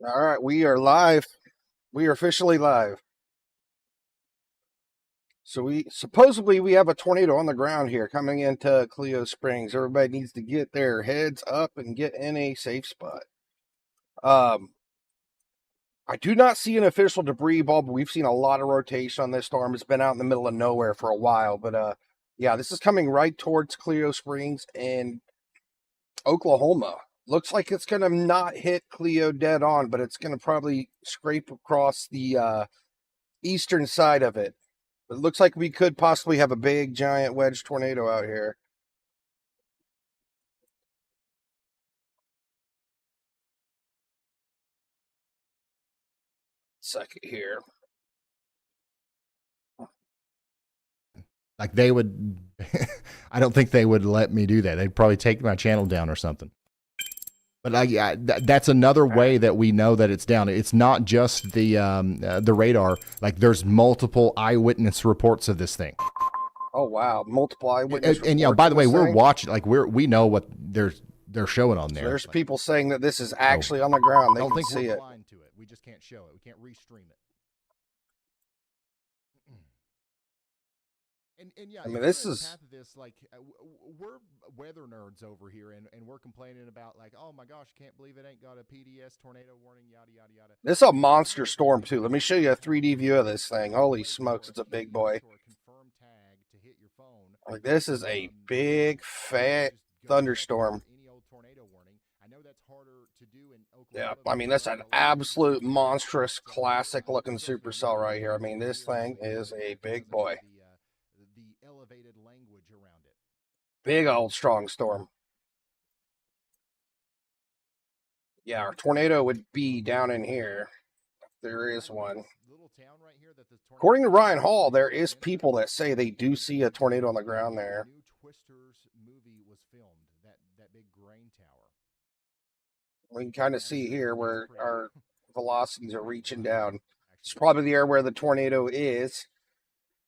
All right, we are live. We are officially live. So we have a tornado on the ground here coming into Clio Springs. Everybody needs to get their heads up and get in a safe spot. Um, I do not see an official debris ball, but we've seen a lot of rotation on this storm. It's been out in the middle of nowhere for a while, but yeah, this is coming right towards Clio Springs and Oklahoma. Looks like it's gonna not hit Clio dead on, but it's gonna probably scrape across the eastern side of it. It looks like we could possibly have a big giant wedge tornado out here. Second here. Like they would, I don't think they would let me do that. They'd probably take my channel down or something. But that's another way that we know that it's down. It's not just the radar. Like there's multiple eyewitness reports of this thing. Oh wow, multiple eyewitness. And yeah, by the way, we're watching. Like we know what they're showing on there. So there's people saying that this is actually on the ground. They can see it. Blind to it. We just can't show it. We can't restream it. And yeah, I mean, this is this, like we're weather nerds over here, and we're complaining about like, oh my gosh, can't believe it ain't got a PDS tornado warning, yada yada yada. This is a monster storm too. Let me show you a 3D view of this thing. Holy smokes, it's a big boy. Like this is a big fat thunderstorm. Yeah, I mean that's an absolute monstrous classic looking supercell right here. I mean this thing is a big boy. Elevated language around it. Big old strong storm. Yeah, our tornado would be down in here. There is one. According to Ryan Hall, there is people that say they do see a tornado on the ground there. New Twisters movie was filmed, that big grain tower. We can kind of see here where our velocities are reaching down. It's probably the area where the tornado is.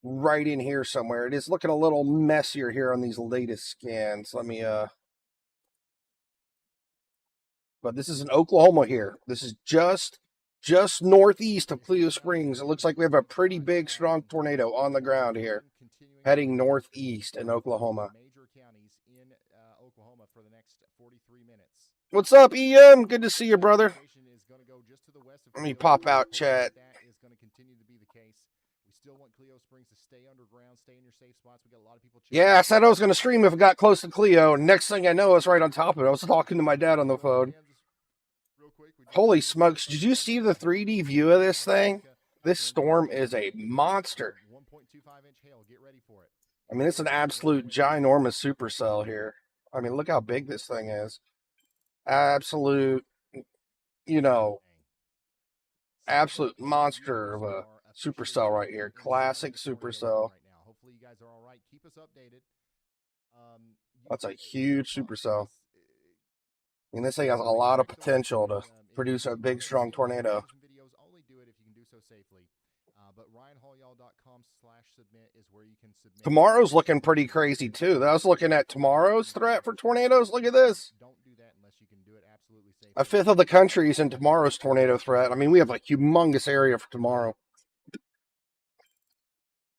Right in here somewhere. It is looking a little messier here on these latest scans. Let me but this is in Oklahoma here. This is just northeast of Clio Springs. It looks like we have a pretty big strong tornado on the ground here heading northeast in Oklahoma. Major counties in Oklahoma for the next 43 minutes. What's up, EM? Good to see you, brother. Let me pop out chat. Still want Clio Springs to stay underground, stay in your safe spots. We got a lot of people. Yeah, I said I was going to stream if it got close to Clio. Next thing I know, it's right on top of it. I was talking to my dad on the phone. Holy smokes. Did you see the 3D view of this thing? This storm is a monster. I mean, it's an absolute ginormous supercell here. I mean, look how big this thing is. Absolute, absolute monster of a supercell right here. Classic supercell. Hopefully you guys are all right. Keep us updated. That's a huge supercell. I mean, this thing has a lot of potential to produce a big, strong tornado. Only do it if you can do so safely. But RyanHallYall.com/submit is where you can submit. Tomorrow's looking pretty crazy too. I was looking at tomorrow's threat for tornadoes. Look at this. Don't do that unless you can do it absolutely safely. A fifth of the country is in tomorrow's tornado threat. I mean, we have a humongous area for tomorrow.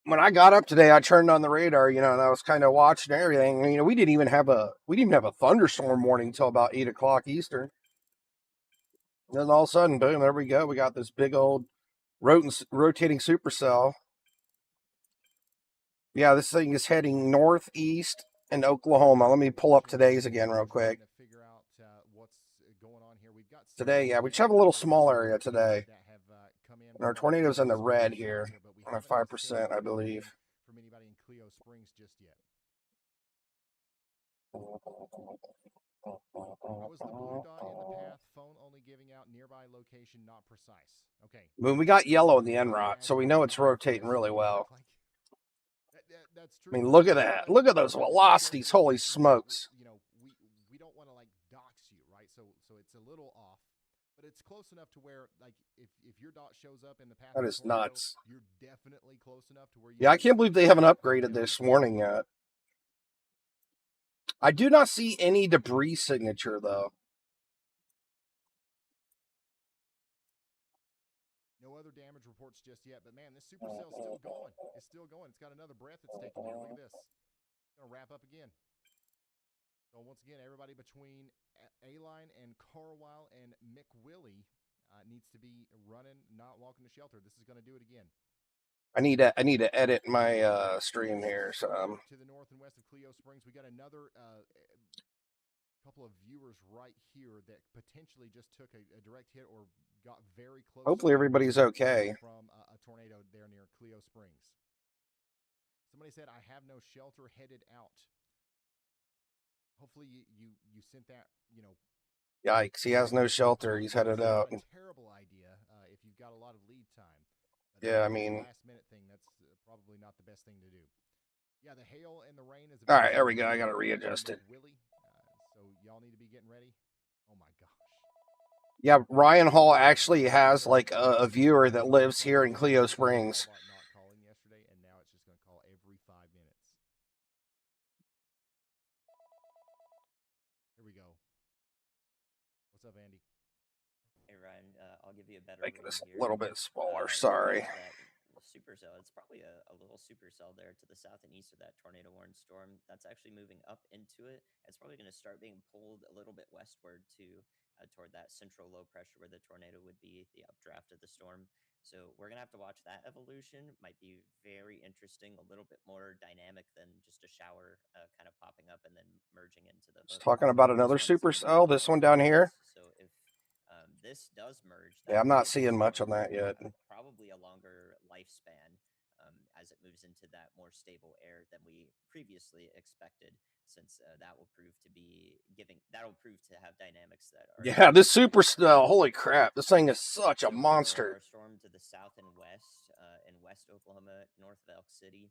When I got up today, I turned on the radar, and I was kind of watching everything. We didn't even have a thunderstorm warning until about 8 o'clock Eastern. And then all of a sudden, boom, there we go. We got this big old rotating supercell. Yeah, this thing is heading northeast in Oklahoma. Let me pull up today's again real quick. Today, yeah, we just have a little small area today. And our tornado's in the red here. On 5%, I believe. From anybody in Clio Springs just yet. How was the blue dot in the path? Phone only giving out nearby location, not precise. Okay. Well, we got yellow in the NROT, so we know it's rotating really well. That's true. I mean, look at that. Look at those velocities. Holy smokes. We don't want to dox you, right? So it's a little off. But it's close enough to where, if your dot shows up in the path, that is nuts. You're definitely close enough to where you. Yeah, I can't believe they haven't upgraded this warning yet. I do not see any debris signature though. No other damage reports just yet, but man, this supercell's still going. It's still going. It's got another breath it's taking here. Look at this. It's going to wrap up again. So once again, everybody between A-Line and Carlisle and McWillie needs to be running, not walking to shelter. This is going to do it again. I need to edit my stream here. So to the north and west of Clio Springs, we got another couple of viewers right here that potentially just took a direct hit or got very close. Hopefully everybody's okay. From a tornado there near Clio Springs. Somebody said, I have no shelter, headed out. Hopefully you sent that, Yikes, he has no shelter. He's headed out. A terrible idea if you've got a lot of lead time. But yeah, I mean, last minute thing, that's probably not the best thing to do. Yeah, the hail and the rain is. All right, there we go. I got to readjust it. Willie, so y'all need to be getting ready. Oh my gosh. Yeah, Ryan Hall actually has like a viewer that lives here in Clio Springs. Not calling yesterday, and now it's just going to call every 5 minutes. Here we go. What's up, Andy? Hey Ryan, I'll give you a better. Making this here. a little bit smaller. Sorry. Supercell. It's probably a little supercell there to the south and east of that tornado-warned storm. That's actually moving up into it. It's probably going to start being pulled a little bit westward toward that central low pressure where the tornado would be, the updraft of the storm. So we're going to have to watch that evolution. Might be very interesting, a little bit more dynamic than just a shower kind of popping up and then merging into the. Just talking about another supercell. This one down here. So if this does merge. Yeah, I'm not seeing much on that yet. Probably a longer lifespan as it moves into that more stable air than we previously expected, since that will prove to have dynamics that are. Yeah, this supercell. Holy crap! This thing is such a monster. Our storm to the south and west, in West Oklahoma, north of Elk City.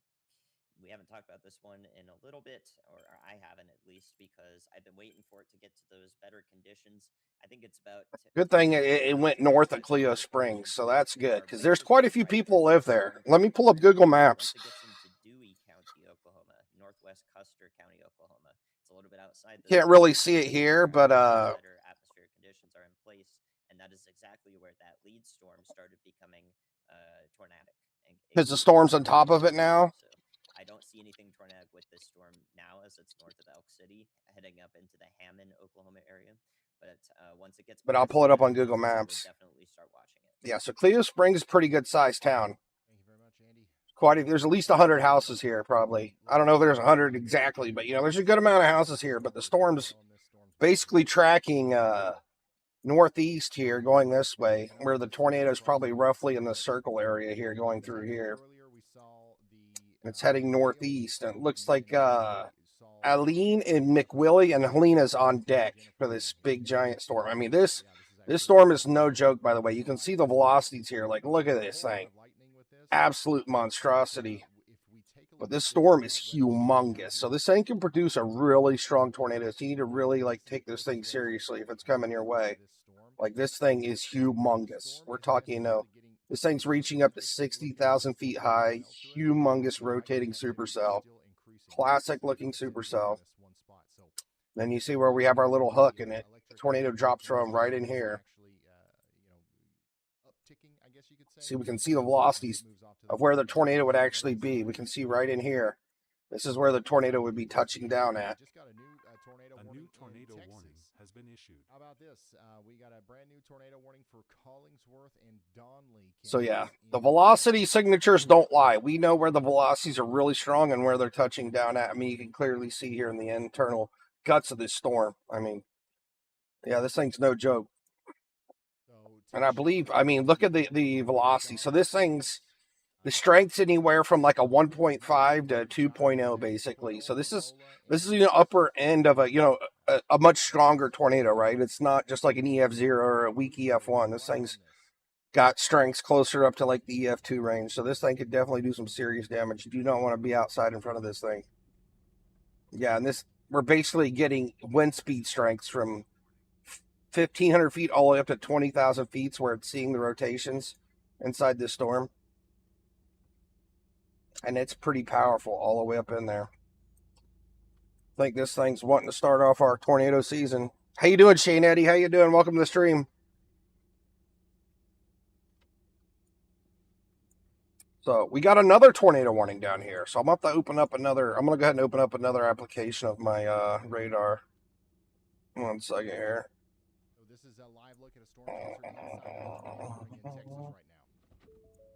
We haven't talked about this one in a little bit, or I haven't at least, because I've been waiting for it to get to those better conditions. I think it's about. Good thing it went north of Clio Springs, so that's good, because there's quite a few people live there. Let me pull up Google Maps. Once it gets into Dewey County, Oklahoma, northwest Custer County, Oklahoma. It's a little bit outside. Can't really see it here, but better atmospheric conditions are in place, and that is exactly where that lead storm started becoming tornadic. Because the storm's on top of it now. So I don't see anything tornadic with this storm now, as it's north of Elk City, heading up into the Hammond, Oklahoma area. But once it gets, I'll pull it up on Google Maps. We'll definitely start watching it. Yeah, so Clio Springs is a pretty good sized town. Thank you very much, Andy. There's at least 100 houses here, probably. I don't know if there's 100 exactly, but there's a good amount of houses here. But the storm's basically tracking northeast here, going this way, where the tornado is probably roughly in the circle area here, going through here. It's heading northeast, and it looks like Aline and McWillie and Helena's on deck for this big giant storm. I mean, this storm is no joke, by the way. You can see the velocities here. Like, look at this thing. Absolute monstrosity. But this storm is humongous. So this thing can produce a really strong tornado. So you need to really, take this thing seriously if it's coming your way. Like, this thing is humongous. We're talking, this thing's reaching up to 60,000 feet high. Humongous rotating supercell. Classic-looking supercell. Then you see where we have our little hook in it. The tornado drops from right in here. See, we can see the velocities of where the tornado would actually be. We can see right in here. This is where the tornado would be touching down at. A new tornado warning has been issued. How about this? We got a brand new tornado warning for Collingsworth and Donley. So yeah, the velocity signatures don't lie. We know where the velocities are really strong and where they're touching down at. I mean, you can clearly see here in the internal guts of this storm. I mean, yeah, this thing's no joke. And I believe, look at the velocity. So this thing's, the strength's anywhere from like a 1.5 to 2.0 basically. So this is the upper end of a much stronger tornado, right? It's not just like an EF0 or a weak EF1. This thing's got strengths closer up to like the EF2 range. So this thing could definitely do some serious damage. You do not want to be outside in front of this thing. Yeah, and we're basically getting wind speed strengths from 1,500 feet all the way up to 20,000 feet where it's seeing the rotations inside this storm. And it's pretty powerful all the way up in there. I think this thing's wanting to start off our tornado season. How you doing, Shane Eddie? How you doing? Welcome to the stream. So we got another tornado warning down here. So I'm going to have to open up another. I'm going to go ahead and open up another application of my radar. 1 second here. So this is a live look at a storm closer inside the tornado warning in Texas right now.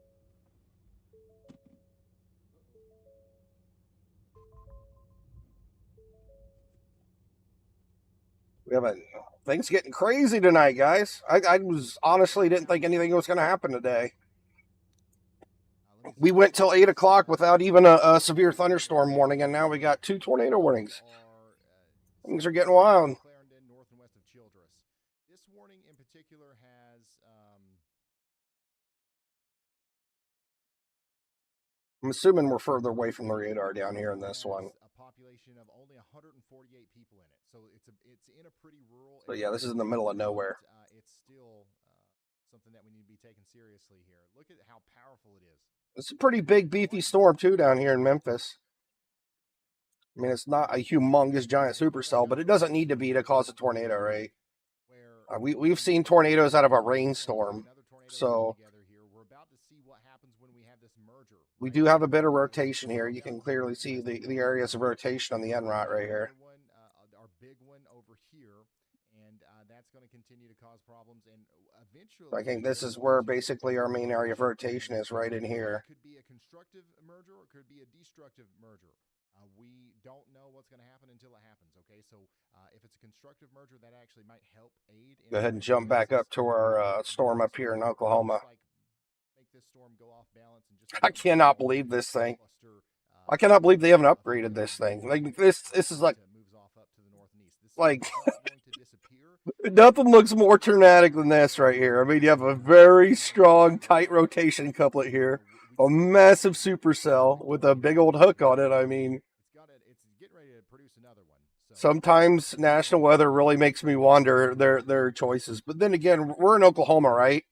We have a things getting crazy tonight, guys. I was honestly didn't think anything was going to happen today. We went till 8 o'clock without even a severe thunderstorm warning, and now we got 2 tornado warnings. Things are getting wild. North and west of Childress. This warning in particular has I'm assuming we're further away from the radar down here in this one. A population of only 148 people in it, so it's in a pretty rural. But yeah, this is in the middle of nowhere. It's still something that we need to be taken seriously here. Look at how powerful it is. It's a pretty big, beefy storm too down here in Memphis. I mean, it's not a humongous giant supercell, but it doesn't need to be to cause a tornado, right? We've seen tornadoes out of a rainstorm, so we do have a bit of rotation here. You can clearly see the areas of rotation on the NROT right here. Our big one over here, and that's going to continue to cause problems. And eventually, I think this is where basically our main area of rotation is, right in here. It could be a constructive merger or it could be a destructive merger. We don't know what's going to happen until it happens, okay? So if it's a constructive merger, that actually might help aid. Go ahead and jump back up to our storm up here in Oklahoma. Make this storm go off balance and just I cannot believe this thing. I cannot believe they haven't upgraded this thing. Like this is like nothing looks more tornadic than this right here. I mean, you have a very strong, tight rotation couplet here, a massive supercell with a big old hook on it. I mean, it's getting ready to produce another one. Sometimes national weather really makes me wonder their choices. But then again, we're in Oklahoma, right?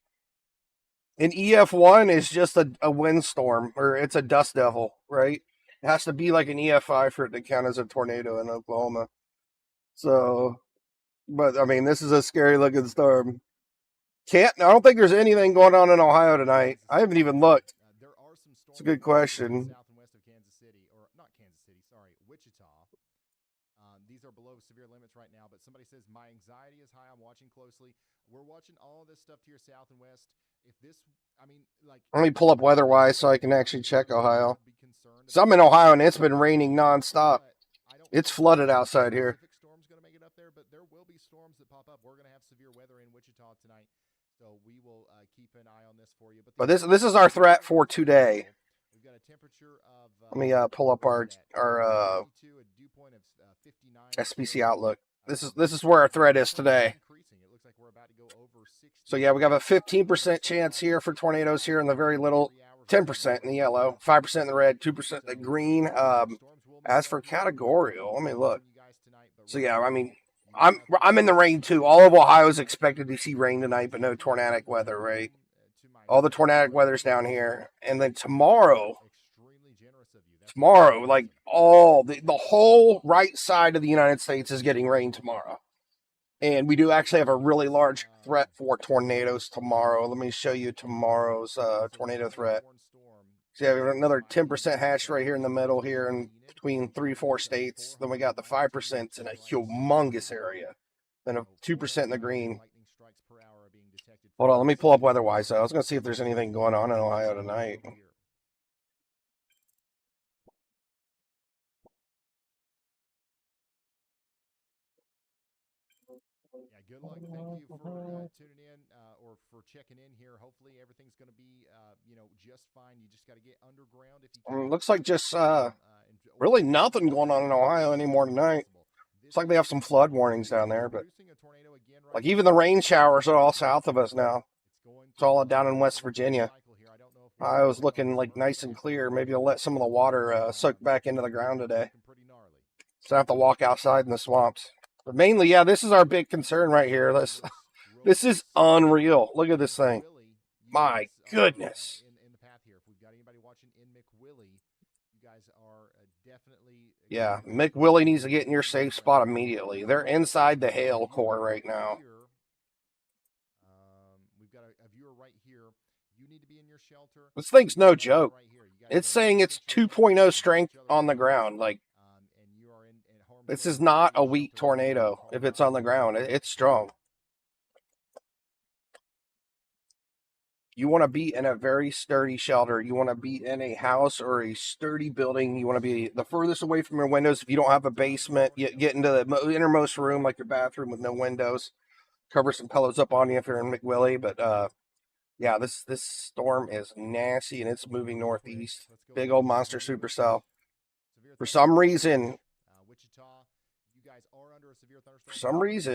An EF1 is just a windstorm, or it's a dust devil, right? It has to be like an EF5 for it to count as a tornado in Oklahoma. So, but I mean, this is a scary looking storm. I don't think there's anything going on in Ohio tonight. I haven't even looked. It's a good question. South and west of Kansas City, or not Kansas City, sorry, Wichita. These are below severe limits right now, but somebody says my anxiety is high. I'm watching closely. We're watching all this stuff to your south and west. If this, I mean, like, let me pull up weather-wise so I can actually check Ohio. So I'm in Ohio and it's been raining nonstop. It's flooded outside here. Storm's going to make it up there, but there will be storms that pop up. We're going to have severe weather in Wichita tonight, so we will keep an eye on this for you. But this is our threat for today. We've got a temperature of. Let me pull up our SPC outlook. This is where our threat is today. So yeah, we have a 15% chance here for tornadoes here in the very little, 10% in the yellow, 5% in the red, 2% in the green. As for categorical, let me look. So yeah, I mean, I'm in the rain too. All of Ohio is expected to see rain tonight, but no tornadic weather, right? All the tornadic weather's down here. And then tomorrow, like all the whole right side of the United States is getting rain tomorrow. And we do actually have a really large threat for tornadoes tomorrow. Let me show you tomorrow's tornado threat. So yeah, we have another 10% hatched right here in the middle here in between 3-4 states. Then we got the 5% in a humongous area. Then a 2% in the green. Hold on, let me pull up weather-wise. I was going to see if there's anything going on in Ohio tonight. Good luck. Thank you for tuning in or for checking in here. Hopefully everything's going to be, just fine. You just got to get underground if you can. Looks like just really nothing going on in Ohio anymore tonight. It's like they have some flood warnings down there, but like even the rain showers are all south of us now. It's all down in West Virginia. I was looking like nice and clear. Maybe I'll let some of the water soak back into the ground today. So I have to walk outside in the swamps. But mainly, yeah, this is our big concern right here. This is unreal. Look at this thing. My goodness. Yeah, McWillie needs to get in your safe spot immediately. They're inside the hail core right now. We've got a viewer right here. You need to be in your shelter. This thing's no joke. Right here. It's saying it's 2.0 strength on the ground. Like, this is not a weak tornado if it's on the ground. It's strong. You want to be in a very sturdy shelter. You want to be in a house or a sturdy building. You want to be the furthest away from your windows. If you don't have a basement, get into the innermost room, like your bathroom with no windows. Cover some pillows up on you if you're in McWillie. But yeah, this storm is nasty and it's moving northeast. Big old monster supercell. For some reason,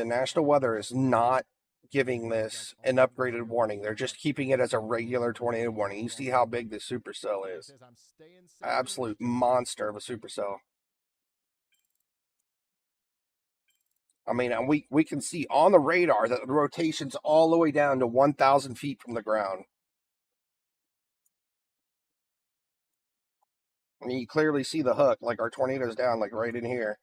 National Weather is not giving this an upgraded warning. They're just keeping it as a regular tornado warning. You see how big this supercell is. Absolute monster of a supercell. I mean, we can see on the radar that the rotation's all the way down to 1,000 feet from the ground. I mean, you clearly see the hook, like our tornado's down, like right in here.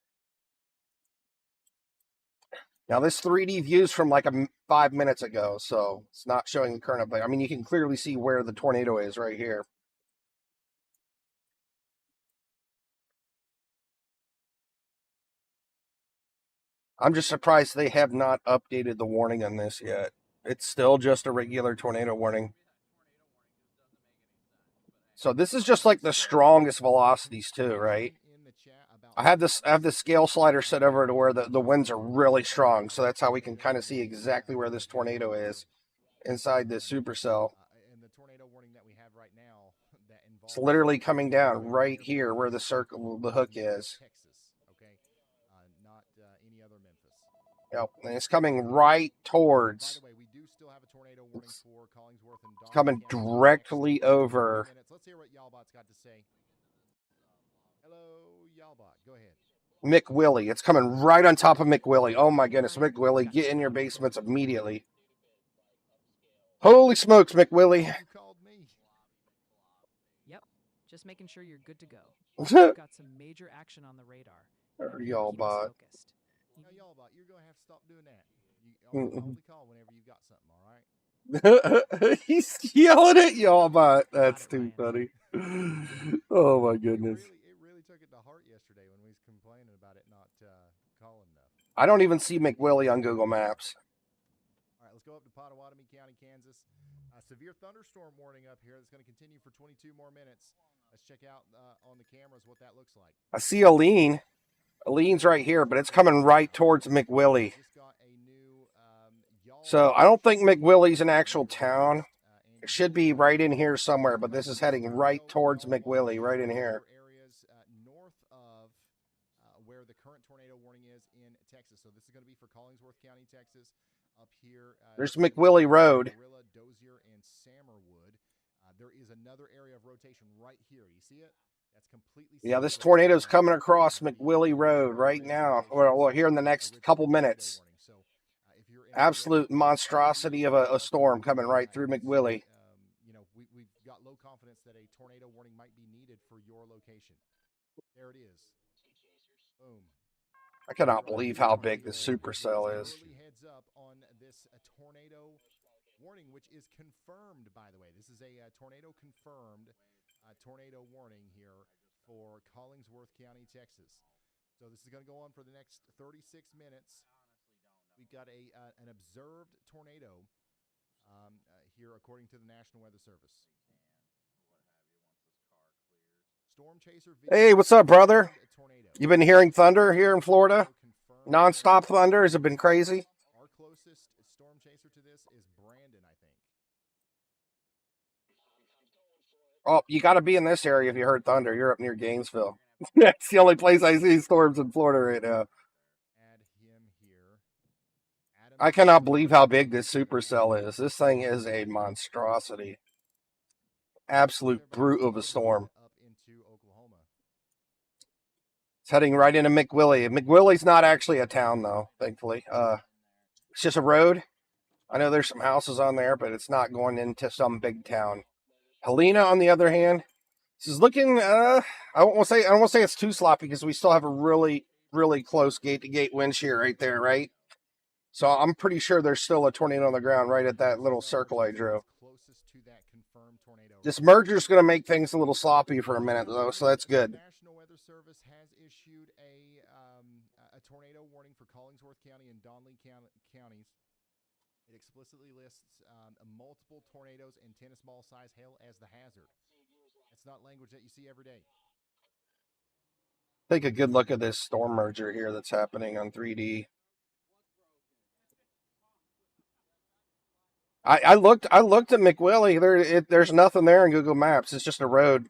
Now, this 3D view's from like 5 minutes ago, so it's not showing the current update. I mean, you can clearly see where the tornado is right here. I'm just surprised they have not updated the warning on this yet. It's still just a regular tornado warning. So this is just like the strongest velocities too, right? I have the scale slider set over to where the winds are really strong, so that's how we can kind of see exactly where this tornado is inside this supercell. It's literally coming down right here where the hook is. Yep, and it's coming right towards. It's coming directly over. Let's hear what Yalbot's got to say. Hello, Yalbot. Go ahead. McWillie. It's coming right on top of McWillie. Oh my goodness, McWillie, get in your basements immediately. Holy smokes, McWillie. You called me. Yep, just making sure you're good to go. We've got some major action on the radar. Yalbot. Now, Yalbot, you're going to have to stop doing that. You only call whenever you got something, all right? He's yelling at Yalbot. That's too funny. Oh my goodness. It really took it to heart yesterday when we was complaining about it not calling enough. I don't even see McWillie on Google Maps. All right, let's go up to Pottawatomie County, Kansas. Severe thunderstorm warning up here that's going to continue for 22 more minutes. Let's check out on the cameras what that looks like. I see Aline. Aline's right here, but it's coming right towards McWillie. So I don't think McWillie's an actual town. It should be right in here somewhere, but this is heading right towards McWillie, right in here. Areas north of where the current tornado warning is in Texas. So this is going to be for Collingsworth County, Texas. Up here, there's McWillie Road. Dozier, and Samerwood. There is another area of rotation right here. You see it? That's completely. Yeah, this tornado's coming across McWillie Road right now. Well, here in the next couple minutes. Absolute monstrosity of a storm coming right through McWillie. We've got low confidence that a tornado warning might be needed for your location. There it is. Boom. I cannot believe how big this supercell is. Heads up on this tornado warning, which is confirmed, by the way. This is a tornado confirmed tornado warning here for Collingsworth County, Texas. So this is going to go on for the next 36 minutes. We've got an observed tornado here, according to the National Weather Service. Storm chaser. Hey, what's up, brother? You been hearing thunder here in Florida? Non-stop thunder? Has it been crazy? Our closest storm chaser to this is Brandon, I think. Oh, you got to be in this area if you heard thunder. You're up near Gainesville. That's the only place I see storms in Florida right now. Add him here. I cannot believe how big this supercell is. This thing is a monstrosity. Absolute brute of a storm. Up into Oklahoma. It's heading right into McWillie. McWillie's not actually a town, though, thankfully. It's just a road. I know there's some houses on there, but it's not going into some big town. Helena, on the other hand, this is looking. I don't want to say it's too sloppy because we still have a really, really close gate-to-gate wind shear right there, right? So I'm pretty sure there's still a tornado on the ground right at that little circle I drew. Closest to that This merger's going to make things a little sloppy for a minute, though, so that's good. The National Weather Service has issued a tornado warning for Collingsworth County and Donley counties. It explicitly lists multiple tornadoes and tennis ball size hail as the hazard. It's not language that you see every day. Take a good look at this storm merger here that's happening on 3D. I looked at McWillie. There's nothing there in Google Maps. It's just a road.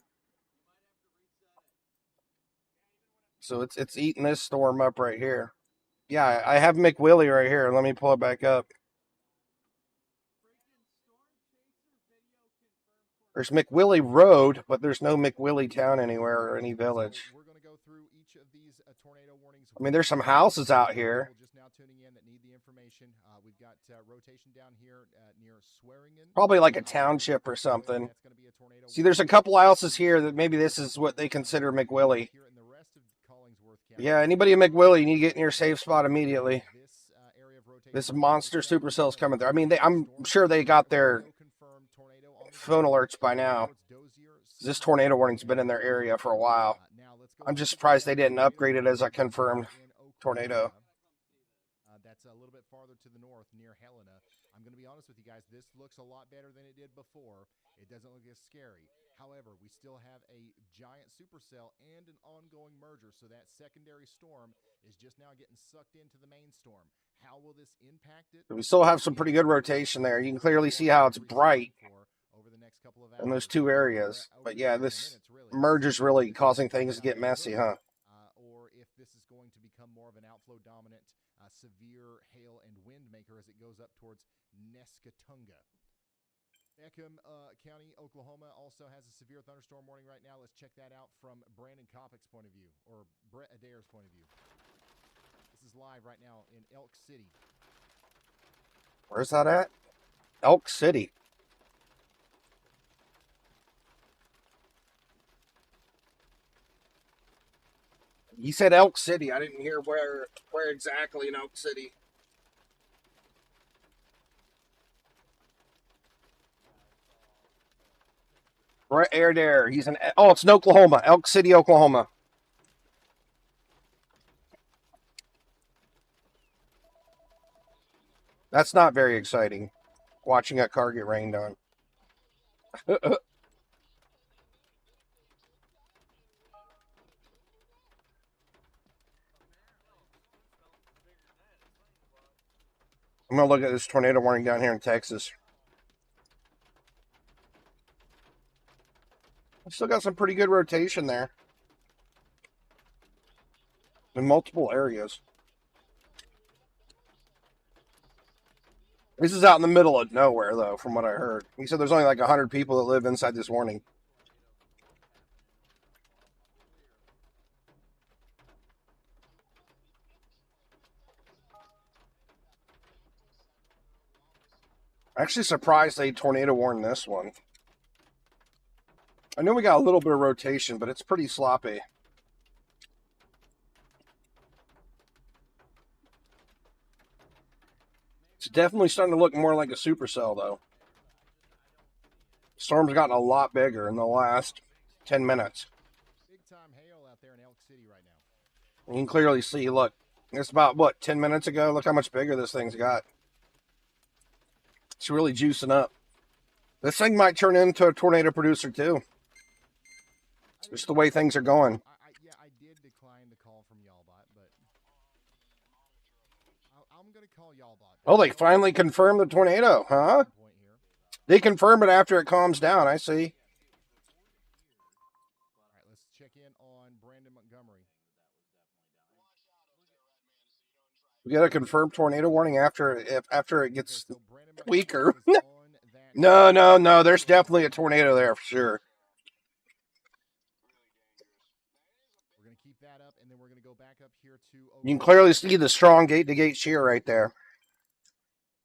So it's eating this storm up right here. Yeah, I have McWillie right here. Let me pull it back up. There's McWillie Road, but there's no McWillie Town anywhere or any village. We're going to go through each of these tornado warnings. I mean, there's some houses out here. Just now tuning in that need the information. We've got rotation down here near Swearingen. Probably like a township or something. See, there's a couple houses here that maybe this is what they consider McWillie. Yeah, anybody in McWillie, you need to get in your safe spot immediately. This monster supercell's coming through. I mean, I'm sure they got their phone alerts by now. This tornado warning's been in their area for a while. I'm just surprised they didn't upgrade it as a confirmed tornado. That's a little bit farther to the north near Helena. I'm going to be honest with you guys, this looks a lot better than it did before. It doesn't look as scary. However, we still have a giant supercell and an ongoing merger, so that secondary storm is just now getting sucked into the main storm. How will this impact it? We still have some pretty good rotation there. You can clearly see how it's bright in those two areas. But yeah, this merger's really causing things to get messy, huh? Or if this is going to become more of an outflow dominant severe hail and wind maker as it goes up towards Nescatunga. Beckham County, Oklahoma also has a severe thunderstorm warning right now. Let's check that out from Brandon Copic's point of view, or Brett Adair's point of view. This is live right now in Elk City. Where's that at? Elk City. You said Elk City. I didn't hear where exactly in Elk City. Right there. It's in Oklahoma. Elk City, Oklahoma. That's not very exciting. Watching a car get rained on. I'm going to look at this tornado warning down here in Texas. I still got some pretty good rotation there. In multiple areas. This is out in the middle of nowhere, though, from what I heard. He said there's only like 100 people that live inside this warning. Actually surprised they tornado warned this one. I know we got a little bit of rotation, but it's pretty sloppy. It's definitely starting to look more like a supercell, though. Storm's gotten a lot bigger in the last 10 minutes. Big time hail out there in Elk City right now. You can clearly see, look, it's about, 10 minutes ago? Look how much bigger this thing's got. It's really juicing up. This thing might turn into a tornado producer, too. Just the way things are going. I did decline the call from Y'allbot, but I'm going to call Y'allbot. Oh, they finally confirmed the tornado, huh? They confirm it after it calms down, I see. All right, let's check in on Brandon Montgomery. We got a confirmed tornado warning after it gets weaker. No. There's definitely a tornado there for sure. We're going to keep that up, and then we're going to go back up here to. You can clearly see the strong gate-to-gate shear right there.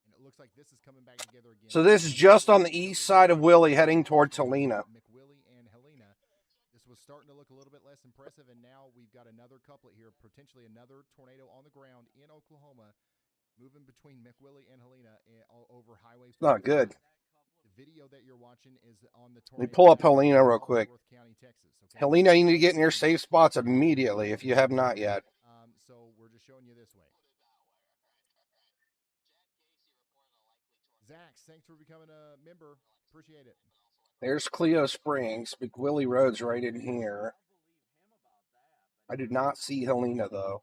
And it looks like this is coming back together again. So this is just on the east side of Willie, heading towards Helena. McWillie and Helena. This was starting to look a little bit less impressive, and now we've got another couplet here, potentially another tornado on the ground in Oklahoma, moving between McWillie and Helena over Highway 4. Not good. video that you're watching is on the Let me pull up Helena real quick. County, Texas, okay? Helena, you need to get in your safe spots immediately if you have not yet. So we're just showing you this way. Zach, thanks for becoming a member. Appreciate it. There's Cleo Springs. McWillie Road's right in here. I do not see Helena, though.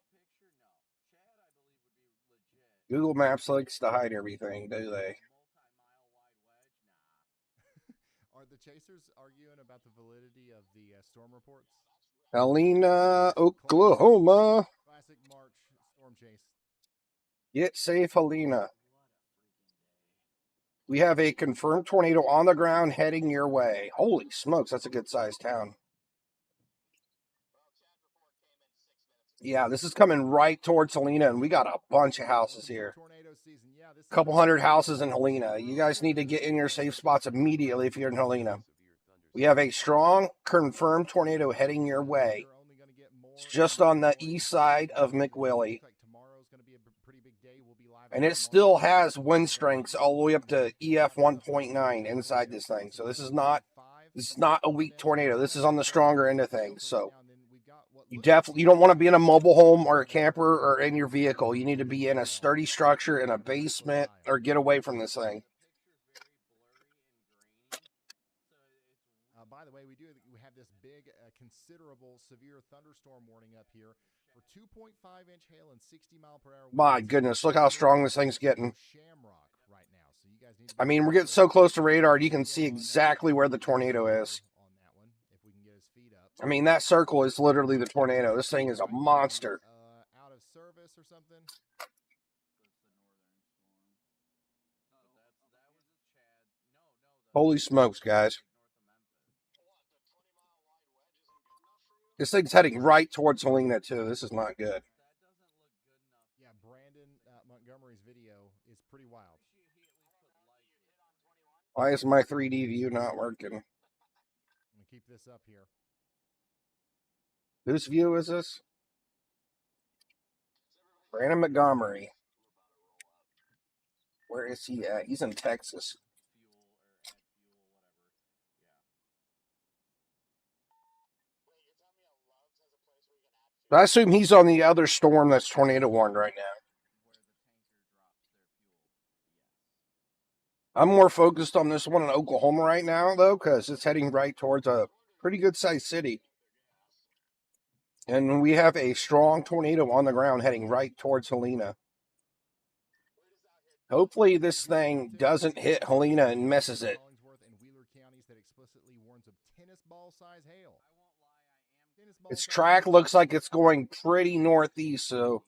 Google Maps likes to hide everything, do they? Are the chasers arguing about the validity of the storm reports? Helena, Oklahoma. Classic March storm chase. Get safe, Helena. We have a confirmed tornado on the ground heading your way. Holy smokes, that's a good-sized town. Yeah, this is coming right towards Helena, and we got a bunch of houses here. A couple hundred houses in Helena. You guys need to get in your safe spots immediately if you're in Helena. We have a strong, confirmed tornado heading your way. It's just on the east side of McWillie. And it still has wind strengths all the way up to EF 1.9 inside this thing. So this is not a weak tornado. This is on the stronger end of things. So you don't want to be in a mobile home or a camper or in your vehicle. You need to be in a sturdy structure in a basement or get away from this thing. By the way, we have this big, considerable severe thunderstorm warning up here for 2.5-inch hail and 60-mile-per-hour. My goodness, look how strong this thing's getting. I mean, we're getting so close to radar, you can see exactly where the tornado is. I mean, that circle is literally the tornado. This thing is a monster. Out of service or something. Holy smokes, guys. This thing's heading right towards Helena, too. This is not good. Yeah, Brandon Montgomery's video is pretty wild. Why is my 3D view not working? I'm going to keep this up here. Whose view is this? Brandon Montgomery. Where is he at? He's in Texas. I assume he's on the other storm that's tornado warned right now. I'm more focused on this one in Oklahoma right now, though, because it's heading right towards a pretty good-sized city. And we have a strong tornado on the ground heading right towards Helena. Hopefully this thing doesn't hit Helena and messes it. Its track looks like it's going pretty northeast, so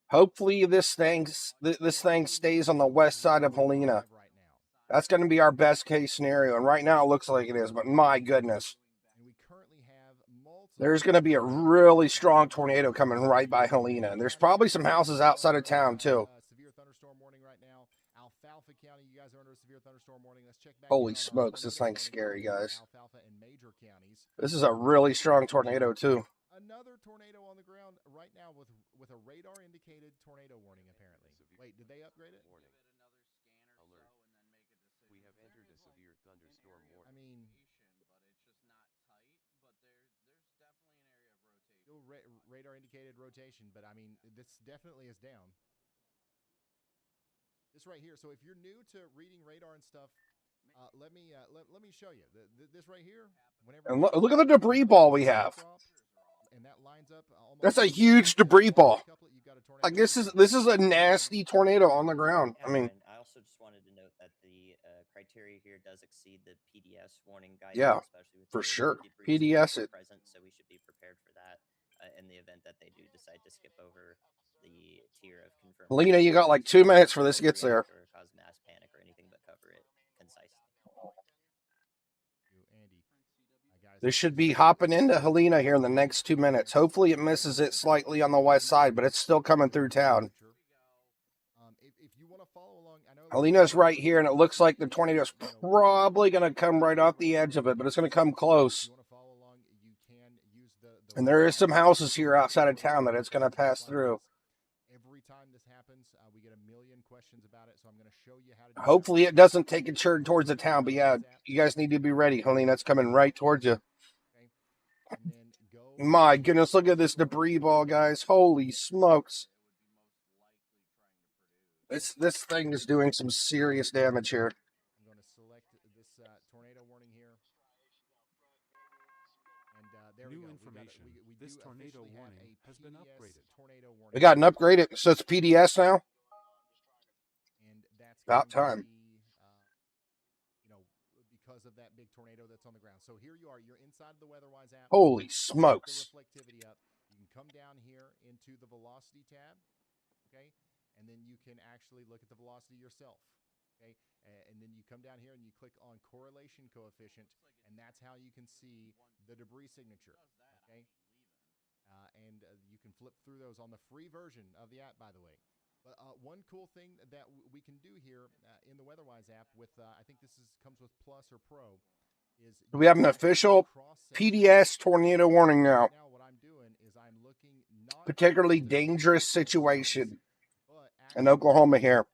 hopefully this thing stays on the west side of Helena. That's going to be our best case scenario, and right now it looks like it is, but my goodness. There's going to be a really strong tornado coming right by Helena, and there's probably some houses outside of town, too. Severe thunderstorm warning right now. Alfalfa County, you guys are under a severe thunderstorm warning. Let's check back. Holy smokes, this thing's scary, guys. Alfalfa and major counties. This is a really strong tornado, too. Another tornado on the ground right now with a radar indicated tornado warning, apparently. Wait, did they upgrade it? Warning. Alert. We have entered a severe thunderstorm warning. I mean, radar indicated rotation, but I mean, this definitely is down. This right here. So if you're new to reading radar and stuff, let me show you this right here. And look at the debris ball we have. And that lines up. That's a huge debris ball. Like this is a nasty tornado on the ground. I mean, I also just wanted to note that the criteria here does exceed the PDS warning guidance. Yeah, especially with for the sure. debris PDS it. present, so we should be prepared for that in the event that they do decide to skip over the tier of confirmed. Lena, you got like 2 minutes for this gets there. Or cause mass panic or anything, but cover it concisely. This should be hopping into Helena here in the next 2 minutes. Hopefully it misses it slightly on the west side, but it's still coming through town. Helena's right here, and it looks like the tornado's probably going to come right off the edge of it, but it's going to come close. And there is some houses here outside of town that it's going to pass through. Every time this happens, we get a million questions Hopefully it doesn't take a turn towards the town, but yeah, you guys need to be ready. Helena's coming right towards you. My goodness, look at this debris ball, guys. Holy smokes. This thing is doing some serious damage here. I'm going to select this tornado warning here. And there we New go. information. This tornado warning has been upgraded. Tornado warning. We got an upgrade, so it's PDS now. And that's About going to time. be, because of that big tornado that's on the ground. So here you are. You're inside of the WeatherWise app. Holy Set smokes. the reflectivity up. You can come down here into the velocity tab, okay? And then you can actually look at the velocity yourself, okay? And then you come down here and you click on correlation coefficient, and that's how you can see the debris signature, okay? And you can flip through those on the free version of the app, by the way. But one cool thing that we can do here in the WeatherWise app with, I think this comes with Plus or Pro, is We have an official PDS tornado warning now. Now what I'm doing is I'm looking not Particularly dangerous situation in Oklahoma here.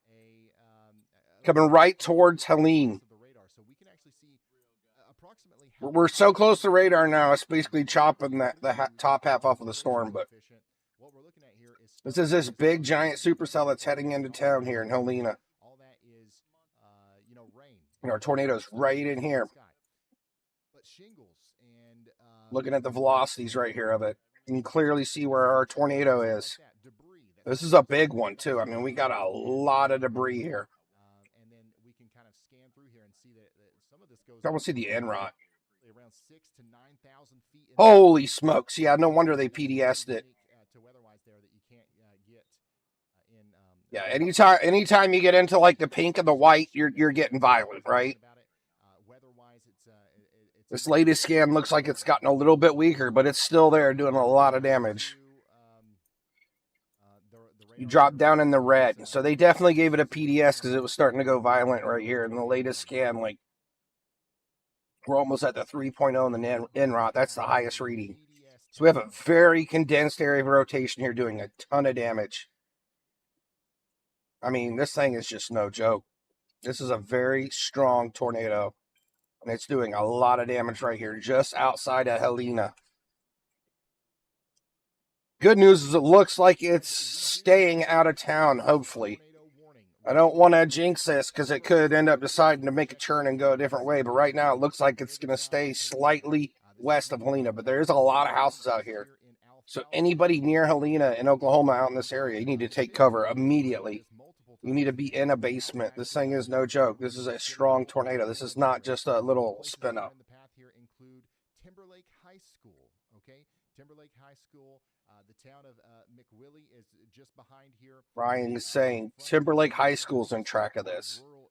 Coming right towards Helene. So we can actually see approximately We're so close to radar now, it's basically chopping the top half off of the storm. But what we're looking at here is this is this big giant supercell that's heading into town here in Helena. all that is rain. Our tornado's right in here. But shingles and Looking at the velocities right here of it, you can clearly see where our tornado is. This is a big one too. I mean, we got a lot of debris here. And then we can kind of scan through here and see that some of this goes I want to see the end rot. around 6,000 to 9,000 feet. Holy smokes! Yeah, no wonder they PDS'd it. To WeatherWise there that you can't get in. Yeah, anytime you get into like the pink and the white, you're getting violent, right? Weather-wise, it's This latest scan looks like it's gotten a little bit weaker, but it's still there doing a lot of damage. You dropped down in the red, so they definitely gave it a PDS because it was starting to go violent right here in the latest scan. Like, we're almost at the 3.0 in the NROT. That's the highest reading. So we have a very condensed area of rotation here doing a ton of damage. I mean, this thing is just no joke. This is a very strong tornado, and it's doing a lot of damage right here, just outside of Helena. Good news is it looks like it's staying out of town, hopefully. I don't want to jinx this because it could end up deciding to make a turn and go a different way, but right now it looks like it's going to stay slightly west of Helena, but there's a lot of houses out here. So anybody near Helena in Oklahoma out in this area, you need to take cover immediately. You need to be in a basement. This thing is no joke. This is a strong tornado. This is not just a little spin up. The path here include Timberlake High School, okay? Timberlake High School, the town of McWillie is just behind here. Ryan is saying Timberlake High School's in track of this. Rural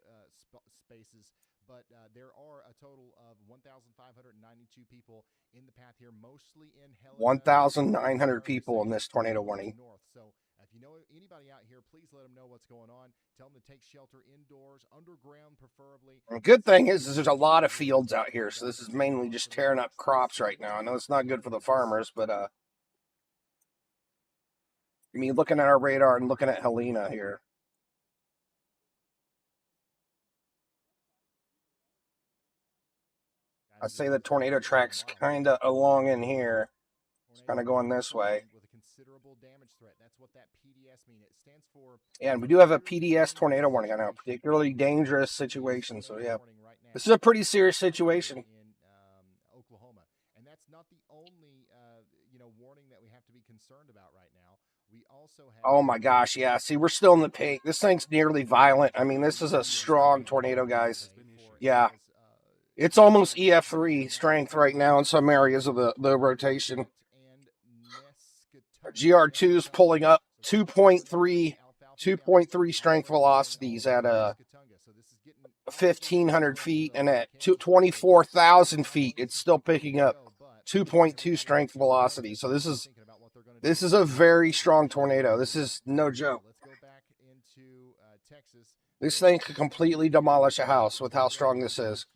spaces, but there are a total of 1,592 people in the path here, mostly in Helena. 1,900 people in this tornado warning. North. So if you know anybody out here, please let them know what's going on. Tell them to take shelter indoors, underground preferably. The good thing is there's a lot of fields out here, so this is mainly just tearing up crops right now. I know it's not good for the farmers, but I mean, looking at our radar and looking at Helena here. I'd say the tornado track's kind of along in here. It's kind of going this way. With a considerable damage threat. That's what that PDS means. It stands for. Yeah, and we do have a PDS tornado warning. I know, particularly dangerous situation. So yeah, this is a pretty serious situation. In Oklahoma, and that's not the only warning that we have to be concerned about right now. We also have. Oh my gosh, yeah. See, we're still in the pink. This thing's nearly violent. I mean, this is a strong tornado, guys. Yeah. It's almost EF3 strength right now in some areas of the rotation. GR2 is pulling up 2.3 strength velocities at 1,500 feet, and at 24,000 feet, it's still picking up 2.2 strength velocity. So this is a very strong tornado. This is no joke. This thing could completely demolish a house with how strong this is.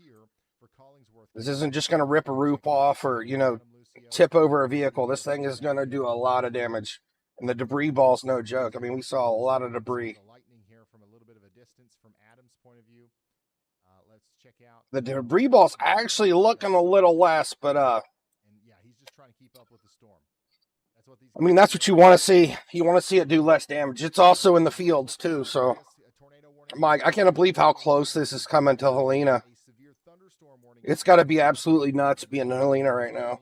This isn't just going to rip a roof off or, tip over a vehicle. This thing is going to do a lot of damage. And the debris ball's no joke. I mean, we saw a lot of debris. Lightning here from a little bit of The debris ball's actually looking a little less, but And yeah, he's just trying to keep up with the storm. That's what these I mean, that's what you want to see. You want to see it do less damage. It's also in the fields too, so Mike, I can't believe how close this is coming to Helena. It's got to be absolutely nuts being in Helena right now.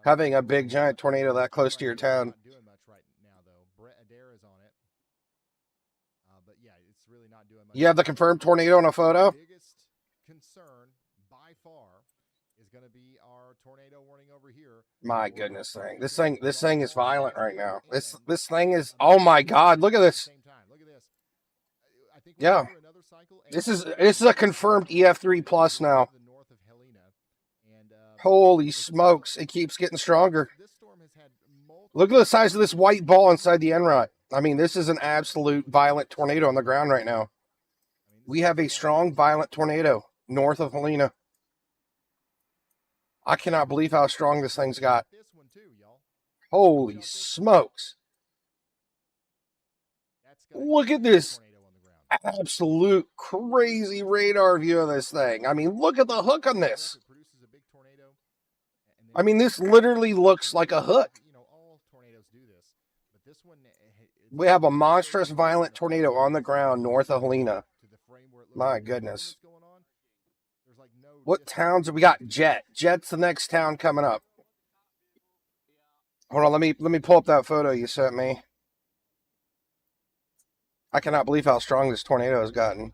Having a big giant tornado that close to your town. Not doing much right now though. Brett Adair is on it. But yeah, it's really not doing much. You have the confirmed tornado in a photo? The biggest concern by far is going to be our tornado warning over here. My goodness thing. This thing is violent right now. This thing is, oh my God, look at this. Look at this. I think Yeah. This is a confirmed EF3 plus now. Holy smokes, it keeps getting stronger. Look at the size of this white ball inside the NROT. I mean, this is an absolute violent tornado on the ground right now. We have a strong, violent tornado north of Helena. I cannot believe how strong this thing's got. Holy smokes. Look at this absolute crazy radar view of this thing. I mean, look at the hook on this. I mean, this literally looks like a hook. We have a monstrous, violent tornado on the ground north of Helena. My goodness. What towns have we got? Jet's the next town coming up. Hold on, let me pull up that photo you sent me. I cannot believe how strong this tornado has gotten.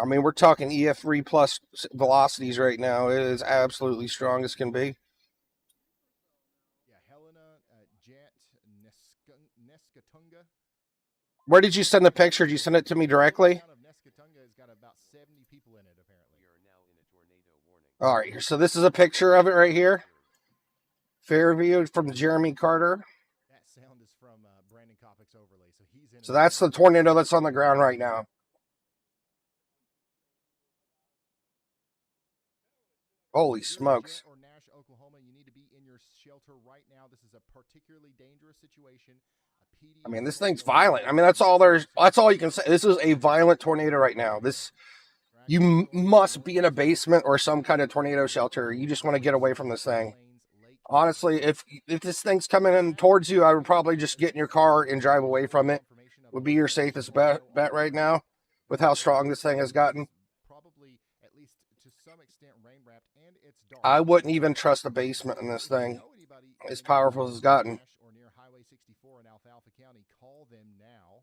I mean, we're talking EF3 plus velocities right now. It is absolutely strong as can be. Yeah, Helena, Jet, Nescatunga. Where did you send the picture? Did you send it to me directly? Nescatunga has got about 70 people in it, apparently. We are now in a tornado warning. All right, so this is a picture of it right here. Fairview from Jeremy Carter. That sound is from Brandon Copic's overlay. So that's the tornado that's on the ground right now. Holy smokes. Or Nash, Oklahoma, you need to be in your shelter right now. This is a particularly dangerous situation. I mean, this thing's violent. I mean, that's all you can say. This is a violent tornado right now. You must be in a basement or some kind of tornado shelter. You just want to get away from this thing. Honestly, if this thing's coming in towards you, I would probably just get in your car and drive away from it. Would be your safest bet right now with how strong this thing has gotten. Probably at least to some extent rain wrapped, and it's dark. I wouldn't even trust a basement in this thing. As powerful as it's gotten. Or near Highway 64 in Alfalfa County, call them now.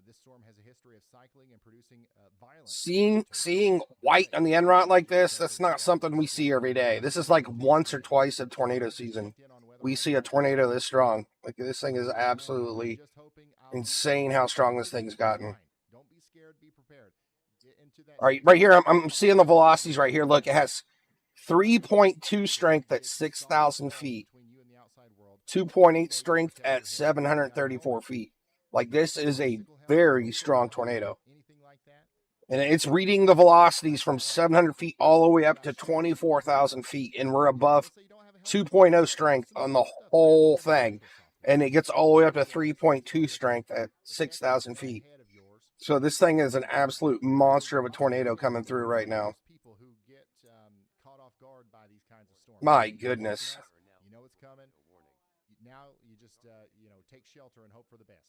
This storm has a history of cycling and producing violence. Seeing white on the NROT like this, that's not something we see every day. This is like once or twice in tornado season. We see a tornado this strong. Like, this thing is absolutely insane how strong this thing's gotten. Don't be scared, be prepared. All right, right here, I'm seeing the velocities right here. Look, it has 3.2 strength at 6,000 feet. 2.8 strength at 734 feet. Like, this is a very strong tornado. And it's reading the velocities from 700 feet all the way up to 24,000 feet. And we're above 2.0 strength on the whole thing. And it gets all the way up to 3.2 strength at 6,000 feet. So this thing is an absolute monster of a tornado coming through right now. My goodness. You know it's coming. Now you just take shelter and hope for the best.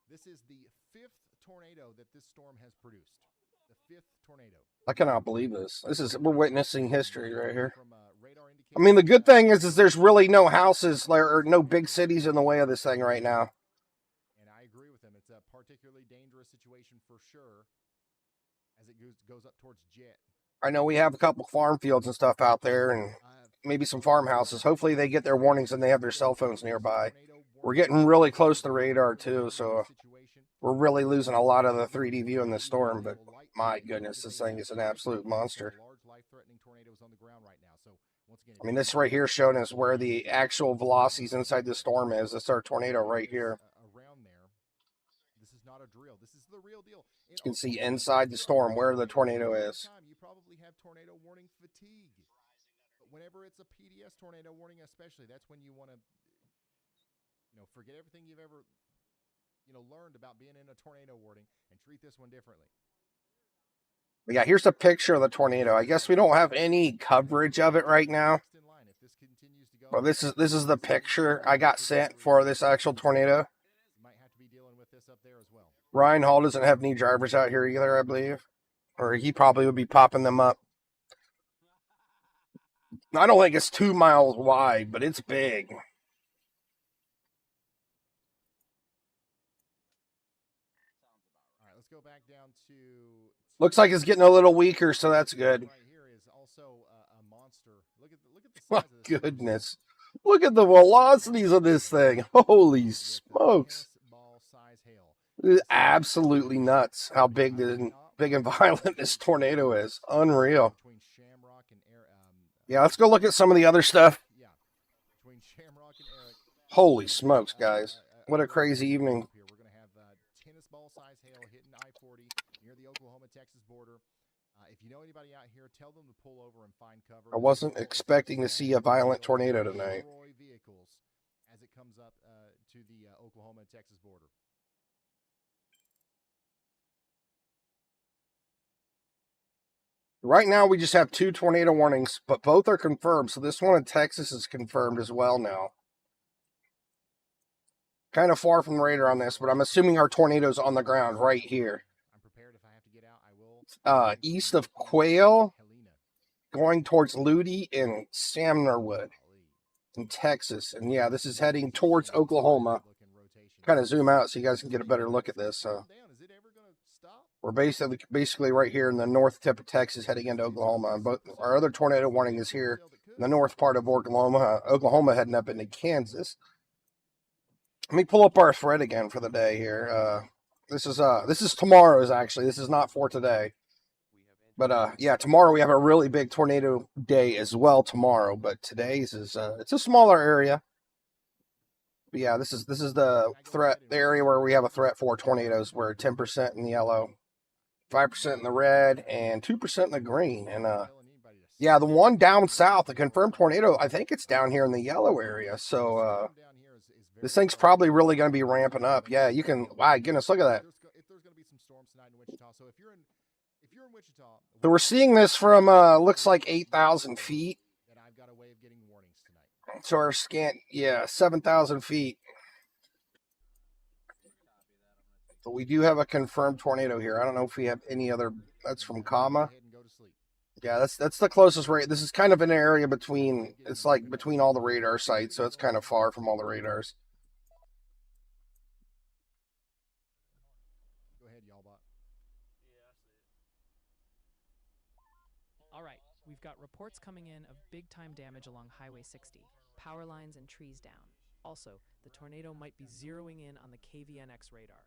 This is the 5th tornado that this storm has produced. The 5th tornado. I cannot believe this. We're witnessing history right here. I mean, the good thing is there's really no houses or no big cities in the way of this thing right now. And I agree with him. It's a particularly dangerous situation for sure as it goes up towards Jet. I know we have a couple farm fields and stuff out there and maybe some farmhouses. Hopefully they get their warnings and they have their cell phones nearby. We're getting really close to radar too, so we're really losing a lot of the 3D view in this storm, but my goodness, this thing is an absolute monster. I mean, this right here showing us where the actual velocities inside the storm is. That's our tornado right here. This is not a drill. This is the real deal. You can see inside the storm where the tornado is. You probably have tornado warning fatigue. But whenever it's a PDS tornado warning especially, that's when you want to forget everything you've ever, learned about being in a tornado warning and treat this one differently. Yeah, here's a picture of the tornado. I guess we don't have any coverage of it right now. But this is the picture I got sent for this actual tornado. Ryan Hall doesn't have any drivers out here either, I believe. Or he probably would be popping them up. I don't think it's 2 miles wide, but it's big. All right, let's go back down to. Looks like it's getting a little weaker, so that's good. Right here is also a monster. Look at the My size of this goodness. Look at the velocities of this thing. Holy smokes. It is absolutely nuts how big and violent this tornado is. Unreal. Yeah, let's go look at some of the other stuff. Holy smokes, guys. What a crazy evening. We're going to have tennis ball size hail hitting I-40 near the Oklahoma-Texas border. If you know anybody out here, tell them to pull over and find cover. I wasn't expecting to see a violent tornado tonight. Vehicles as it comes up to the Oklahoma-Texas border. Right now, we just have 2 tornado warnings, but both are confirmed. So this one in Texas is confirmed as well now. Kind of far from the radar on this, but I'm assuming our tornado's on the ground right here. I'm prepared. If I have to get out, I will. East of Quail, going towards Ludi and Samnerwood in Texas. And yeah, this is heading towards Oklahoma. Kind of zoom out so you guys can get a better look at this. We're basically right here in the north tip of Texas heading into Oklahoma. But our other tornado warning is here in the north part of Oklahoma. Oklahoma heading up into Kansas. Let me pull up our thread again for the day here. This is tomorrow's actually. This is not for today. But yeah, tomorrow we have a really big tornado day as well tomorrow. But today's is it's a smaller area. But yeah, this is the area where we have a threat for tornadoes. We're 10% in the yellow, 5% in the red, and 2% in the green. And yeah, the one down south, the confirmed tornado, I think it's down here in the yellow area. So this thing's probably really going to be ramping up. Yeah, you can. Wow, goodness, look at that. There's going to be some storms tonight in Wichita. So if you're in Wichita, so we're seeing this from looks like 8,000 feet. that I've got a way of getting warnings tonight. So our scan, yeah, 7,000 feet. But we do have a confirmed tornado here. I don't know if we have any other. That's from Kama. Yeah, that's the closest rate. This is kind of an area between. It's like between all the radar sites, so it's kind of far from all the radars. Go ahead, y'all bot. All right, we've got reports coming in of big-time damage along Highway 60, power lines and trees down. Also, the tornado might be zeroing in on the KVNX radar.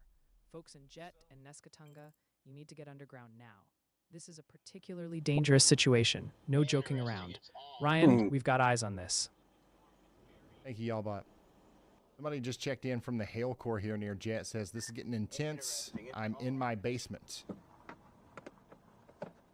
Folks in Jet and Nescatunga, you need to get underground now. This is a particularly dangerous situation. No joking around. Ryan, we've got eyes on this. Thank you, y'all bot. Somebody just checked in from the Hail Corps here near Jet. Says this is getting intense. I'm in my basement.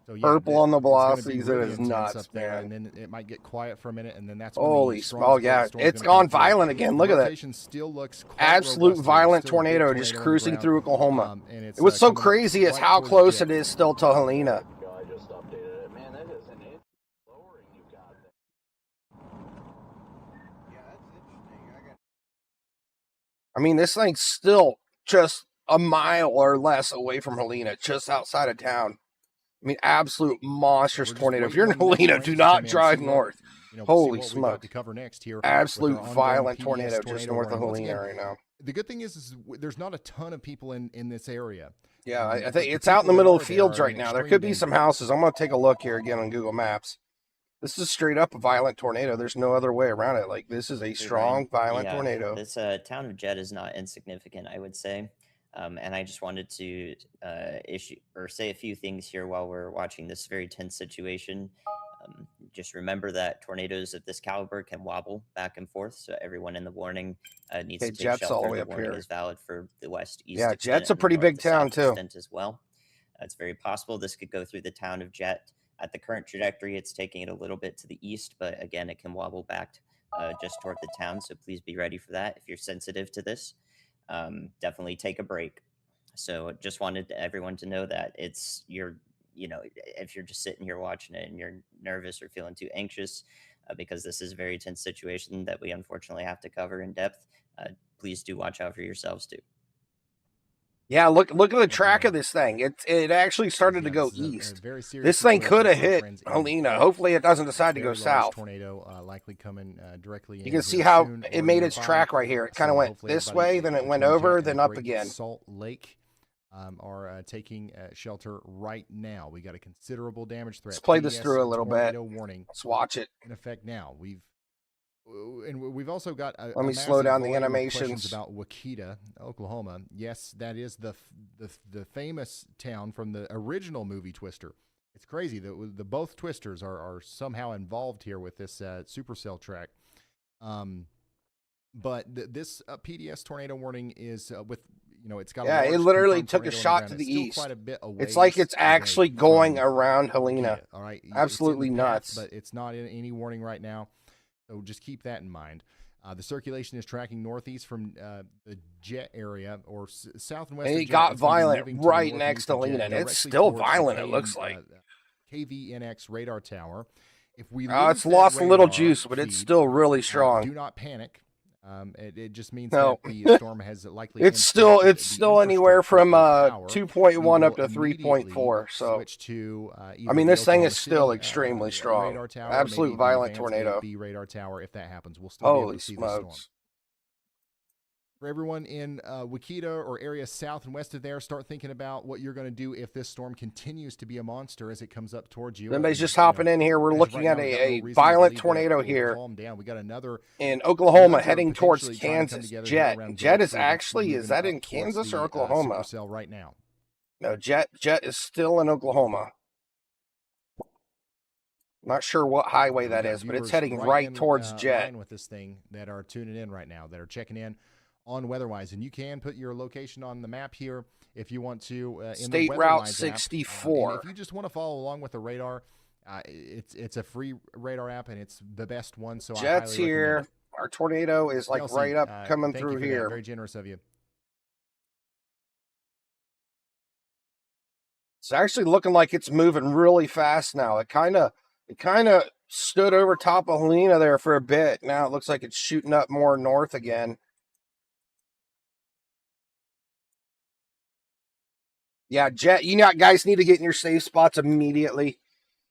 So, yeah, Purple on the it's gonna be velocities, really it is intense nuts, up there, man. and then it might get quiet for a minute, and then that's when Holy the smokes! Yeah, it's gone violent again. Look at that. Still looks quite Absolute robust here. violent Still a big tornado just on the cruising ground. through Oklahoma. And it's, It was so coming up crazy is right how towards close Jet. it is still to Helena. I just updated it. Man, that is an inch lowering you got there. Yeah, that's interesting. I mean, this thing's still just a mile or less away from Helena, just outside of town. I mean, absolute monstrous We're just tornado. If waiting you're in on the next Helena, rains do to come not in, drive see what- north. see Holy what we got smokes. to cover next here with Absolute our ongoing violent PDS tornado just tornado north of warning. Once Helena again, right now. The good thing is there's not a ton of people in this area. Yeah, I but think the it's out in the people that middle are of there fields are right in now. There extreme could be some danger. houses. I'm going to take a look here again on Google Maps. This is straight up a violent tornado. There's no other way around it. Like, this is a strong, violent tornado. This town of Jet is not insignificant, I would say. And I just wanted to say a few things here while we're watching this very tense situation. Just remember that tornadoes of this caliber can wobble back and forth, so everyone in the warning needs to take Jet's all the shelter. way The up warning here. is valid for the west, east Yeah, extent, Jet's a and the pretty north big to town, south too. extent as well. It's very possible this could go through the town of Jet. At the current trajectory, it's taking it a little bit to the east, but again, it can wobble back just toward the town. So please be ready for that. If you're sensitive to this, definitely take a break. So just wanted everyone to know that if you're just sitting here watching it and you're nervous or feeling too anxious, because this is a very tense situation that we unfortunately have to cover in depth, please do watch out for yourselves too. Yeah, look at the track of this thing. It actually started to go east. This thing could have hit Helena. Hopefully, it doesn't decide to go south. Tornado likely coming directly. You can see how it made its track right here. It kind of went this way, then it went over, then up again. Salt Lake are taking shelter right now. We got a considerable damage threat. Let's play this through a little bit. Warning. Let's watch it. In effect now. We've also got let me slow down the animations about Wakita, Oklahoma. Yes, that is the famous town from the original movie Twister. It's crazy that the both Twisters are somehow involved here with this supercell track. But this PDS tornado warning is with it's got it literally took a shot to the east. Quite a bit away. It's like it's actually going around Helena. All right, absolutely nuts. But it's not in any warning right now. So just keep that in mind. The circulation is tracking northeast from the jet area or south and west. And it got violent right next to Helena, and it's still violent. It looks like KVNX radar tower. If we it's lost a little juice, but it's still really strong. Do not panic. It just means that the storm has likely. it's still anywhere from 2.1 up to 3.4. So switch to, I mean, this thing is still extremely strong. Absolute violent tornado. B radar tower. If that happens, we'll still be able to see the storm. Smokes. For everyone in Wakita or areas south and west of there, start thinking about what you're going to do if this storm continues to be a monster as it comes up towards you. Everybody's just hopping in here. We're looking at a violent tornado here calm down. We got another in Oklahoma heading towards Kansas. Jet is actually, is that in Kansas or Oklahoma? Right now. No, Jet is still in Oklahoma. Not sure what highway that is, but it's heading right towards Jet. With this thing that are tuning in right now, that are checking in on WeatherWise, and you can put your location on the map here if you want to. In State the Route app. 64. If you just want to follow along with the radar, it's a free radar app, and it's the best one. So Jet's here. Our tornado is like Kelsey, right up coming through here. Very generous of you. It's actually looking like it's moving really fast now. It kind of stood over top of Helena there for a bit. Now it looks like it's shooting up more north again. Yeah, Jet, guys need to get in your safe spots immediately.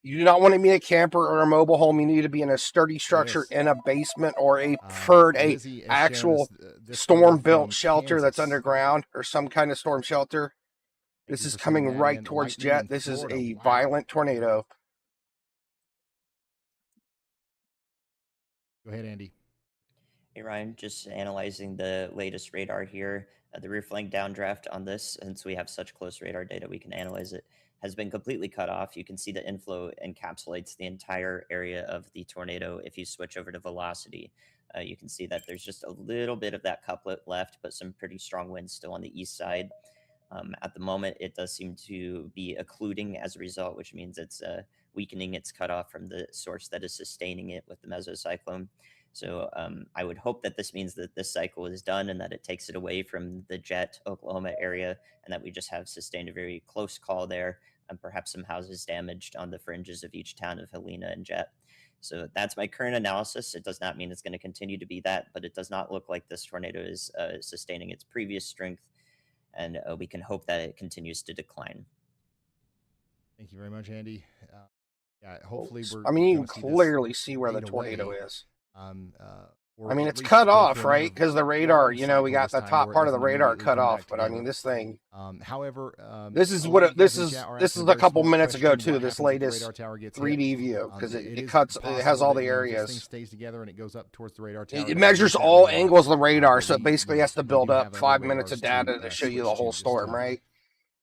You do not want to be a camper or a mobile home. You need to be in a sturdy structure in a basement or a preferred actual storm-built shelter that's underground or some kind of storm shelter. This is coming right towards Jet. This is a violent tornado. Go ahead, Andy. Hey, Ryan, just analyzing the latest radar here. The rear flank downdraft on this, since we have such close radar data, we can analyze it, has been completely cut off. You can see the inflow encapsulates the entire area of the tornado. If you switch over to velocity, you can see that there's just a little bit of that couplet left, but some pretty strong winds still on the east side. At the moment, it does seem to be occluding as a result, which means it's weakening its cutoff from the source that is sustaining it with the mesocyclone. So I would hope that this means that this cycle is done and that it takes it away from the Jet, Oklahoma area, and that we just have sustained a very close call there, and perhaps some houses damaged on the fringes of each town of Helena and Jet. So that's my current analysis. It does not mean it's going to continue to be that, but it does not look like this tornado is sustaining its previous strength, and we can hope that it continues to decline. Thank you very much, Andy. Yeah, hopefully we're. I mean, you can clearly see where the tornado is. I mean, it's cut off, right? Because the radar, we got the top part of the radar cut off. But I mean, this thing. However, this is a couple minutes ago too. This latest 3D view, because it has all the areas. Stays together and it goes up towards the radar tower. It measures all angles of the radar, so it basically has to build up 5 minutes of data to show you the whole storm, right?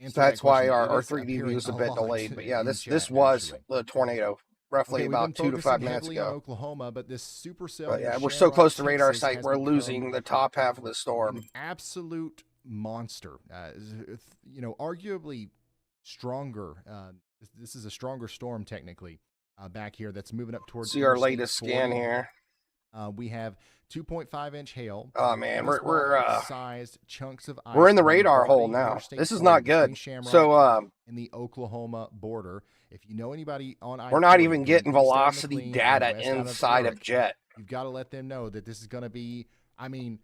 So that's why our 3D view is a bit delayed. But yeah, this was the tornado. Roughly about 2 to 5 minutes ago. Oklahoma, but this supercell. Yeah, we're so close to radar sight, we're losing the top half of the storm. Absolute monster. Arguably stronger. This is a stronger storm technically back here that's moving up towards. See our latest scan here. We have 2.5-inch hail. Oh man, sized chunks of ice. we're in the radar already hole now. interstate This is 40 not between good. Shamrock So and the Oklahoma border. If you know anybody on I-40, we're not even getting east out of velocity McLean and data west out inside of Eric, Jet. you've got to let them know that this is going to be, I mean,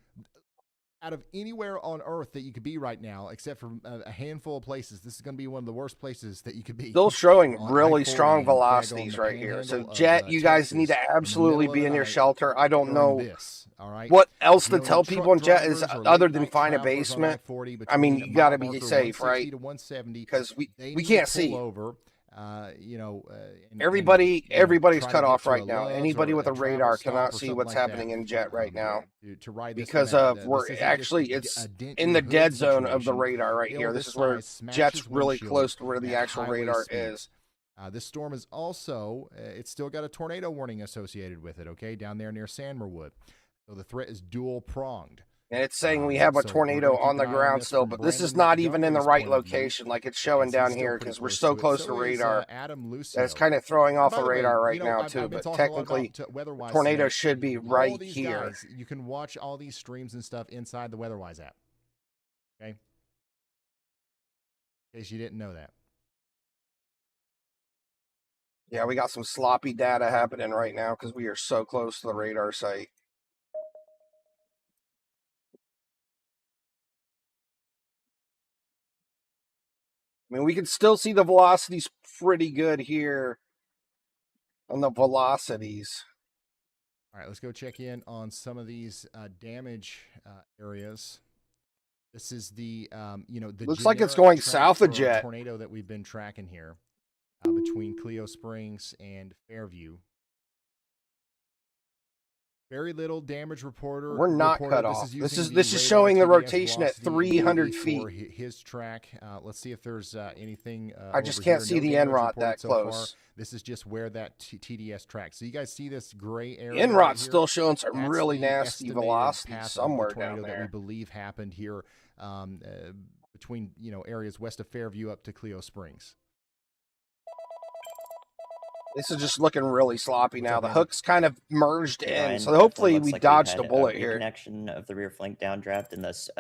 out of anywhere on Earth that you could be right now, except for a handful of places, this is going to be one of the worst places that you could be. Still showing on really I-40 strong and daggone velocities the right here. So panhandle of, Jet, you guys need to Texas in the absolutely middle of be the in your night shelter. I don't during know this, all right? what else If to you know tell any people truck in Jet is drivers or other than late-night find a travelers on basement. I-40 I mean, between you got to mile be marker safe, 160 right? to 170, Because they we need can't to pull see. over. And Everybody's try to cut get off to a right now. Love's Anybody or with a travel radar stop cannot or see something what's like that, happening in Jet right now to ride this because one out. of we're This isn't actually just it's a dent in your the hood dead zone of the situation. radar right Hail here. this This is where size smashes Jet's really windshield close to where the at actual highway radar speeds. is. This storm is also, it's still got a tornado warning associated with it, okay, down there near Sandmerwood. So the threat is dual-pronged. And it's saying we have a tornado on the ground still, but this is not even in the right location like it's showing down here because we're so close to radar. Adam Lucio. That's kind of throwing off By the way, radar right you know, now I've too, been but talking a lot technically about weather-wise tornado today. should be All right these here. guys, you can watch all these streams and stuff inside the WeatherWise app. Okay? In case you didn't know that. Yeah, we got some sloppy data happening right now because we are so close to the radar site. I mean, we can still see the velocities pretty good here on the velocities. All right, let's go check in on some of these damage areas. This is the, the looks like it's generic going track south of for a Jet. tornado that we've been tracking here between Clio Springs and Fairview. Very little damage reporter. We're not reported. cut off. This is radar showing the TDS rotation at velocity 300 for feet. his track. Let's see if there's anything. I just over can't here. see No the damage NROT reported that so close. far. This is just where that TDS tracks. So you guys see this gray area. NROT's right still here? showing some That's really the nasty estimated velocity path of the somewhere tornado down that we there. believe happened here between areas west of Fairview up to Clio Springs. This is just looking really sloppy now. The hook's kind of merged Hey, in, Ryan, so hopefully definitely looks we like we've dodged a had bullet here. reconnection of the rear flank downdraft, and thus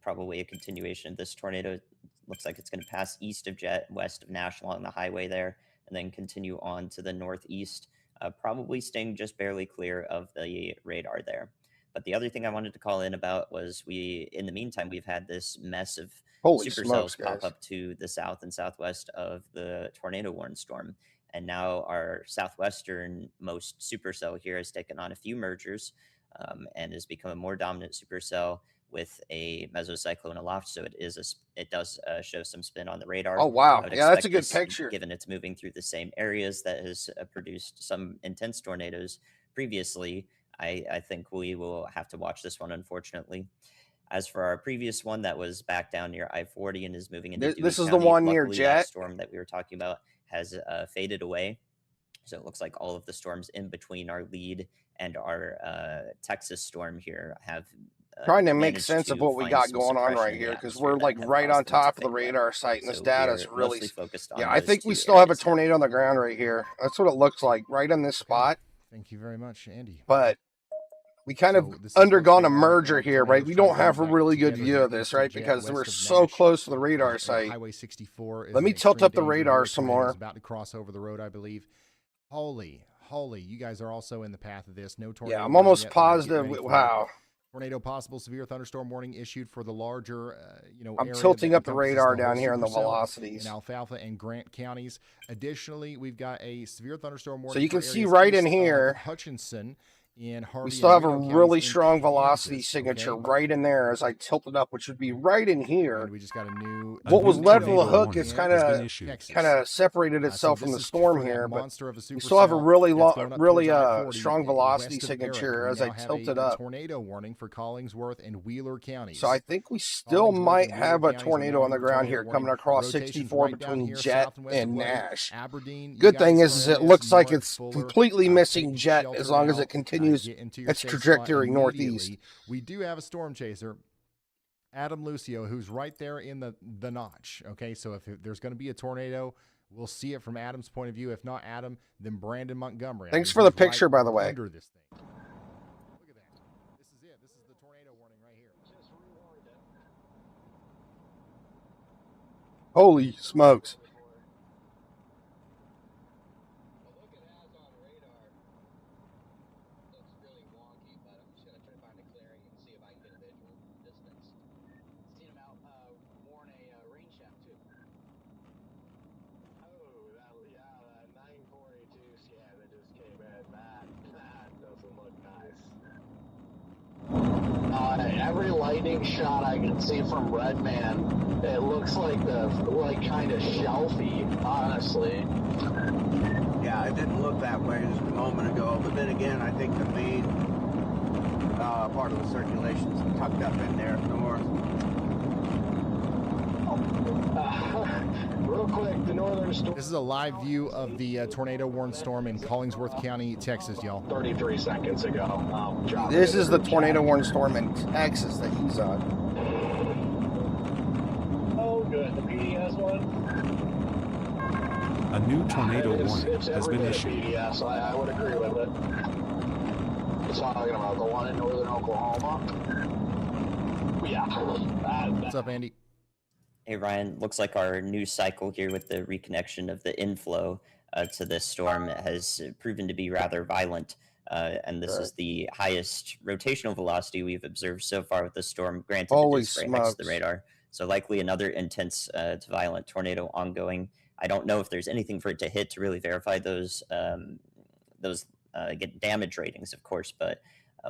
probably a continuation of this tornado. Looks like it's going to pass east of Jet, west of Nash along the highway there, and then continue on to the northeast, probably staying just barely clear of the radar there. But the other thing I wanted to call in about was in the meantime, we've had this mess of Holy supercells smokes, pop guys. up to the south and southwest of the tornado warned storm. And now our southwestern most supercell here has taken on a few mergers and has become a more dominant supercell with a mesocyclone aloft. So it does show some spin on the radar. Oh, wow. I would Yeah, that's a expect good this, picture. given it's moving through the same areas that has produced some intense tornadoes previously. I think we will have to watch this one, unfortunately. As for our previous one that was back down near I-40 and is moving into This Dewey is the County, one near luckily, Jet. that storm that we were talking about has faded away. So it looks like all of the storms in between our lead and our Texas storm here have Trying to make managed sense of to what we find got some going on suppression right in the here because atmosphere we're that like have right caused on them to top of the fade away. radar site, and this So data is we're really. mostly focused on Yeah, I those think we two still have a areas now. tornado on the ground right here. That's what it looks like right on this spot. Thank you very much, Andy. But we kind of So this is undergone what's a going on right merger now. here, right? Tornadoes We trying don't to have a move back really good together view here of this, east of right? Jet, Because west we're of so Nash. close to the radar And site. Highway 64 is Let me an tilt extreme up the danger radar here. some Tornado's more. about to cross over the road, I believe. Holy, you guys are also in the path of this. No tornado. Yeah, I'm warning almost yet, but get positive. ready for it. Wow. Tornado possible severe thunderstorm warning issued for the larger, I'm area tilting that up the encompasses radar the whole down here on the supercell velocities. in Alfalfa and Grant counties. Additionally, we've got a severe thunderstorm warning. So you can for see areas right in east of here, Hutchinson in Harvey we still have a and Reno really counties in strong velocity Kansas, signature okay? right in there as I tilt it up, which would be right in here. And we just got a new. What was new left of the tornado hook warning is has been issued. kind of separated itself So from this the is storm for that here, but monster of a we still have a supercell really that's going up really towards I-40 strong velocity west of Eric. signature We as I now have tilt a it up. tornado warning for Collingsworth and Wheeler counties. So I think we still Collingsworth might and Wheeler have a counties are tornado now on the under ground tornado here warning. coming across Rotations 64 right down between here, Jet south and west and of Levy. Nash. Aberdeen, you Good guys thing are is in it this. looks like North it's Fuller, completely missing take Jet shelter as long as now, it continues get into your its safe spot trajectory northeast. immediately. We do have a storm chaser, Adam Lucio, who's right there in the notch. Okay, so if there's going to be a tornado, we'll see it from Adam's point of view. If not Adam, then Brandon Montgomery. Thanks I mean, for the he's right picture, by the way. under this thing. Holy smokes. Well, look, it has on radar. Looks really wonky, but I'm just gonna try to find a clearing and see if I can get a visual from a distance. Seen him out warn a rain shaft too. Oh, that 942 scan that just came in. That doesn't look nice. Every lightning shot I can see from Redman, it looks like kind of shelfy, honestly. Yeah, it didn't look that way just a moment ago, but then again, I think the main part of the circulation is tucked up in there north. Real quick, the northern storm. This is a live view of the tornado warned storm in Collingsworth County, Texas, y'all. 33 seconds ago. This is the tornado warning storm in Texas that he's on. Oh, good. The PDS one. A new tornado warning It's has every been bit issued. PDS. I would agree with it. It's talking about the one in northern Oklahoma. Yeah. What's up, Andy? Hey Ryan, looks like our news cycle here with the reconnection of the inflow to this storm has proven to be rather violent. And this is the highest rotational velocity we've observed so far with the storm. Granted, Holy it is right next to the smokes. radar. So likely another intense to violent tornado ongoing. I don't know if there's anything for it to hit to really verify those get damage ratings, of course, but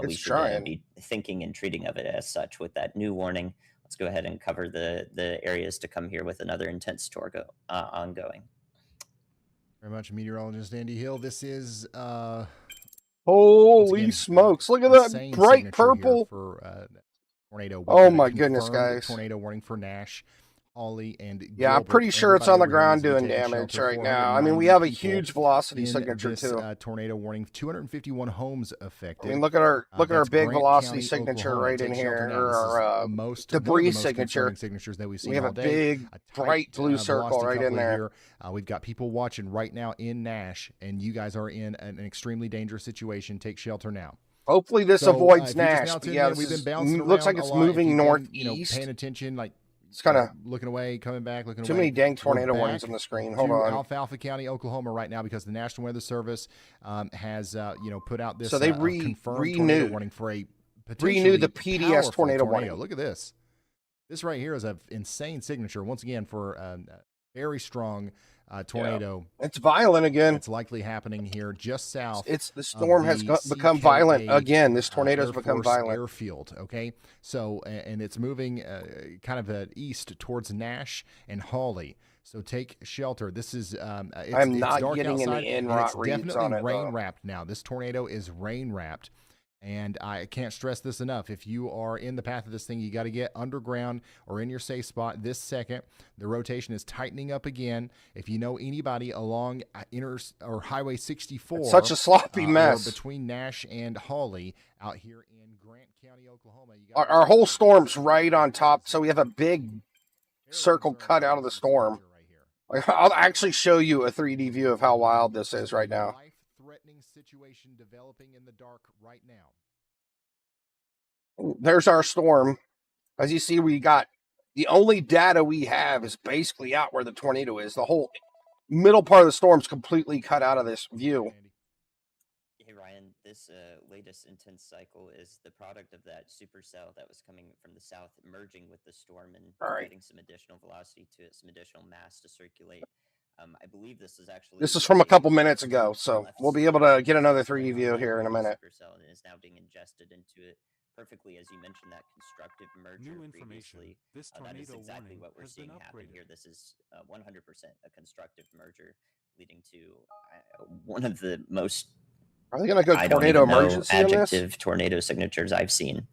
we It's should trying. be thinking and treating of it as such with that new warning. Let's go ahead and cover the areas to come here with another intense ongoing. Very much, meteorologist Andy Hill. This is Holy again, smokes. Look at that insane bright signature here purple. for tornado. We've Oh got a my goodness, confirmed guys. Tornado warning for Nash, Holly, and Yeah, I'm Gilbert. pretty sure it's on the Everybody over here ground is gonna doing take damage shelter. right now. I mean, we have a 490 people huge velocity in signature this, too. tornado warning. 251 homes I affected. mean, look at our That's big Grant velocity County, signature Oklahoma. right in Take here, shelter now. or This is our one of the most debris signature. concerning signatures that we've seen We have all a day. big A bright tight, blue circle velocity right in coupling there. here. We've got people watching right now in Nash, and you guys are in an extremely dangerous situation. Take shelter now. Hopefully this So, avoids if you're just Nash. now But tuning yeah, in, this we've been is, bouncing looks like around it's a lot. If moving you've been, northeast. paying attention, like It's kind of looking away, coming back, looking too away. many dang We're tornado warnings back on the screen. Hold to on. Alfalfa County, Oklahoma, right now because the National Weather Service has put out this So they confirmed tornado warning for a potentially renewed the PDS powerful tornado warning. Look at this. This right here is an insane signature once again for a very strong tornado. It's violent again. It's likely happening here just south. The storm has become CKA, violent again. This tornado's Air become Force violent. Airfield, okay? So, and it's moving kind of east towards Nash and Hawley. So take shelter. This is I'm not dark getting outside, any and NROT it's reads definitely on it, rain though. wrapped now. This tornado is rain wrapped. And I can't stress this enough. If you are in the path of this thing, you got to get underground or in your safe spot this second. The rotation is tightening up again. If you know anybody along Highway 64, It's such a sloppy mess. or between Nash and Hawley out here in Grant County, Oklahoma, you Our whole storm's right on top, so we have a big circle cut out of the storm. I'll actually show you a 3D view of how wild this is right now. Life-threatening situation developing in the dark right now. There's our storm. As you see, we got the only data we have is basically out where the tornado is. The whole middle part of the storm's completely cut out of this view. Hey Ryan, this latest intense cycle is the product of that supercell that was coming from the south, merging with the storm and getting some additional velocity to it, some additional mass to circulate. I believe this is from a couple minutes ago, so we'll be able to get another 3D view here in a minute. Supercell and is now being ingested into it perfectly, as you mentioned, that constructive merger New information. previously. This That is tornado exactly warning what we're has been seeing happen upgraded. here. This is 100% a constructive merger, leading to one of the most Are they going to go I don't tornado even know emergency in this? adjective tornado signatures I've seen.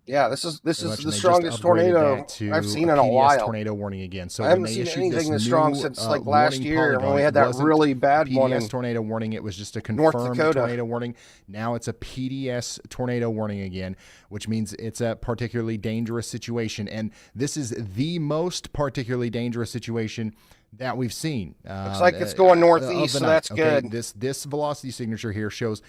Yeah, this is Very much, the and they strongest just upgraded tornado that to I've seen a in a PDS while. tornado warning again. So I when haven't they seen issued anything this this strong new, since like last warning year when polygon, we it had that wasn't really bad PDS one in tornado warning. It was just a North confirmed Dakota. tornado warning. Now it's a PDS tornado warning again, which means it's a particularly dangerous situation. And this is the most particularly dangerous situation that we've seen. Looks like it's going northeast, of the so night, that's okay? good. This velocity signature here shows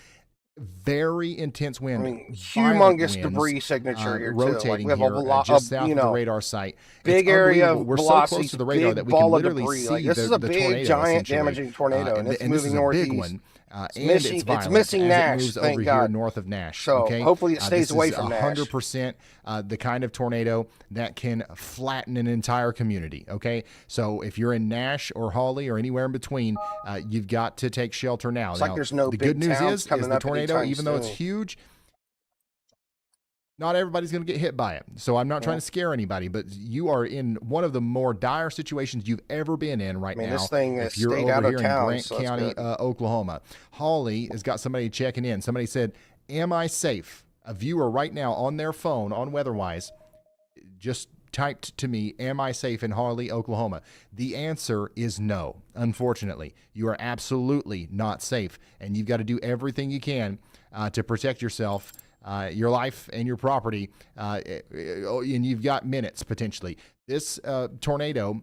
very intense wind. I mean, violent humongous winds, debris signature here too. rotating Like we have here, a lot just of, south you of the know, radar site. big It's area unbelievable. of We're so velocity, close to the radar big that we can ball of literally debris. see Like this is a the big, tornado, giant, essentially. damaging tornado, and it's this moving is a northeast. big one, It's and missing, it's it's violent missing as Nash. it moves Thank over God. here north of Nash. So Okay, hopefully it stays away this is from Nash. 100% the kind of tornado that can flatten an entire community. Okay, so if you're in Nash or Hawley or anywhere in between, you've got to take shelter now. It's now, like there's no the big good news towns is coming the up tornado, anytime even though it's soon. huge, not everybody's going to get hit by it. So I'm not trying to scare anybody, but you are in one of the more dire situations you've ever been in right now. This thing if has you're stayed over out of here town, in Grant so that's County, good. Oklahoma. Hawley has got somebody checking in. Somebody said, "Am I safe?" A viewer right now on their phone on WeatherWise just typed to me, "Am I safe in Hawley, Oklahoma?" The answer is no. Unfortunately, you are absolutely not safe, and you've got to do everything you can to protect yourself, your life, and your property. And you've got minutes potentially. This tornado,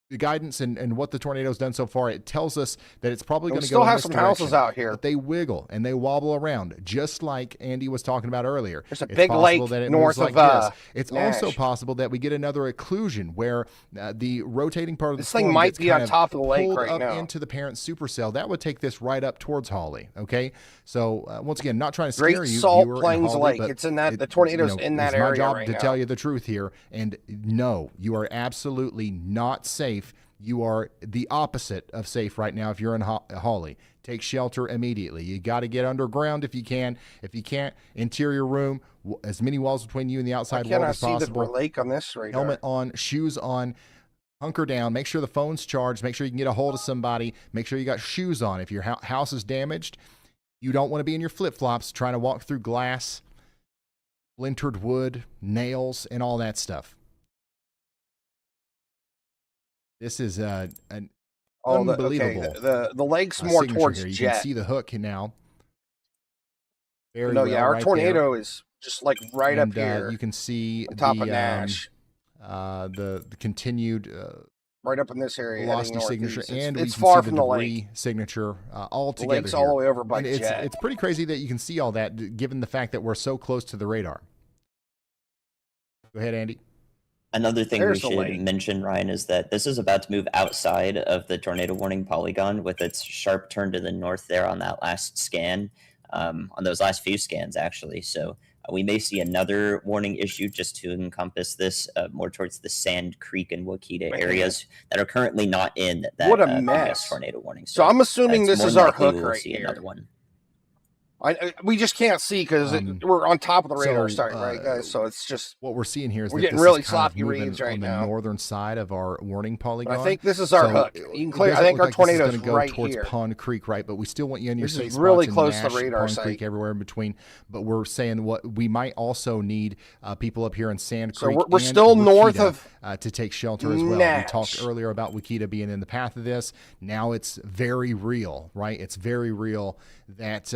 the guidance and what the tornado's done so far, it tells us that it's probably going to go still in have this some direction, houses out here. but they wiggle and they wobble around, just like Andy was talking about earlier. There's a It's big possible lake that it north moves like of this. It's Nash. also possible that we get another occlusion where the rotating part of the This thing storm might gets be kind on top of the lake pulled right up now. into the parent supercell. That would take this right up towards Hawley. Okay, so once again, not trying to Great scare you, Salt viewer in Plains Hawley, Lake. but It's in that the tornado's in that it's my area job right to now. tell you the truth here. And no, you are absolutely not safe. You are the opposite of safe right now if you're in Hawley. Take shelter immediately. You got to get underground if you can. If you can't, interior room, as many walls between you and the outside world as see possible. the lake on this radar? Helmet on, shoes on, hunker down. Make sure the phone's charged. Make sure you can get a hold of somebody. Make sure you got shoes on. If your house is damaged, you don't want to be in your flip-flops trying to walk through glass, splintered wood, nails, and all that stuff. This is an unbelievable. The lake's more towards here. You jet. can see the hook now. Very no, well yeah, our right tornado there. is just like right And, up here. You can see on top the of Nash. The continued right up in this area. velocity signature, and it's we can far see from the the debris lake. signature all The together. lake's here. all the way over by And jet. it's pretty crazy that you can see all that, given the fact that we're so close to the radar. Go ahead, Andy. Another thing There's we the should lake. mention, Ryan, is that this is about to move outside of the tornado warning polygon with its sharp turn to the north there on that last scan, on those last few scans, actually. So we may see another warning issue just to encompass this more towards the Sand Creek and Wakita areas that are currently not in that What a previous mess. tornado warning. So I'm assuming it's this more is our likely hook we'll right see here. another one. We just can't see because we're on top of the radar site, right, guys? So it's just what we're seeing here is we're that getting this really is kind of sloppy moving reads right on now. the northern side of our warning polygon. But I think this is our hook. You can clear. I think our tornado's going to go right towards here. Pond Creek, right? But we still want you in your This safe is spots really in close to Nash, the radar Pond site. Creek, everywhere in between. But we're saying what we might also need people up here in Sand So Creek. we're and still north Wakita, of to take shelter as well. Nash. We talked earlier about Wakita being in the path of this. Now it's very real, right? It's very real that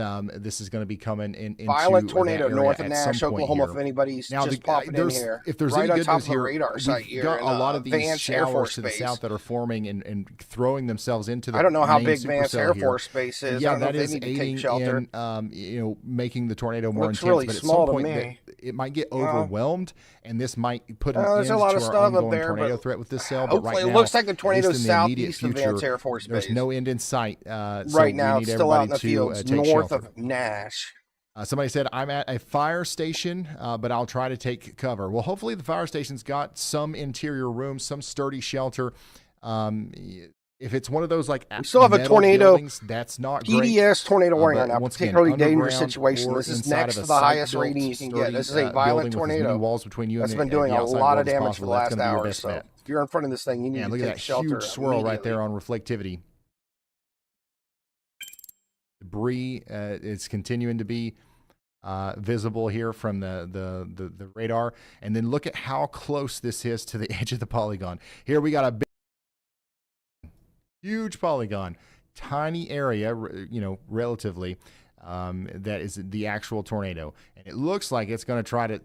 this is going to be coming into violent that tornado area north of at Nash, some point Oklahoma. here. If anybody's Now, just popping in here, if there's right any on good top news of the here, radar site we've here, got in, a lot of these Vance Air showers Force to the Base. south that are forming and throwing themselves into the I don't know how main big Vance supercell Air here. Force Base is. Yeah, I don't know that if is they need to take aiding shelter. in making the tornado more Looks intense. really But at small some to point, me. it might get overwhelmed, and this might put an there's end a lot to of our stuff up ongoing there, tornado but threat with this cell. But hopefully right it now, looks like the at least tornado's in the immediate southeast of future, Vance Air Force there's Base. no end in sight. So Right now, we it's need still out in everybody the to fields take north shelter. of Nash. Somebody said, I'm at a fire station, but I'll try to take cover. Well, hopefully the fire station's got some interior room, some sturdy shelter. If it's one of those like We still have a metal tornado buildings, that's not great. PDS tornado warning right now. Once again, Particularly dangerous underground situation. or This is inside next of to a the highest site-built, rating you can get. sturdy, This is a violent building with as many tornado walls between you and that's the, been doing the a outside lot world of as damage for possible. the That's last gonna be your hour or best so. bet. If you're in front of this thing, you need Man, to look at take that shelter huge swirl right there immediately. on reflectivity. Debris is continuing to be visible here from the radar. And then look at how close this is to the edge of the polygon. Here we got a big, huge polygon, tiny area, relatively, that is the actual tornado. And it looks like it's going to try to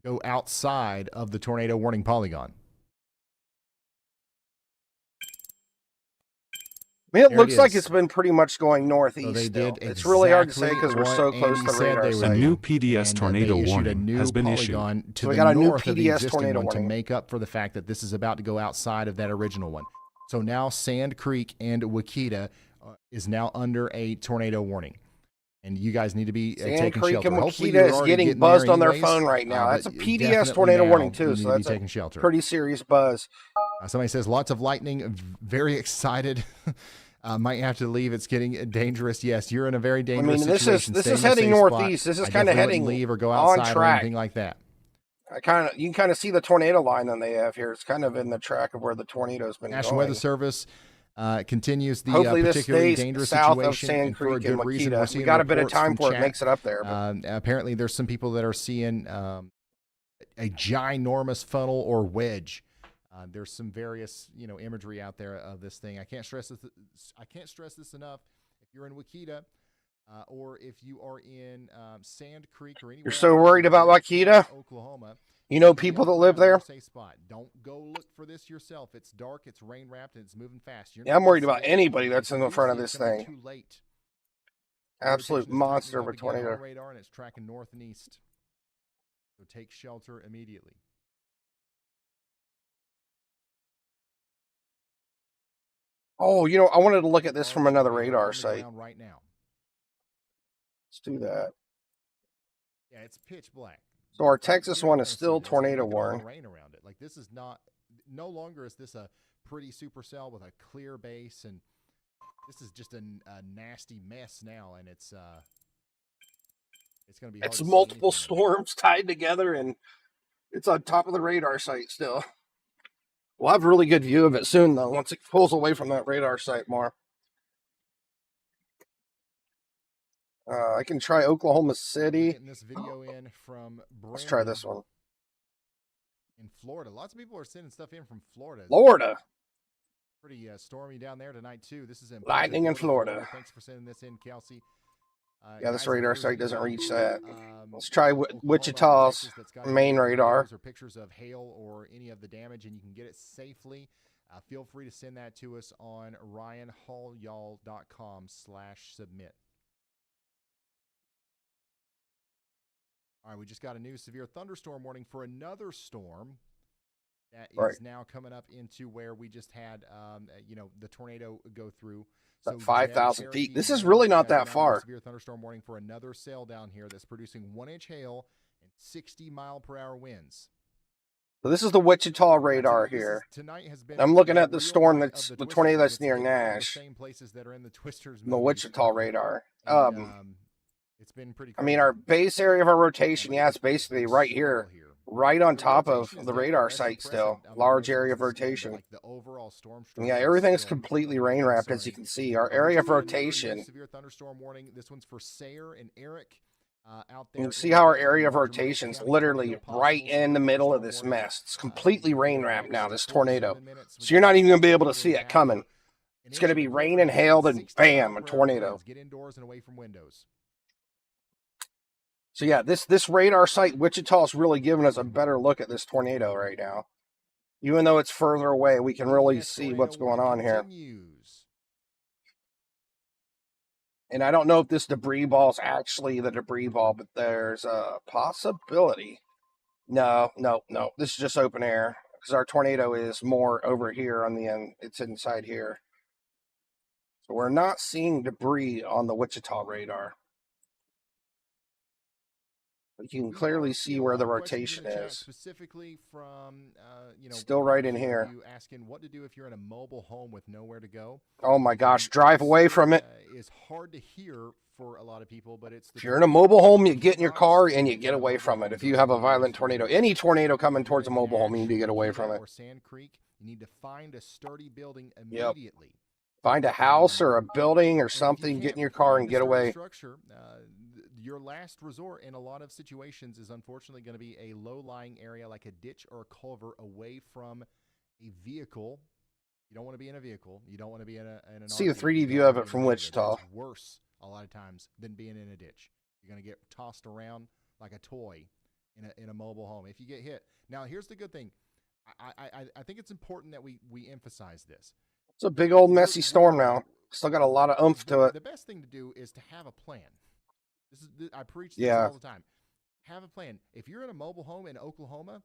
go outside of the tornado warning polygon. I mean, it There it looks like is. it's been pretty much going northeast So they still. did It's really hard to say exactly because we're so what close Andy to the said radar they would A site. do. new PDS And, tornado they issued a warning new has been issued. polygon to So we the got a new north of the PDS existing tornado one to warning. make up for the fact that this is about to go outside of that original one. So now Sand Creek and Wakita is now under a tornado warning. And you guys need to be Sand taking Creek shelter. and Hopefully Wakita you're is already getting there buzzed on their anyways, phone right now. That's a but PDS definitely tornado now warning you too, need so to be that's a taking shelter. pretty serious buzz. Somebody says lots of lightning, very excited. Might have to leave. It's getting dangerous. Yes, you're in a very dangerous situation. This Stay is in a heading safe spot. northeast. This is I kind of definitely heading wouldn't leave or go on outside or track. anything like that. You can kind of see the tornado line that they have here. It's kind of in the track of where the tornado's been National going. Weather Service continues the Hopefully this particularly stays dangerous south of situation, Sand and for a Creek and good reason. We're Wakita. seeing We got a bit of reports time from before it makes it up there. But apparently, there's some people that are seeing a ginormous funnel or wedge. There's some various imagery out there of this thing. I can't stress this enough. If you're in Wakita, or if you are in Sand Creek or anywhere, you're so worried about Wakita, Oklahoma. You know people that live there? Safe spot. Don't go look for this yourself. It's dark, it's rain wrapped, and it's moving fast. Yeah, I'm worried about anybody that's in the front of this thing. Too late. Absolute monster of a Rotation is tightening up tornado. again on radar, and it's tracking north and east. So take shelter immediately. Oh, I wanted to look at this from another radar site. Right now. Let's do that. Yeah, it's pitch black. So our Texas one is still tornado warning. Rain around it. Like this is no longer is this a pretty supercell with a clear base, and this is just a nasty mess now, and it's going to be. It's multiple storms tied together, and it's on top of the radar site still. We'll have a really good view of it soon, though, once it pulls away from that radar site more. I can try Oklahoma City. Getting this video in from Let's try this one. In Florida. Lots of people are sending stuff in from Florida. Florida. Pretty stormy down there tonight, too. This is in lightning in Florida. Thanks for sending this in, Kelsey. Yeah, this radar site doesn't reach that. Let's try Wichita's main radar. Or pictures of hail or any of the damage, and you can get it safely. Feel free to send that to us on ryanhallyall.com/submit. All right, we just got a new severe thunderstorm warning for another storm that is now coming up into where we just had, the tornado go through. So 5,000 feet. This is really not that far. Severe thunderstorm warning for another cell down here that's producing 1-inch hail and 60-mile-per-hour winds. So this is the Wichita radar here. I'm looking at the storm the tornado that's near Nash. The Wichita radar. It's been pretty. I mean, our base area of our rotation, yeah, it's basically right here, right on top of the radar site still. Large area of rotation. Yeah, everything's completely rain wrapped, as you can see. Our area of rotation. Severe thunderstorm warning. This one's for Sayer and Eric. You can see how our area of rotation is literally right in the middle of this mess. It's completely rain wrapped now, this tornado. So you're not even going to be able to see it coming. It's going to be rain and hail, and bam, a tornado. Get indoors and away from windows. So yeah, this radar site, Wichita, is really giving us a better look at this tornado right now. Even though it's further away, we can really see what's going on here. And I don't know if this debris ball is actually the debris ball, but there's a possibility. No. This is just open air because our tornado is more over here on the end. It's inside here. So we're not seeing debris on the Wichita radar. But you can clearly see where the rotation is. Specifically from, still right in here. You asking what to do if you're in a mobile home with nowhere to go. Oh my gosh, drive away from it. It's hard to hear for a lot of people, but it's. If you're in a mobile home, you get in your car and you get away from it. If you have a violent tornado, any tornado coming towards a mobile home, you need to get away from it. Or Sand Creek, you need to find a sturdy building immediately. Yep. Find a house or a building or something, get in your car and get away. Structure, your last resort in a lot of situations is unfortunately going to be a low-lying area like a ditch or a culvert away from a vehicle. You don't want to be in a vehicle. You don't want to be in an See a RV. 3D view of it from Wichita. It's worse a lot of times than being in a ditch. You're going to get tossed around like a toy in a mobile home if you get hit. Now, here's the good thing. I think it's important that we emphasize this. It's a big old messy storm now. Still got a lot of oomph to it. The best thing to do is to have a plan. I preach this Yeah. all the time. Have a plan. If you're in a mobile home in Oklahoma,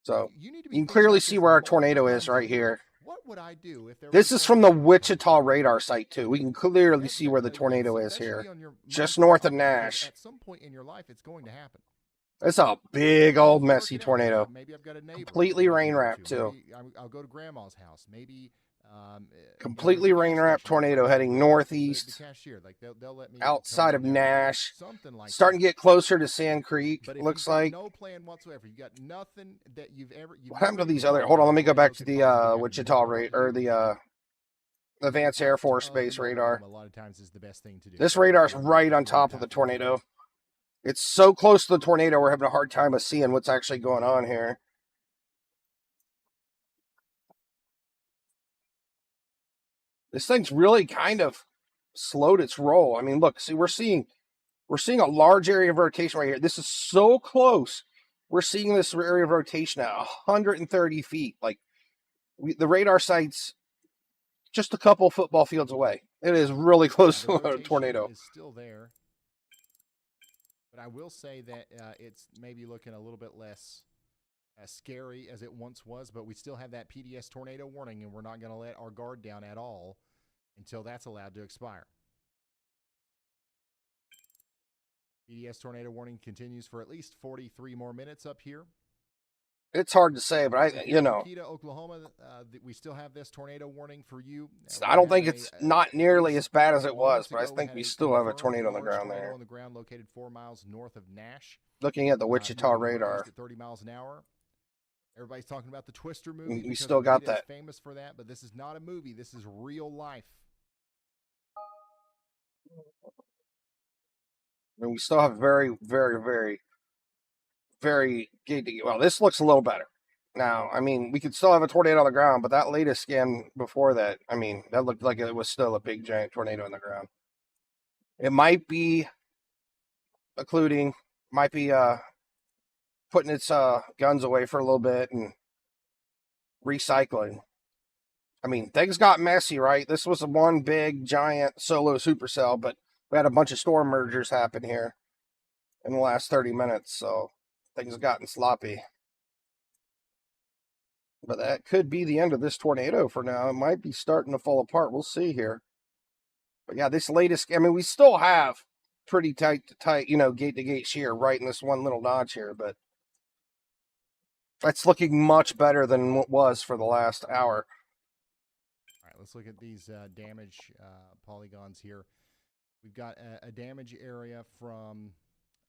So you need to you be can clearly thinking about see this where our multiple tornado is times a right year. here. What would I do if there This was is a from the tornado coming Wichita through? radar site too. We can clearly That's see where the yes, tornado is especially here. on your Just mindful north of target, because Nash. at some point in your life, it's going to happen. It's a big old I'll work messy it out. tornado. Maybe I've got a neighbor Completely that I can rain go wrapped to. too. Maybe I'll go to grandma's house. Maybe Completely there's a gas rain wrapped station tornado nearby. heading The northeast cashier, like they'll let me outside come of in there. Nash. Something like Starting that. to get closer to Sand Creek, But if looks you've got like. no plan whatsoever, you've got nothing that you've What happened to never these even other? thought Hold on, that let me go tornado back to could the possibly happen. Wichita What about rate or you? the Being Advanced Air out Force of Base the mobile radar. home a lot of times is the best thing to do. This radar's You're right on gonna top of have the to enjoy tornado. it. It's so close to the tornado, we're having a hard time of seeing what's actually going on here. This thing's really kind of slowed its roll. I mean, look, see, we're seeing a large area of rotation right here. This is so close. We're seeing this area of rotation at 130 feet. Like the radar site's just a couple football fields away. It is really close The to a tornado. rotation is still there, but I will say that it's maybe looking a little bit less scary as it once was. But we still have that PDS tornado warning, and we're not going to let our guard down at all until that's allowed to expire. PDS tornado warning continues for at least 43 more minutes up here. It's hard to say, but Makita, Oklahoma, we still have this tornado warning for you. I don't think it's not nearly as bad as it was, but I think we still have a tornado on the ground there. On the ground located 4 miles north of Nash. Looking at the Wichita radar, at 30 miles an hour. Everybody's talking about the Twister movie. We still got that. It's famous for that, but this is not a movie. This is real life. And we still have very, very, very, very well, this looks a little better. Now, I mean, we could still have a tornado on the ground, but that latest scan before that, I mean, that looked like it was still a big, giant tornado on the ground. It might be putting its guns away for a little bit and recycling. I mean, things got messy, right? This was one big, giant solo supercell, but we had a bunch of storm mergers happen here in the last 30 minutes, so things have gotten sloppy. But that could be the end of this tornado for now. It might be starting to fall apart. We'll see here. But yeah, this latest, I mean, we still have pretty tight, gate-to-gate shear right in this one little notch here, but that's looking much better than what was for the last hour. All right, let's look at these damage polygons here. We've got a damage area from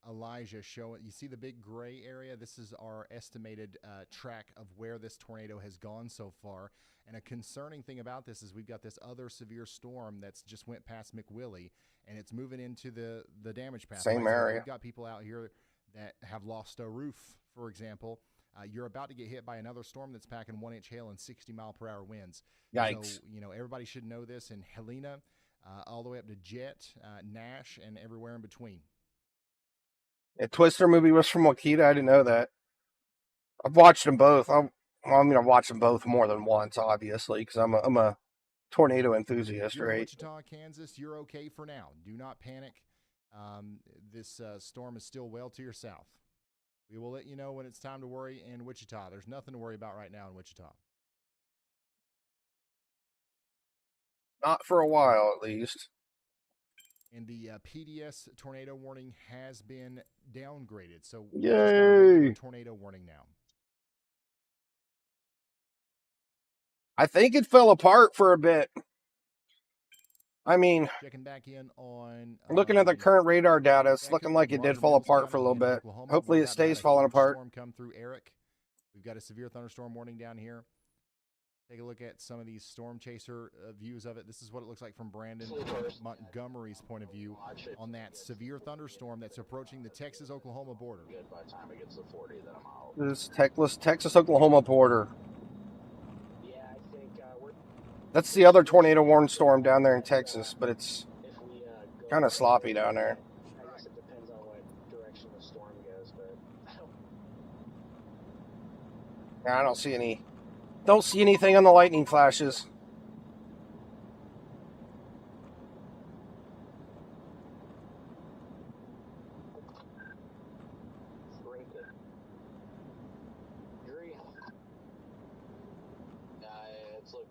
Elijah showing. You see the big gray area? This is our estimated track of where this tornado has gone so far. And a concerning thing about this is we've got this other severe storm that's just went past McWillie, and it's moving into the damage path. Same area. We've got people out here that have lost a roof, for example. You're about to get hit by another storm that's packing 1-inch hail and 60-mile-per-hour winds. Yikes. So, everybody should know this in Helena, all the way up to Jet, Nash, and everywhere in between. A Twister movie was from Makita. I didn't know that. I've watched them both. I've watched them both more than once, obviously, because I'm a tornado enthusiast, You're in right? Wichita, Kansas, you're okay for now. Do not panic. This storm is still well to your south. We will let you know when it's time to worry in Wichita. There's nothing to worry about right now in Wichita. Not for a while, at least. And the PDS tornado warning has been downgraded. So we're Yay! just got a regular tornado warning now. I think it fell apart for a bit. I mean, checking back in on looking at the current radar data, it's looking like it did fall apart for a little bit. Hopefully it stays falling apart. Storm come through Eric. We've got a severe thunderstorm warning down here. Take a look at some of these storm chaser views of it. This is what it looks like from Brandon Montgomery's point of view on that severe thunderstorm that's approaching the Texas-Oklahoma border. By the time it gets to 40, then I'm out. This Texas-Oklahoma border. Yeah, I think we're. That's the other tornado warning storm down there in Texas, but it's kind of sloppy down there. I guess it depends on what direction the storm goes, but I don't see anything on the lightning flashes.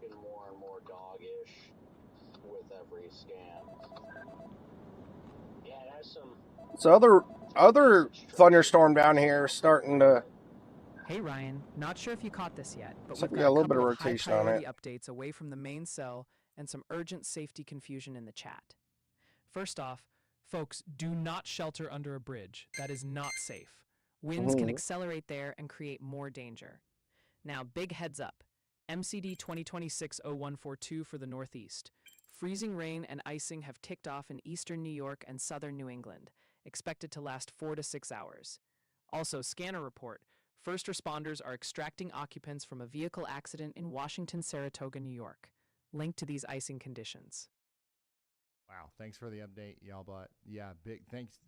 looking more and more doggish with every scan. Yeah, it has some. So other thunderstorm down here starting to. Hey Ryan, not sure if you caught this yet, but Looks like we've we got got a a little bit couple of of high rotation on priority it. updates away from the main cell and some urgent safety confusion in the chat. First off, folks, do not shelter under a bridge. That is not safe. Winds can accelerate there and create more danger. Now, big heads up. MCD 2026-0142 for the Northeast. Freezing rain and icing have ticked off in eastern New York and southern New England, expected to last 4 to 6 hours. Also, scanner report. First responders are extracting occupants from a vehicle accident in Washington, Saratoga, New York. Link to these icing conditions. Wow, thanks for the update, y'all. But yeah, big thanks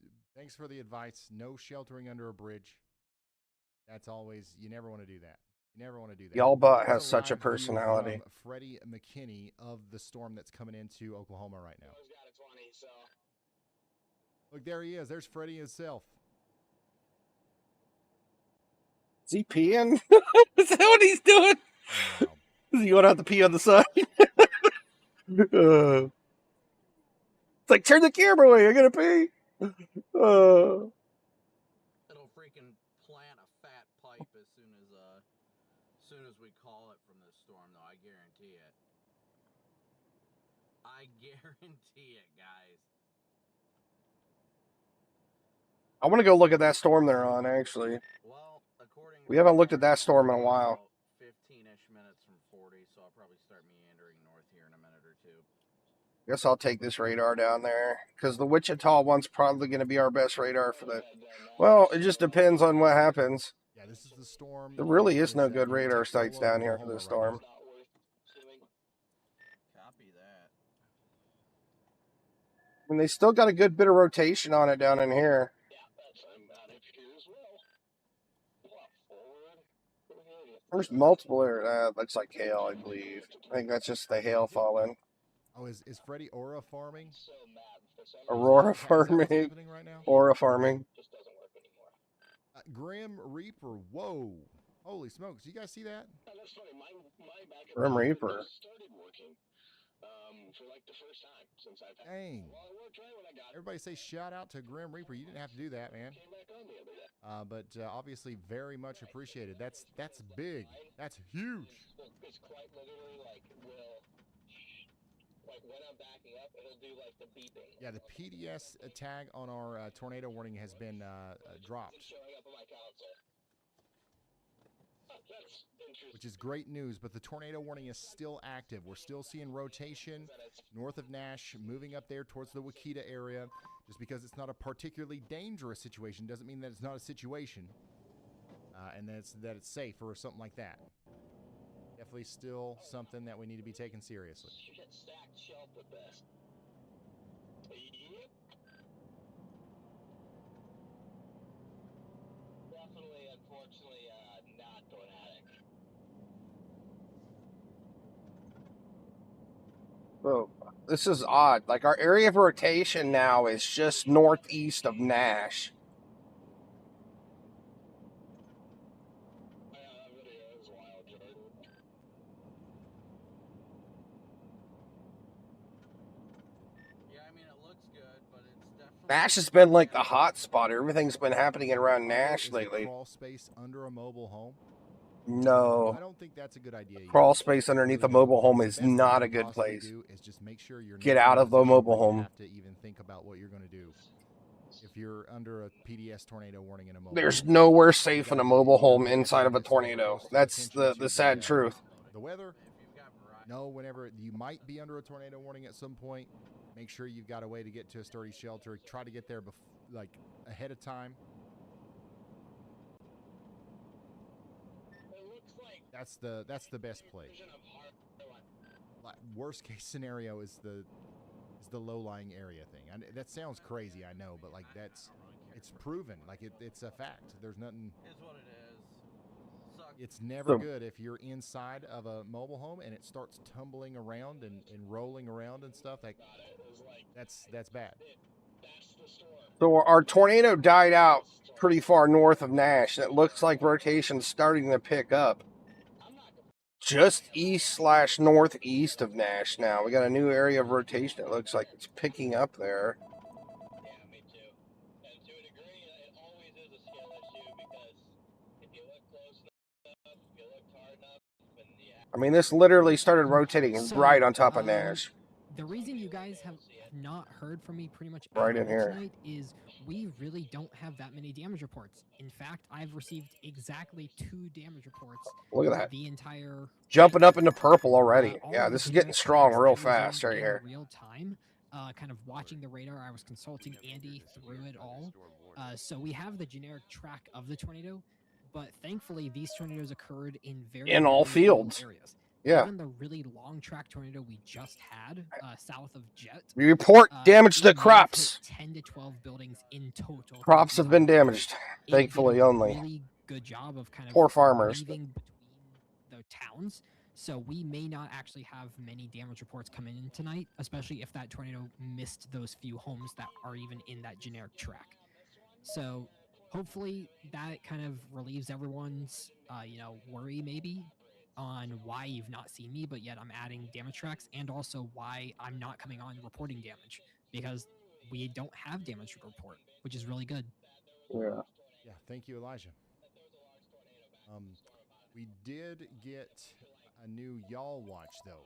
for the advice. No sheltering under a bridge. That's always, you never want to do that. You never want to do that. Y'all bot Here's has such a live view personality. from Freddie McKinney of the storm that's coming into Oklahoma right now. Got a 20, so. Look, there he is. There's Freddie himself. Is he peeing? Is that what he's doing? Wow. Is he going out to pee on the side? It's like, turn the camera away. I gotta pee. It'll freaking plant a fat pipe as soon as we call it from this storm, though. I guarantee it. I guarantee it, guys. I want to go look at that storm they're on, actually. Well, according We haven't looked at that storm in a while. 15-ish minutes from 40, so I'll probably start meandering north here in a minute or two. Guess I'll take this radar down there, because the Wichita one's probably going to be our best radar for the. Well, it just depends on what happens. Yeah, this is the storm. There really is no good radar sites down here for this storm. Copy that. I mean, they still got a good bit of rotation on it down in here. There's multiple areas. Looks like hail, I believe. I think that's just the hail falling. Oh, is Freddie Aura farming? Aurora Is that what's farming. happening right now? Aura farming. Grim Reaper. Whoa. Holy smokes. You guys see that? That's funny. My backup Grim Reaper. started working for like the first time since I've had. Dang. Well, it worked right when I got it. Everybody say shout out to Grim Reaper. You didn't have to do that, man. Came back on the other day. But obviously very much appreciated. That's big. That's huge. It's quite literally like when I'm backing up, it'll do like the beeping. Yeah, the PDS tag on our tornado warning has been dropped, Showing up on my console. That's interesting. which is great news. But the tornado warning is still active. We're still seeing rotation north of Nash, moving up there towards the Wakita area. Just because it's not a particularly dangerous situation doesn't mean that it's not a situation, and that it's safe or something like that. Definitely still something that we need to be taken seriously. You get stacked shelf with this. Yep. Definitely, unfortunately, not tornadic. So this is odd. Like our area of rotation now is just northeast of Nash. That video is wild, Jordan. Yeah, I mean, it looks good, but it's definitely... Nash has been like the hot spot. Everything's been happening around Nash Is the lately. crawl space under a mobile home? I No. don't think that's a good idea. either. Crawl space underneath a mobile home is The best thing not you a can good possibly place. do is just make sure you're Get not out in a of the position mobile where you home. have to even think about what you're going to do. If you're under a PDS tornado warning in a mobile There's home, nowhere you safe in gotta a be- mobile you gotta home be inside of a extra tornado. close That's attention the to sad truth. The weather. If you've got variety... No, whenever you might be under a tornado warning at some point, make sure you've got a way to get to a sturdy shelter. Try to get there like ahead of time. It looks like That's the best place. version of hard... Worst case scenario is the low-lying area thing. That sounds crazy, I know, but like it's proven. Like it's a fact. There's nothing. Is what it is. Sucks. It's never So- good if you're inside of a mobile home and it starts tumbling around and rolling around and stuff. Like that's bad. So our tornado died out pretty far north of Nash, and it looks like rotation's starting to pick up. just east / northeast of Nash now. We got a new area of rotation. It looks like it's picking up there. Yeah, me too. And to a degree, it always is a skill issue because if you look close enough, if you look hard enough, and I mean, this literally started rotating So, right on top of Nash. The reason you guys have not heard from me pretty much Right at in all here. tonight is we really don't have that many damage reports. In fact, I've received exactly 2 damage reports. Look at that. The entire Jumping up into purple already. all Yeah, of the this is getting generic strong tracks real I was on fast right in here. real time, kind of watching the radar. I was consulting Andy through it all. So we have the generic track of the tornado, but thankfully these tornadoes occurred in very In all very rural fields. areas. Yeah. Even the really long track tornado we just had south of Jet. We report damage to it the may have crops. hit 10 to 12 buildings in total. Crops have been damaged, It thankfully did a only. really good job of kind of Poor farmers. weaving between the towns. So we may not actually have many damage reports coming in tonight, especially if that tornado missed those few homes that are even in that generic track. So hopefully that kind of relieves everyone's, worry maybe on why you've not seen me, but yet I'm adding damage tracks, and also why I'm not coming on reporting damage, because we don't have damage to report, which is really good. Yeah. Yeah, thank you, Elijah. We did get a new y'all watch though.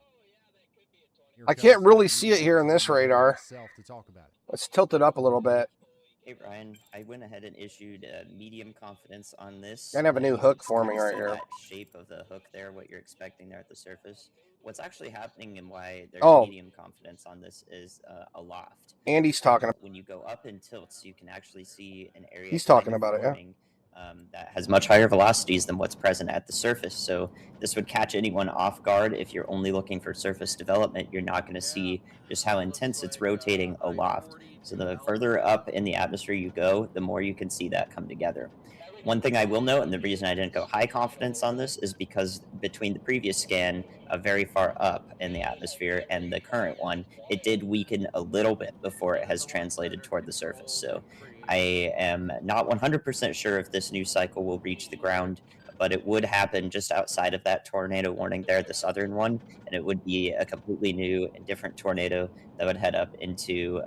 Here I can't comes really the see it here in this media radar. itself to talk about it. Let's tilt it up a little bit. Hey Brian, I went ahead and issued medium confidence on this. Gonna have a new hook It's forming kinda right see here. that shape of the hook there, what you're expecting there at the surface. What's actually happening and why there's Oh. medium confidence on this is a loft. Andy's talking. When you go up in tilts, you can actually see an area He's kind talking of about it, yeah. forming, that has much higher velocities than what's present at the surface. So this would catch anyone off guard. If you're only looking for surface development, you're not going to see just how intense it's rotating aloft. So the further up in the atmosphere you go, the more you can see that come together. One thing I will note, and the reason I didn't go high confidence on this, is because between the previous scan, very far up in the atmosphere, and the current one, it did weaken a little bit before it has translated toward the surface. So I am not 100% sure if this new cycle will reach the ground, but it would happen just outside of that tornado warning there, the southern one, and it would be a completely new and different tornado that would head up into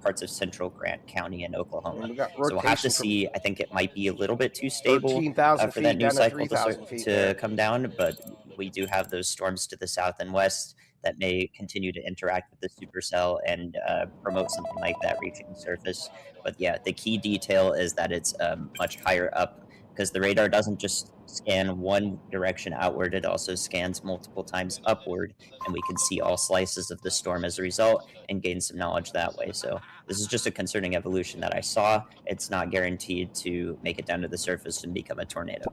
parts of central Grant County in Oklahoma. We got So we'll have to rotation from see. I think it might be a little bit too stable 13,000 for that feet new down to cycle 3,000 feet to there. come down, but we do have those storms to the south and west that may continue to interact with the supercell and promote something like that reaching the surface. But yeah, the key detail is that it's much higher up, because the radar doesn't just scan one direction outward, it also scans multiple times upward, and we can see all slices of the storm as a result and gain some knowledge that way. So this is just a concerning evolution that I saw. It's not guaranteed to make it down to the surface and become a tornado.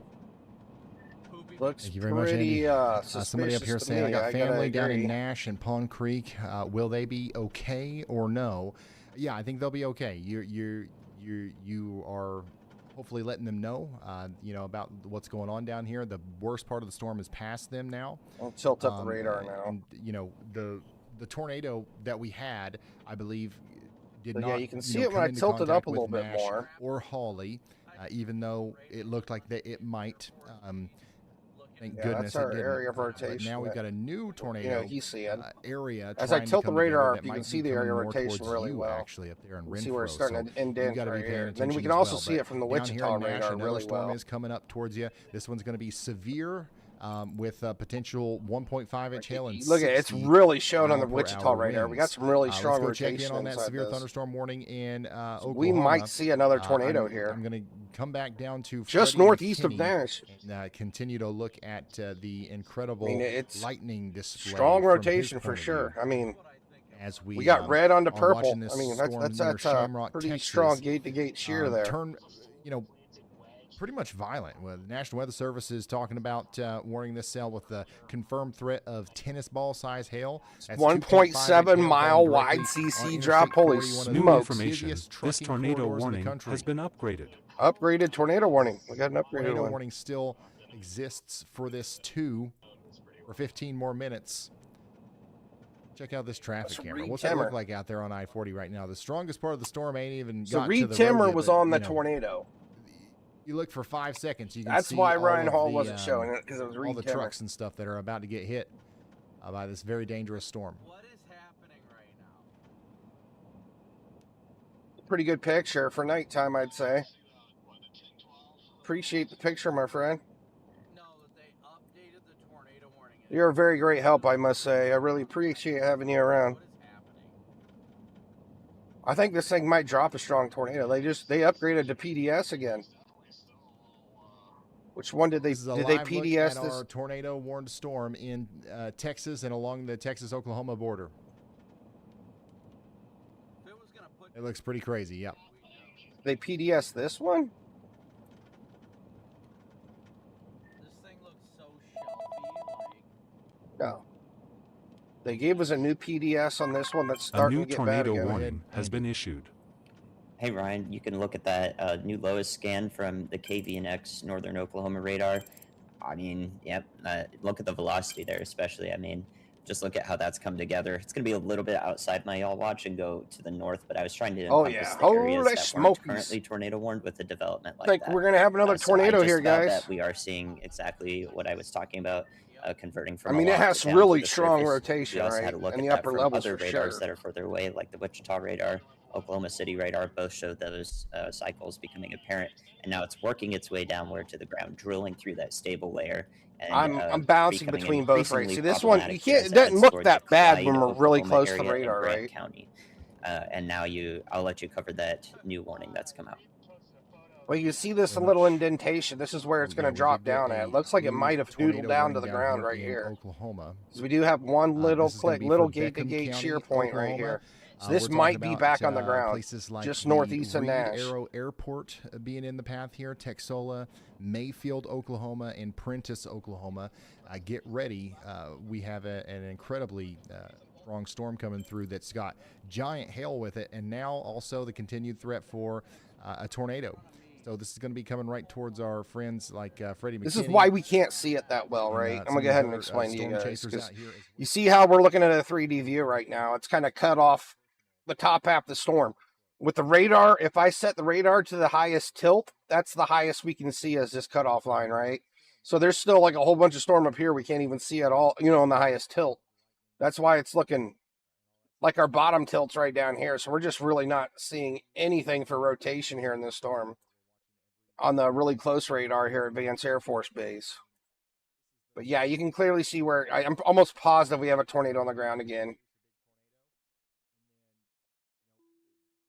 Looks Thank you very much, pretty Andy. Somebody up suspicious here to saying, me. I got gotta family down in agree. Nash and Pond Creek. Will they be okay or no? Yeah, I think they'll be okay. You are hopefully letting them know, about what's going on down here. The worst part of the storm is past them now. I'll tilt up the radar now. And, the tornado that we had, I believe, did But not. yeah, you can see it when come I into tilt it up contact a little with bit Nash more. or Hawley, even though it looked like that it might. Thank Yeah, goodness that's our it didn't. area of But rotation now we've that- got a new tornado he's seeing. area. As I trying to tilt the come radar together up, that you can might see be the area coming more rotation towards really you, well. actually, up there in You Renfro. see where it's starting to You indent got to right be paying here. attention Then we can as also well. see But it from the down here Wichita in Nash, radar another really storm well. is coming up towards you. This one's going to be severe, with potential 1.5-inch hail and Look at it, it's 60 really showing on the mile per Wichita hour radar. We got winds. some really strong Let's go check in rotation on that inside severe this. thunderstorm warning in Oklahoma. We might see another tornado here. I'm going to come back down to Just Freddie northeast of McKinney Nash. and continue to look at the incredible it's lightning display. Strong from his rotation for point of sure. view. I mean, As we got red onto are purple. watching this I mean, storm that's near a Shamrock, pretty Texas, strong gate-to-gate shear there. Turn, pretty much violent. Well, the National Weather Service is talking about warning this cell with the confirmed threat of tennis ball size hail. That's 1.7 mile wide CC drop. Holy New smokes. information. This tornado warning has been upgraded. Upgraded tornado warning. We got an upgraded Tornado one. warning still exists for this for 15 more minutes. Check out this traffic That's a camera. What's that re-timmer. look like out there on I-40 right now? The strongest part of the storm ain't even So got to the road re-timmer yet, was but, on the tornado. you look for 5 seconds, you can That's see why all Ryan of Hall the, wasn't showing it, because it was all reading the camera. trucks and stuff that are about to get hit by this very dangerous storm. What is happening right now? Pretty good picture for nighttime, I'd say. Appreciate the picture, my friend. No, that they updated the tornado warning. You're a very great help, I must say. I really appreciate having you around. What is happening? I think this thing might drop a strong tornado. They upgraded to PDS again. Which one did they This is a did they live look PDS at this? our tornado warned storm in Texas and along the Texas-Oklahoma border. If it was gonna put It looks pretty crazy. Yep. They PDS this one? this thing looks so shelfy, like No. They gave us a new PDS on this one that's A starting new to get bad tornado again. warning has been issued. Hey Ryan, you can look at that new lowest scan from the KVNX Northern Oklahoma radar. I mean, yep, look at the velocity there especially. I mean, just look at how that's come together. It's going to be a little bit outside my y'all watch and go to the north, but I was trying to Oh, encompass yeah. the areas Holy that weren't smokies. currently tornado warned with a development I like think that. we're going to have another So I tornado just here, about guys. bet we are seeing exactly what I was talking about, converting from I mean, a it lot has down to really the strong surface. rotation, We also right? had a look In at the that upper from levels other for radars sure. that are further away, like the Wichita radar, Oklahoma City radar. Both showed those cycles becoming apparent, and now it's working its way downward to the ground, drilling through that stable layer. And I'm bouncing becoming between both, right? increasingly See, this one, you problematic can't, as it it doesn't heads look toward that the bad when Clyde, we're really Oklahoma close to the area and radar, Grant right? County. And now I'll let you cover that new warning that's come out. Well, you see this Very little much. indentation. This is where it's Yeah, going to we drop did get down a at. It looks like it new might have tornado noodled down to warning the down ground here right in here. Oklahoma. So we do have one little This is gonna click, be little for gate-to-gate Beckham shear County, point right Oklahoma. here. So We're this talking might be about, back on the ground, places like just the northeast of Reed Nash. Arrow Airport being in the path here, Texola, Mayfield, Oklahoma, and Prentice, Oklahoma. Get ready. We have an incredibly strong storm coming through that's got giant hail with it, and now also the continued threat for a tornado. So this is going to be coming right towards our friends like Freddie McKinney. This is why we can't see it that well, and, right? I'm some going to of go ahead and other, explain to you storm guys. chasers 'Cause out here as well. you see how we're looking at a 3D view right now. It's kind of cut off the top half of the storm. With the radar, if I set the radar to the highest tilt, that's the highest we can see as this cutoff line, right? So there's still like a whole bunch of storm up here we can't even see at all, on the highest tilt. That's why it's looking like our bottom tilt's right down here. So we're just really not seeing anything for rotation here in this storm on the really close radar here at Vance Air Force Base. But yeah, you can clearly see where I'm almost positive we have a tornado on the ground again.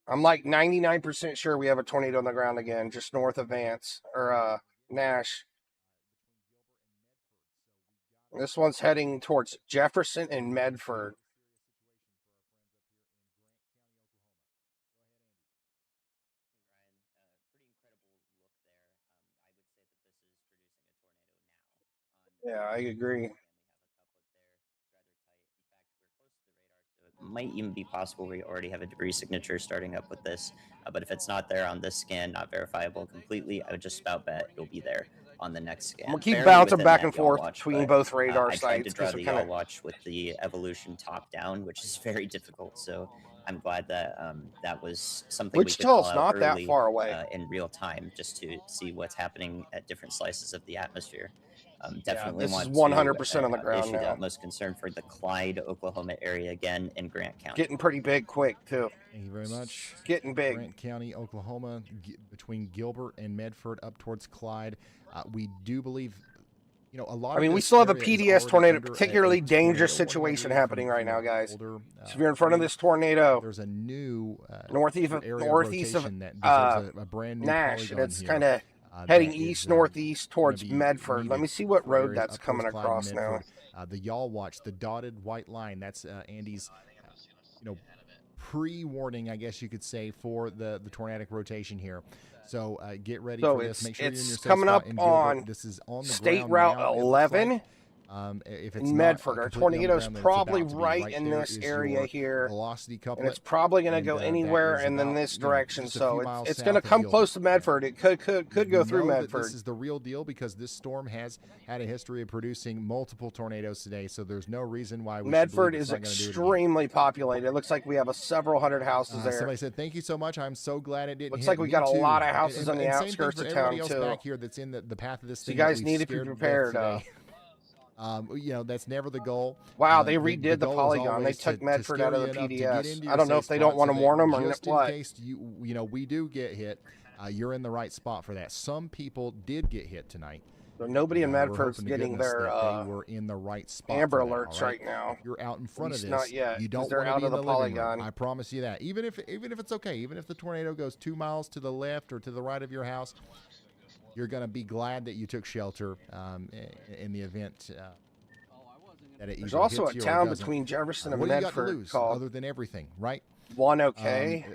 I'm like 99% sure we have a tornado on the ground again, just north of Vance or Nash. This one's heading towards Jefferson and Medford. Yeah, I agree. Might even be possible we already have a debris signature starting up with this, but if it's not there on this scan, not verifiable completely, I would just about bet it'll be there on the next scan. I'm gonna keep Barely bouncing within back that and yaw forth watch, between but, both radar I tried sites to draw because the we yaw kind of watch with the evolution top down, which is very difficult. So I'm glad that that was something we could Wichita's call out not that early, far away. in real time, just to see what's happening at different slices of the atmosphere. Yeah, Definitely this is want 100% to on the ground issue the now. utmost concern for the Clyde, Oklahoma area again in Grant County. Getting pretty big quick too. Thank you very much. Getting big. Grant County, Oklahoma, between Gilbert and Medford up towards Clyde. We do believe, a lot I mean, of we this still have a area is PDS already tornado, under particularly a dangerous tornado warning, I situation believe, happening from right now, the guys. older, So if you're in front of this tornado, there's a new northeast area northeast of rotation that deserves a brand new Nash, and polygon it's here, kind of heading east northeast towards Medford. Let me see what for road areas that's up towards coming Clyde and across now. Medford. The y'all watch, the dotted white line, that's Andy's pre-warning, I guess you could say, for the tornadic rotation here. So get ready So for this. Make sure you're in your it's safe coming spot up in Gilbert. on This is on the State ground Route now, it looks 11. like. If it's In not Medford, our completely on the tornado's ground, then it's probably about to be. right in there this is area your here, velocity and couplet, it's probably going to and, go that anywhere is and then about, this you know, direction. just a So few miles it's south going to of come Gilbert. close to Medford. It could go through know that Medford. this is the real deal because this storm has had a history of producing multiple tornadoes today, so there's no reason why we Medford should believe it's is not gonna do it again. extremely populated. It looks like we have several hundred houses there. Somebody said, "Thank you so much. I'm so glad it didn't Looks hit like we me got a too." lot of houses on the and outskirts same of thing for everybody town, else too. back here that's in the path of this So thing. you guys that need we've to be scared to death prepared. today. You know, that's never the goal. Wow, they The redid the goal is polygon. They always took to Medford out scare of you the enough to get PDS. into I your don't know safe if they don't spot want so to that warn them or just in what. case you know we do get hit, you're in the right spot for that. Some people did get hit tonight. So nobody in We're Medford's hoping to getting goodness their that they were in the right spot amber for that, alerts all right now. If you're out in front of least this, not yet, you 'cause don't they're want to out be of in the the living room. polygon. I promise you that. Even if it's okay, even if the tornado goes 2 miles to the left or to the right of your house, you're going to be glad that you took shelter in the event that it There's either also hits a you or town doesn't. between Jefferson and What do you got to Medford lose called other than everything, right? One OK.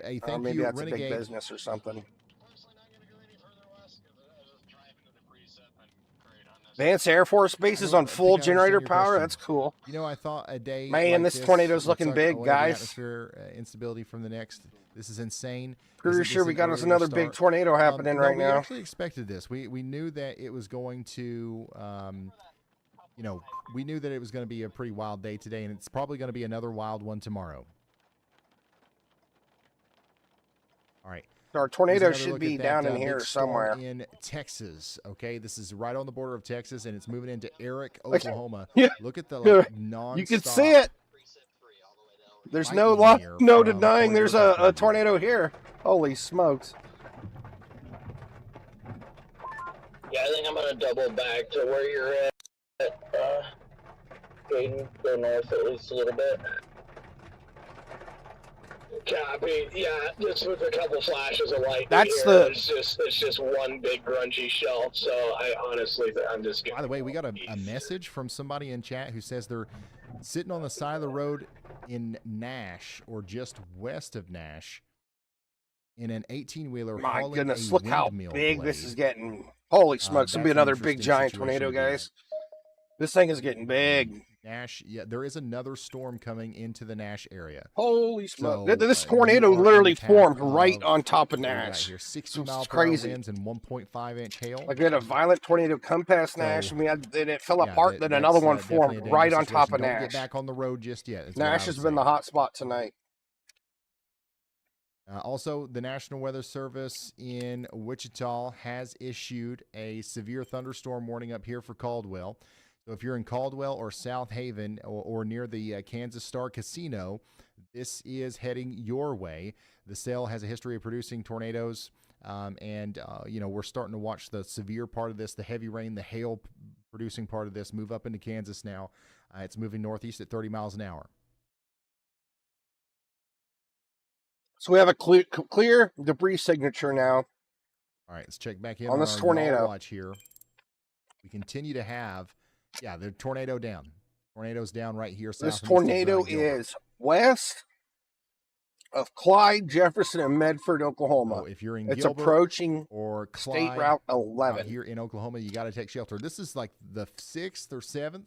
Hey, Or thank maybe you, that's a Renegade. big business or something. Vance Air Force Base is on full generator power. That's cool. You know, I thought a day Man, like this tornado's would looking suck big, away the guys. atmosphere instability from the next. This is insane. Pretty Isn't sure this we an got us earlier another big start? tornado happening No, right we now. actually expected this. We knew that it was going to, you know, we knew that it was going to be a pretty wild day today, and it's probably going to be another wild one tomorrow. All right. Our tornado should be down in here somewhere. In Texas, okay, this is right on the border of Texas, and it's moving into Eric, Oklahoma. Yeah. Look at the non. You can see it. There's no denying there's a tornado here. Holy smokes! Yeah, I think I'm gonna double back to where you're at. Aiden, go north at least a little bit. Copy. Yeah, just with a couple flashes of light. That's here. It's just one big grungy shell. So I honestly, I'm just. By the way, we got a message from somebody in chat who says they're sitting on the side of the road in Nash or just west of Nash in an 18-wheeler. My goodness, look how big this is getting. Holy smokes, this will be That's an another big interesting giant situation tornado, to be in. guys. This thing is getting big. Nash, yeah, there is another storm coming into the Nash area. Holy smokes! So, This tornado you are literally in path formed right of- on top of what do we got Nash. here? 60 It's mile per crazy. hour winds and 1.5-inch hail. Like we had a violent tornado come past Nash, and it fell apart. Then another one definitely a formed right dangerous on top of situation. Don't Nash. get back on the road just yet. is what I Nash would has been say. the hot spot tonight. Also, the National Weather Service in Wichita has issued a severe thunderstorm warning up here for Caldwell. So if you're in Caldwell or South Haven or near the Kansas Star Casino, this is heading your way. The cell has a history of producing tornadoes, and you know, we're starting to watch the severe part of this, the heavy rain, the hail producing part of this move up into Kansas now. It's moving northeast at 30 miles an hour. So we have a clear debris signature now. All right, let's check back in on this our tornado. yaw watch here. We continue to have, yeah, the tornado down. Tornado's down right here. This south and east of, tornado Gilbert. is west of Clyde, Jefferson, and Medford, Oklahoma. So if you're in It's Gilbert approaching or State Clyde, Route out 11. here in Oklahoma, you got to take shelter. This is like the 6th or 7th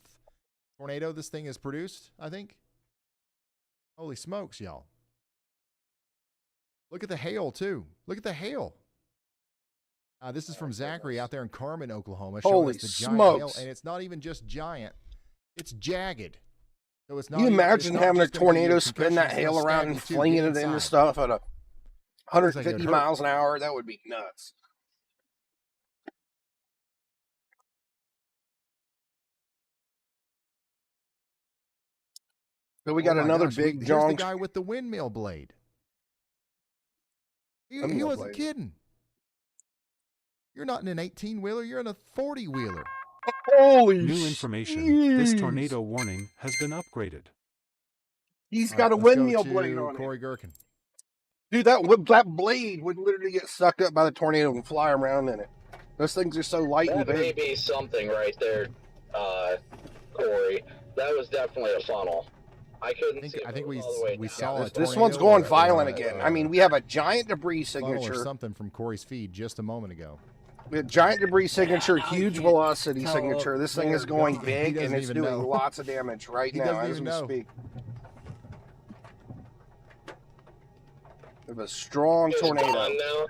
tornado this thing has produced, I think. Holy smokes, y'all. Look at the hail, too. Look at the hail. This is from Zachary out there in Carmen, Oklahoma. Showing Holy us the giant hail, smokes. and it's not even just giant. It's jagged. So it's not Can you even, imagine it's not having a just gonna be tornado spin concussion, that it's hail gonna around stab and you too. flinging Get it into inside. stuff at a Looks like 150 it'd hurt. miles an hour? That would be nuts. So we got Oh my another gosh, big here's the John. guy with the windmill blade. He Windmill wasn't blade. kidding. You're not in an 18-wheeler. You're in a 40-wheeler. Holy New information. This jeez. tornado warning has been upgraded. He's All got right, a let's go windmill to blade on it. Corey Gherkin. Dude, that blade would literally get sucked up by the tornado and fly around in it. Those things are so light and That may big. be something right there, Corey. That was definitely a funnel. I couldn't see. I think we all the way we down. saw a This tornado one's going or, violent again. I mean, we have a giant debris funnel or signature. something from Corey's feed just a moment ago. Giant debris signature, huge can't velocity tell signature. This thing is where going it's big and doesn't it's even doing know. lots of damage right He now doesn't as even we know. speak. We have a strong tornado.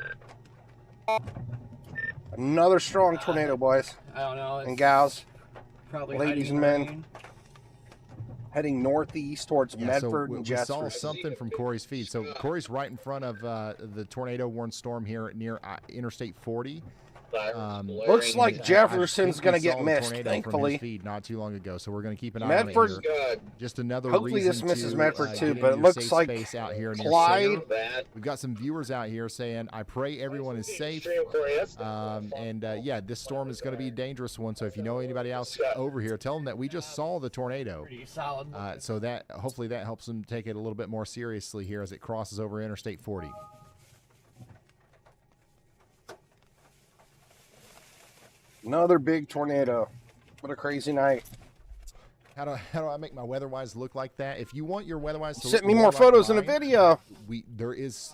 Another strong tornado, boys I don't know. and gals, Probably ladies and men. Heading northeast towards Medford and we saw Jefferson. something from Corey's feed. So Corey's right in front of the tornado-warned storm here near Interstate 40. Looks like I Jefferson's think going to we get saw the missed, tornado from thankfully. his feed not too long ago, so we're going to keep an eye Medford, on it here. Just another hopefully reason this misses to, Medford too, get but in it your looks safe like space out here near Clyde. Sayre. We've got some viewers out here saying, "I pray everyone is safe." Yeah, this storm is going to be a dangerous one. So if you know anybody else over here, tell them that we just saw the tornado. Pretty solid. So that hopefully that helps them take it a little bit more seriously here as it crosses over Interstate 40. Another big tornado. What a crazy night. How do I make my weatherwise look like that? If you want your weatherwise to Send look me more like photos in a mine, video. There is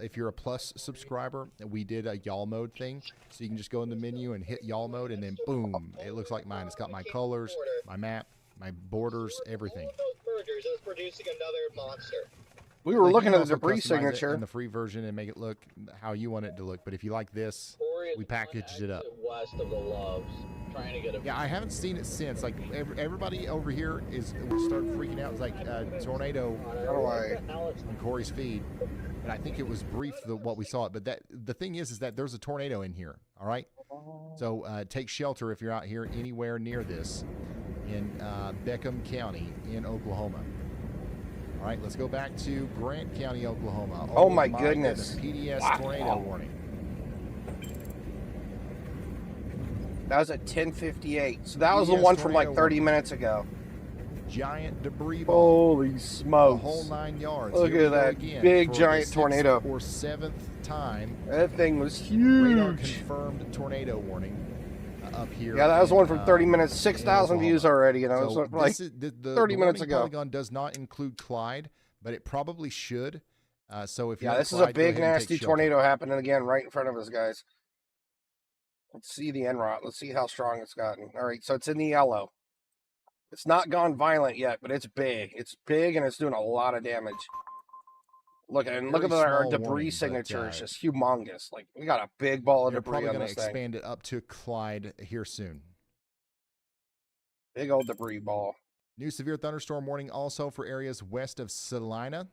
if you're a plus subscriber, we did a y'all mode thing, so you can just go in the menu and hit y'all mode, and then boom, it looks like mine. It's got my colors, my map, my borders, everything. Producing another monster. We were Like, looking you can at the also debris customize it signature. in the free version and make it look how you want it to look. But if you like this, we packaged it up. West of the Loves, trying to get a. Yeah, I haven't seen it since. Like everybody over here started freaking out. It's like tornado How do I? on Corey's feed, and I think it was brief what we saw it. But the thing is that there's a tornado in here. All right, so take shelter if you're out here anywhere near this in Beckham County in Oklahoma. All right, let's go back to Grant County, Oklahoma. Oh my goodness. PDS Wow. tornado warning. That was at 10:58. So that was the Yes, one from like tornado 30 warning. minutes ago. Giant debris ball. Holy The smokes. whole 9 yards. Look Here we at go that again big for giant the 6th tornado. or 7th time. That thing was Radar huge. confirmed tornado warning up here. Yeah, that was in, one from 30 minutes. in 6,000 views Oklahoma. already. You know, So so like this is, the 30 minutes warning ago. Polygon does not include Clyde, but it probably should. So if Yeah, you're this is Clyde, a go big ahead and take nasty shelter. tornado happening again right in front of us, guys. Let's see the NROT. Let's see how strong it's gotten. All right, so it's in the yellow. It's not gone violent yet, but it's big. It's big and it's doing a lot of damage. Look at Very our small debris warning, but, signature. It's just humongous. Like we got a big ball of They're debris probably on going to this thing. expand it up to Clyde here soon. Big old debris ball. New severe thunderstorm warning also for areas west of Salina.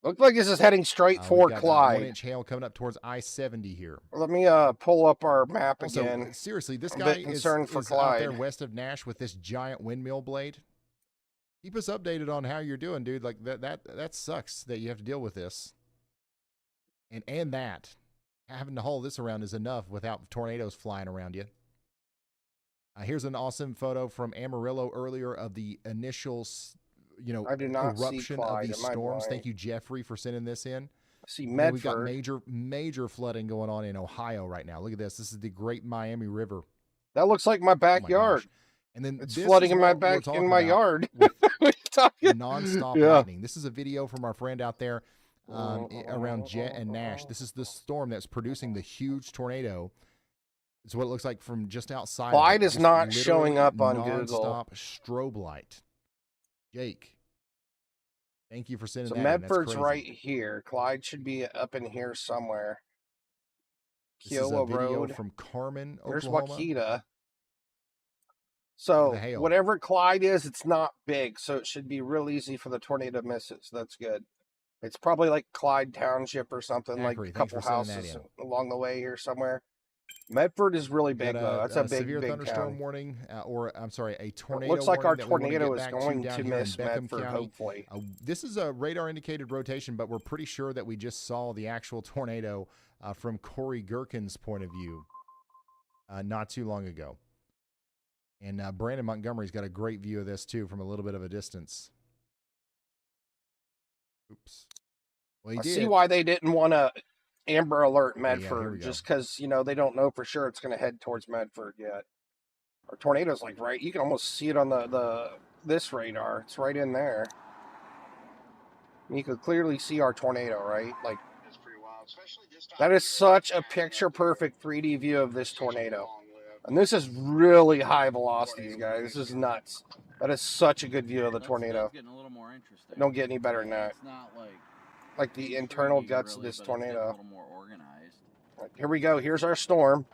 Looks like this is heading straight for We've got, Clyde. 1-inch hail coming up towards I-70 here. Let me pull up our map Also, again. seriously, this I'm a guy bit is concerned for out there Clyde. west of Nash with this giant windmill blade. Keep us updated on how you're doing, dude. Like that sucks that you have to deal with this. And that having to haul this around is enough without tornadoes flying around you. Here's an awesome photo from Amarillo earlier of the initial, I do not see eruption of Clyde. these Am I storms. blind? Thank you, Jeffrey, for sending this in. I see And then we've got Medford. major flooding going on in Ohio right now. Look at this. This is the Great Miami River. That looks like my Oh my backyard. gosh. And then It's this flooding is in my what we're back talking in my about yard. with What are you talking? nonstop Yeah. lightning. This is a video from our friend out there around Jet and Nash. This is the storm that's producing the huge tornado. It's what it looks like from just outside. Clyde is Just not showing literally up on Google. nonstop strobe light. Jake, thank you for sending So that. in. That's Medford's crazy. right here. Clyde should be up in here somewhere. This is a Kiowa video Road. from Carmen, There's Oklahoma. Wakita. So The hail. whatever Clyde is, it's not big, so it should be real easy for the tornado to miss it. So that's good. It's probably like Clyde Township or something, Zachary, like a thanks couple for sending that houses in. along the way here somewhere. Medford is really big Got though. That's a big, severe big thunderstorm town. warning, or I'm sorry, a tornado. Looks like our warning that we wanna tornado get is back going down to here in miss Beckham Medford, County. hopefully. This is a radar indicated rotation, but we're pretty sure that we just saw the actual tornado from Corey Gherkin's point of view not too long ago. And Brandon Montgomery's got a great view of this too from a little bit of a distance. Oops. Well, he I did. see why they didn't want to Amber Alert Yeah, here we Medford, go. just because they don't know for sure it's going to head towards Medford yet. Our tornado's like right. You can almost see it on this radar. It's right in there. You could clearly see our tornado, right? Like It's pretty wild, especially That is such a picture-perfect 3D view of this tornado. And this is really high velocities, guys. This is nuts. That is such a good view of the tornado. That's getting a little more interesting. Don't get any better than that. It's not Like the internal 3D guts of really, this but it's getting tornado. a little more organized. Here we go. Here's our storm.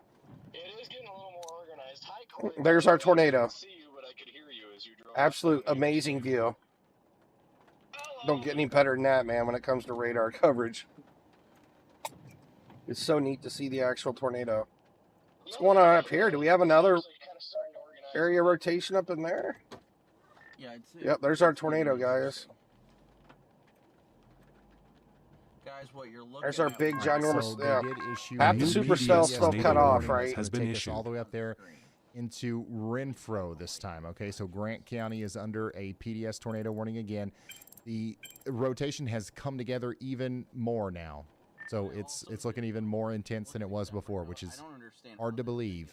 It is getting a little more organized. Hi, Corey. There's our tornado. I couldn't see you, but I could hear you as you drove. Absolute amazing view. Don't get any better than that, man, when it comes to radar coverage. It's so neat to see the actual tornado. What's going on up here? Do we have another area rotation up in there? Yeah, I'd say. Yep, there's our tornado, guys. Guys, what you're looking There's our at big, right ginormous. So Yeah. they did issue Half the new supercells PDS still tornado cut off, warnings. right? It's Has gonna been take us all issued. the way up there into Renfro this time. Okay, so Grant County is under a PDS tornado warning again. The rotation has come together even more now, so it's looking even more intense than it was before, which is hard to believe,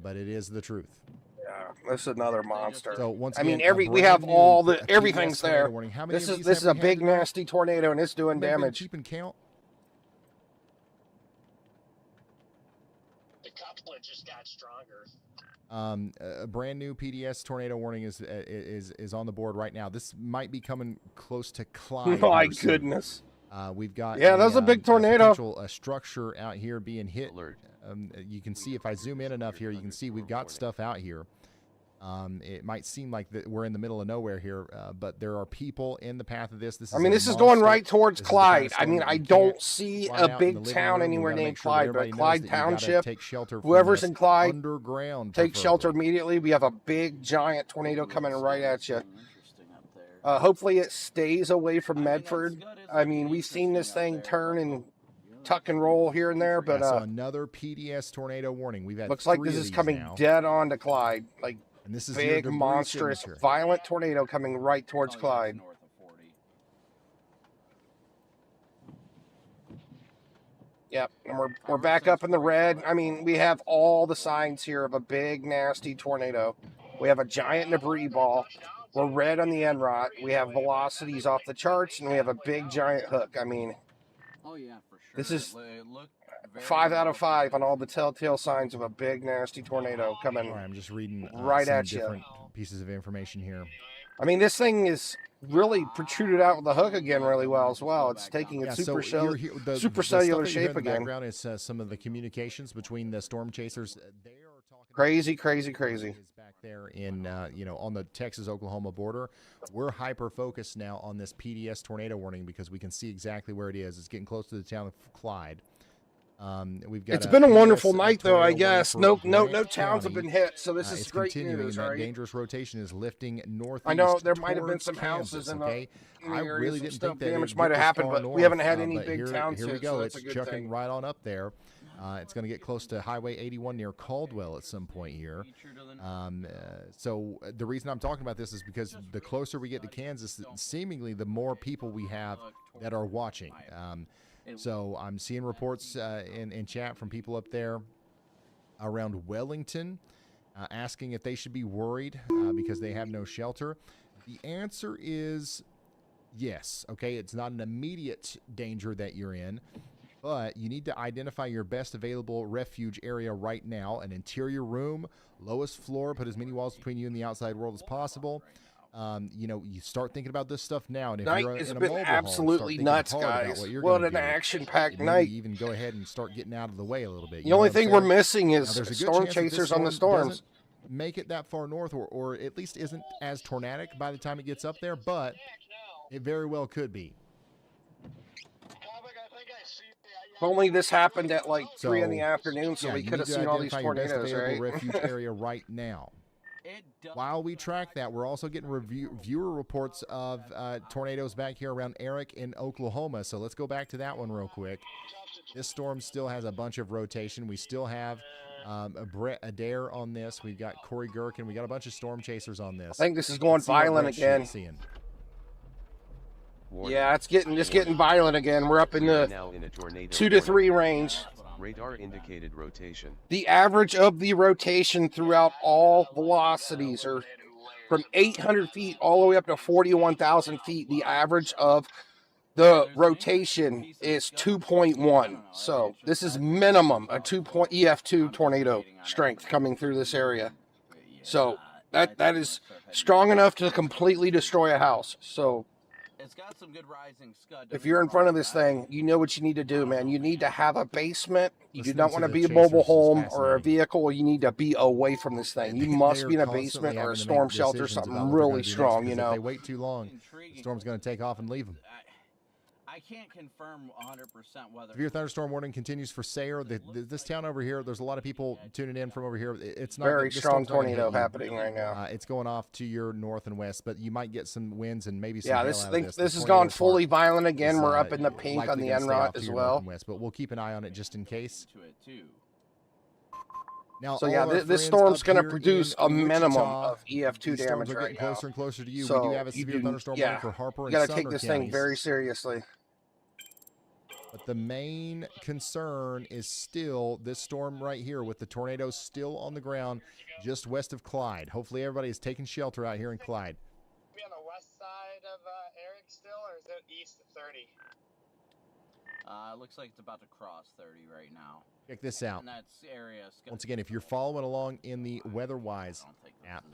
but it is the truth. Yeah, this is another monster. So once I mean, again, a we brand have new all the PDS everything's tornado there. warning. How many This of is these this is have a we had big tonight? nasty tornado, and it's doing Anybody been damage. keeping count? The couplet just got stronger. A brand new PDS tornado warning is on the board right now. This might be coming close to Clyde. My here soon. goodness. We've got Yeah, that was a big tornado. potential structure out here being hit. Alert. You can see if I zoom in enough here, you can see we've got stuff out here. It might seem like that we're in the middle of nowhere here, but there are people in the path of this. This is I mean, a this is going monster. right towards This is the kind Clyde. of I storm mean, that I you don't can't see fly a out in the big living town room. We anywhere gotta named make sure that Clyde, everybody but knows Clyde that you gotta Township, take shelter from whoever's this in Clyde, underground. take shelter preferably. immediately. We have a big, giant tornado coming right at you. Hopefully it stays away from Medford. I mean, we've seen this thing turn and tuck and roll here and there, but Yeah, so another PDS tornado warning. We've had looks like 3 this of is these coming now. dead on to Clyde. Like, And this is your big, debris monstrous, signature. violent tornado coming right towards Clyde. Yep, and we're back up in the red. I mean, we have all the signs here of a big, nasty tornado. We have a giant debris ball. We're red on the end rod. We have velocities off the charts, and we have a big, giant hook. I mean, Oh yeah, for sure. this is It looked very 5 out of well 5 on all the telltale signs of a big, nasty tornado coming. All right, I'm just reading right some at you. different pieces of information here. I mean, this thing is really protruded out with the hook again really well as well. It's taking its Yeah, so supercellular you're here- the supercellular stuff that you hear shape in the again. background is some of the communications between the storm chasers. They are talking Crazy, crazy, crazy. is back there in on the Texas-Oklahoma border. We're hyper focused now on this PDS tornado warning because we can see exactly where it is. It's getting close to the town of Clyde. We've got. It's been a PDS wonderful night, though. I tornado warning guess for no Grant towns have County. been hit, so this is It's great continuing, news, and that right? dangerous rotation is lifting northeast. I know there might have been towards some houses Kansas, in the, okay? in the I area. really Some didn't stuff think that damage it might have this happened, far but north, we haven't had any but big towns here we hit, go. so that's It's a good chucking thing. right on up there. It's going to get close to Highway 81 near Caldwell at some point here. So the reason I'm talking about this is because the closer we get to Kansas, seemingly the more people we have that are watching. So I'm seeing reports in chat from people up there around Wellington asking if they should be worried because they have no shelter. The answer is yes. Okay, it's not an immediate danger that you're in, but you need to identify your best available refuge area right now. An interior room, lowest floor, put as many walls between you and the outside world as possible. You start thinking about this stuff now. And if Night you're has in a been mobile home, absolutely start nuts, thinking hard about guys. what you're What gonna an do. action-packed Maybe night. even go ahead and start getting out of the way a little bit. The You know only what I'm thing we're saying? missing Now, is there's a good storm chance that this chasers on the storm storms. doesn't make it that far north, or at least isn't as tornadic by the time it gets up there, but it very well could be. If only this happened at like 3 in the So, afternoon, so yeah, we you could have need to seen all these identify your best tornadoes, available right? refuge area right now. While we track that, we're also getting viewer reports of tornadoes back here around Eric in Oklahoma. So let's go back to that one real quick. This storm still has a bunch of rotation. We still have Brett Adair on this. We've got Corey Gherkin. We got a bunch of storm chasers on this. I think this is going Let's see what violent Brett's again. seeing. Yeah, it's getting violent again. We're up in the now in a tornado 2 to 3 range. Radar indicated rotation. The average of the rotation throughout all velocities are from 800 feet all the way up to 41,000 feet. The average of The rotation is 2.1. So this is minimum a 2 point EF2 tornado strength coming through this area. So that is strong enough to completely destroy a house. So It's got some good rising scud. if you're in front of this thing, you know what you need to do, man. You need to have a basement. You do Listening not to want to the be a chasers mobile is home or a fascinating. vehicle. You need to be away from this thing. You must They be in are a constantly basement or a having to storm make shelter, decisions something about what they're gonna really do next, strong, 'cause you if know. they wait too long, the storm's going to take off and leave them. I can't confirm 100% whether. Severe thunderstorm warning continues for Sayre. This town over here, there's a lot of people tuning in from over here. It's not Very this strong storm's not gonna hit tornado you. happening right now. It's going off to your north and west, but you might get some winds and maybe some Yeah, hail this out thing, of this The has gone tornado fully part violent again. is, We're up in the pink on likely the gonna stay off NROT to as your north well. and west, but we'll keep an eye on it just in case. To it too. Now, So all yeah, our this friends storm's up going to here produce in a minimum Wichita, of EF2 these storms damage are right getting now. closer and closer to you. So We do have a severe thunderstorm warning for Harper you and got to Sumner take this counties. thing very seriously. But the main concern is still this storm right here with the tornadoes still on the ground just west of Clyde. Hopefully everybody is taking shelter out here in Clyde. Be on the west side of Eric still, or is it east of 30? It looks like it's about to cross 30 right now. Check this out. And that's area. Once again, if you're following along in the WeatherWise app,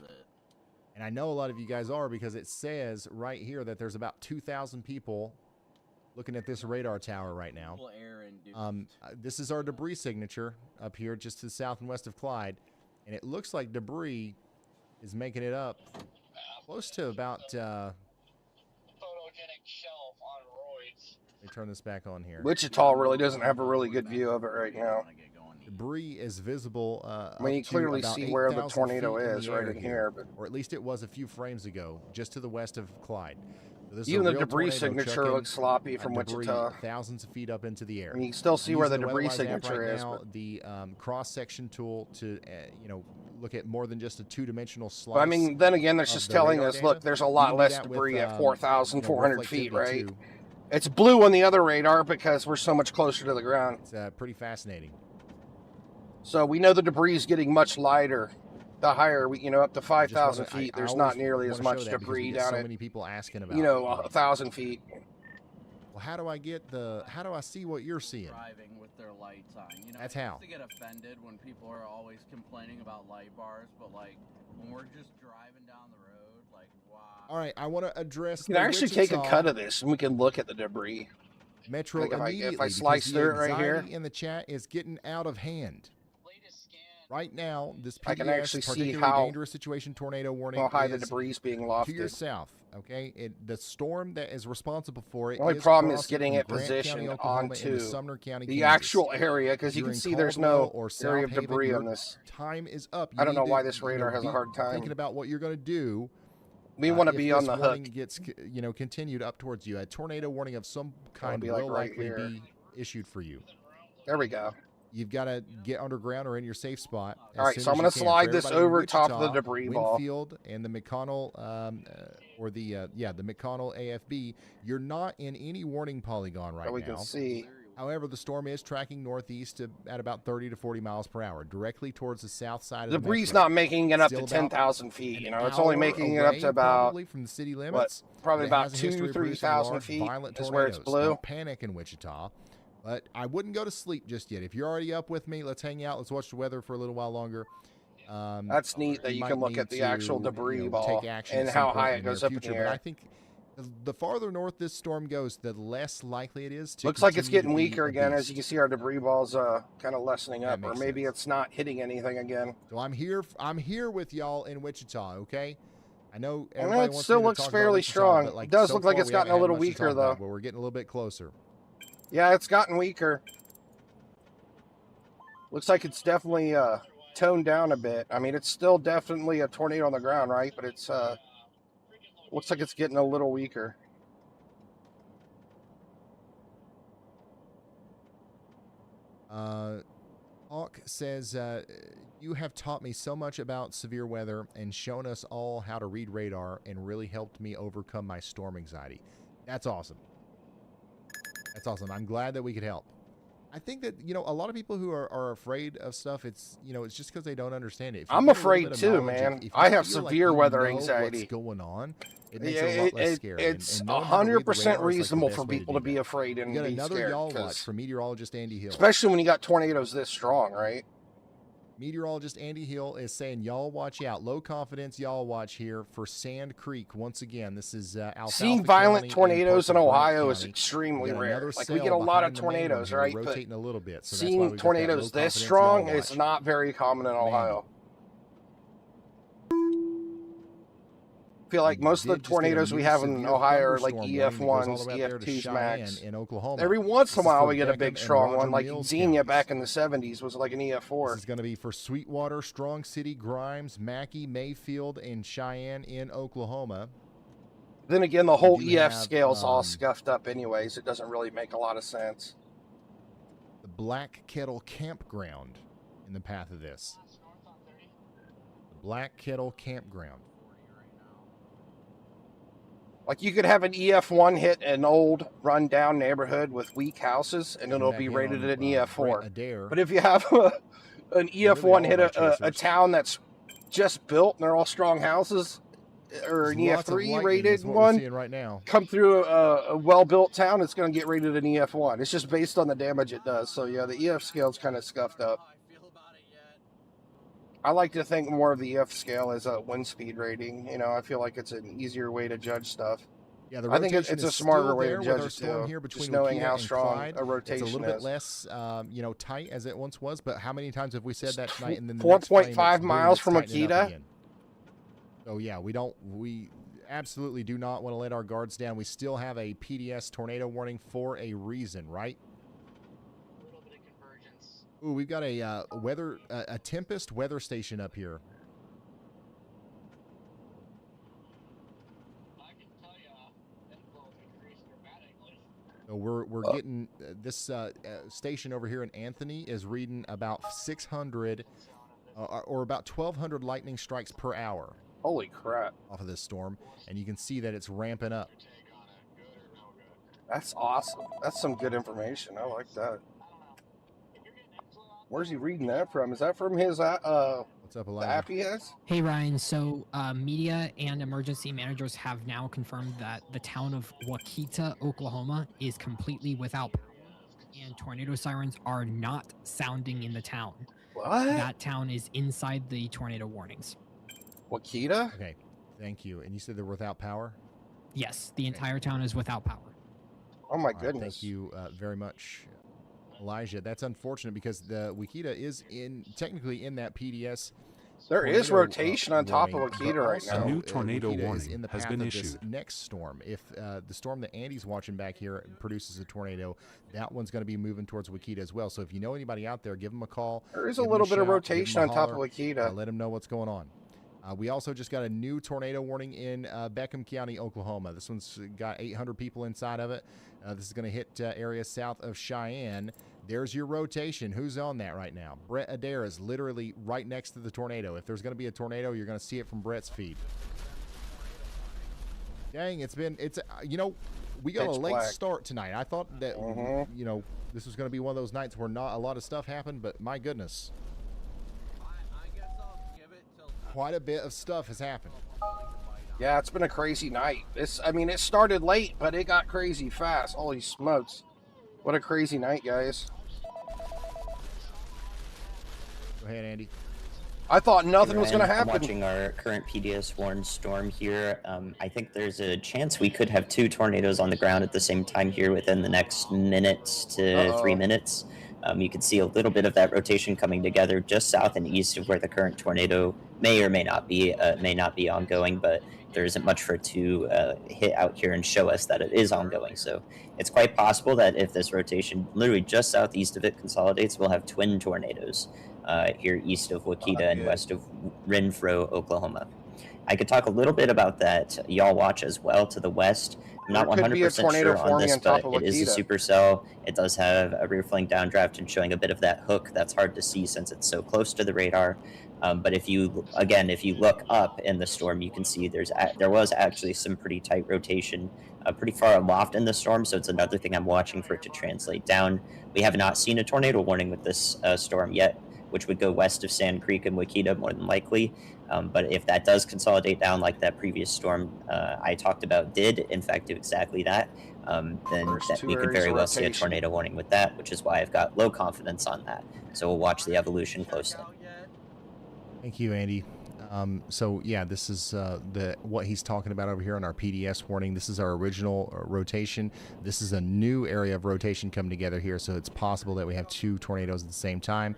and I know a lot of you guys are because it says right here that there's about 2,000 people looking at this radar tower right now. This is our debris signature up here just to the south and west of Clyde, and it looks like debris is making it up close to about photogenic shelf on roids. let me turn this back on here. Wichita really doesn't have a really good view of it right now. Debris is visible. I mean, you up to clearly about see where the 8,000 tornado feet is the right air in here, but or at least it was a few frames ago, just to the west of Clyde. So this is even a the real debris tornado signature chucking, looks sloppy from debris Wichita. thousands of feet up into the air. And you can still see I'm where the using debris WeatherWise app signature right is. now, But, the cross-section tool to look at more than just a two-dimensional slice. but I mean, then again, that's of just the telling radar us, data. look, there's a You lot can do less that with, debris at 4,400 feet, reflectivity right? too. It's blue on the other radar because we're so much closer to the ground. It's pretty fascinating. So we know the debris is getting much lighter. The higher we, up to 5,000 feet, there's not nearly as much debris down so at, many people asking about 1,000 feet. Well, how do I see what you're seeing? Driving with their lights on. That's I how. used to get offended when people are always complaining about light bars, but like when we're just driving down the road, like wow. All right, I want to address. You can actually take a cut of this, and we can look at the debris. Metro Like immediately. if I slice because through the it right here, anxiety in the chat is getting out of hand. Right now, this I can actually see particularly how dangerous situation tornado warning high the is debris is being to lofted. your south. Okay, the storm that is responsible for it. The only is problem is crossing getting from it Grant County, positioned Oklahoma, into onto Sumner County, the Kansas. actual area, because you You're can in see there's Caldwell no or area South of debris Haven, on your this. Time is up. I don't know need why to, this radar has a be hard time. thinking about what you're going to do. We want to if be this on the warning hook. gets continued up towards you. A tornado warning of some kind be will like right likely here. be issued for you. There we go. You've got to get underground or in your safe spot. All right, so I'm going to slide this over top of the debris ball. Winfield and the McConnell, the McConnell AFB. You're not in any warning polygon right So we now. can see. However, the storm is tracking northeast at about 30 to 40 miles per hour, directly towards the south side of the Debris metro. not making it up Still to about 10,000 feet. an It's only hour making it up away, to about probably from the city limits. probably but it about has a history 2,000 of to producing 3,000 large, feet violent is where it's tornadoes. blue. Don't panic in Wichita. But I wouldn't go to sleep just yet. If you're already up with me, let's hang out. Let's watch the weather for a little while longer. That's neat that you might can look need at the actual to, debris ball take action and at some how point high in it the goes near up in the future. air. But I think the farther north this storm goes, the less likely it is to. Looks like it's continue getting to be weaker a again. As beast. you can see, our debris ball's kind of lessening That up, or makes maybe sense. it's not hitting anything again. So I'm here with y'all in Wichita. Okay. I know I everybody know it wants still me to looks talk about fairly Wichita, strong. but, like, It does so look like far it's we gotten haven't a little had much to weaker, talk about, though. but we're getting a little bit closer. Yeah, it's gotten weaker. Looks like it's definitely toned down a bit. I mean, it's still definitely a tornado on the ground, right? But it's looks like it's getting a little weaker. Hawk says, you have taught me so much about severe weather and shown us all how to read radar and really helped me overcome my storm anxiety. That's awesome. That's awesome. I'm glad that we could help. I think that, you know, a lot of people who are afraid of stuff, it's, you know, it's just because they don't understand it. If you I'm get a little afraid bit of too, knowledge, man. if you I have feel like severe you weather know anxiety. what's going on, it makes Yeah, it a lot less scary. it's knowing how to read the 100% radar is, like, the reasonable best for way people do to be that. afraid and We got be another scared, Y'all 'cause- Watch from meteorologist Andy Hill. especially when you got tornadoes this strong, right? Meteorologist Andy Hill is saying, y'all watch out. Low confidence, y'all watch here for Sand Creek. Once again, this is Alfalfa Seeing violent County tornadoes in parts of Grant Ohio is County. extremely We got rare. another Like, we cell get a lot of behind the main one tornadoes, here, right? But rotating a little bit. So that's why seeing we've got that tornadoes low this confidence strong y'all is watch. not very common in Ohio. I feel like most of the Did just get a tornadoes we new have in severe Ohio are like thunderstorm warning that goes all EF1s, the way out there to EF2s max. Cheyenne in Oklahoma. Every once This in a is while for we get a Beckham big and strong Roger one, like Mills Xenia counties. back in the 70s was like an EF4. This is going to be for Sweetwater, Strong City, Grimes, Mackey, Mayfield, and Cheyenne in Oklahoma. Then again, the whole do EF have, scale's all scuffed up anyways. It doesn't really make a lot of sense. The Black Kettle Campground in the path of this. The Black Kettle Campground. Like, you could have an EF1 hit an old, run-down neighborhood with weak houses, and it'll be rated at an EF4. Adair. But if you have an EF1 hit a town that's just built and they're all strong houses, or an There's lots of EF3 lightning rated is what we're one, seeing right now. come through a well-built town, it's going to get rated an EF1. It's just based on the damage it does. So yeah, the EF scale's kind of scuffed up. I like to think more of the EF scale as a wind speed rating. You know, I feel like it's an easier way to judge stuff. Yeah, the I think it's rotation a is smarter still way there to with judge our it storm too. here between Just knowing Wakita how and strong Clyde. a rotation It's a little is. bit less, you know, tight as it once was. But how many times have we said that tonight? And then the 4.5 miles from Wakita. Wakita. So yeah, we absolutely do not want to let our guards down. We still have a PDS tornado warning for a reason, right? Ooh, we've got a Tempest weather station up here. So we're getting this station over here in Anthony is reading about 600 or about 1,200 lightning strikes per hour. Holy crap! Off of this storm, and you can see that it's ramping up. That's awesome. That's some good information. I like that. Where's he reading that from? Is that from his What's up, Elijah? the app he has? Hey Ryan, so media and emergency managers have now confirmed that the town of Wakita, Oklahoma is completely without power, and tornado sirens are not sounding in the town. What? That town is inside the tornado warnings. Wakita? Okay, thank you. And you said they're without power? Yes, the entire town is without power. Oh my All right, goodness. thank you very much, Elijah. That's unfortunate because the Wakita is technically in that PDS. There is tornado, rotation on top of warning, Wakita but right also, now. A new tornado Wakita is warning in the has path been of this issued. next storm. If the storm that Andy's watching back here produces a tornado, that one's going to be moving towards Wakita as well. So if you know anybody out there, give them a call. There is a give little them bit of shout, give rotation them on a top of holler, Wakita. let them know what's going on. We also just got a new tornado warning in Beckham County, Oklahoma. This one's got 800 people inside of it. This is going to hit areas south of Cheyenne. There's your rotation. Who's on that right now? Brett Adair is literally right next to the tornado. If there's going to be a tornado, you're going to see it from Brett's feed. Dang, you know, we got Pitch a late black. start tonight. I thought that, you know, this was going to be one of those nights where not a lot of stuff happened, but my goodness. Quite a bit of stuff has happened. Yeah, it's been a crazy night. I mean, it started late, but it got crazy fast. Holy smokes. What a crazy night, guys. Go ahead, Andy. I thought nothing was going to I'm happen. watching our current PDS warned storm here. I think there's a chance we could have 2 tornadoes on the ground at the same time here within the next minute to 3 minutes. You can see a little bit of that rotation coming together just south and east of where the current tornado may or may not be ongoing, but there isn't much for it to hit out here and show us that it is ongoing. So it's quite possible that if this rotation literally just southeast of it consolidates, we'll have twin tornadoes here east of Wakita and west of Renfro, Oklahoma. I could talk a little bit about that y'all watch as well to the west. I'm not There could be a 100% tornado sure on forming this, on top but of it is a Wakita. supercell. It does have a rear flank downdraft and showing a bit of that hook that's hard to see since it's so close to the radar. But if you look up in the storm, you can see there was actually some pretty tight rotation, pretty far aloft in the storm. So it's another thing I'm watching for it to translate down. We have not seen a tornado warning with this storm yet, which would go west of Sand Creek and Wakita more than likely. But if that does consolidate down like that previous storm I talked about did, in fact, do exactly that, then we could very well see a tornado warning with that, which is why I've got low confidence on that. So we'll watch the evolution closely. Thank you, Andy. So yeah, this is what he's talking about over here on our PDS warning. This is our original rotation. This is a new area of rotation coming together here, so it's possible that we have 2 tornadoes at the same time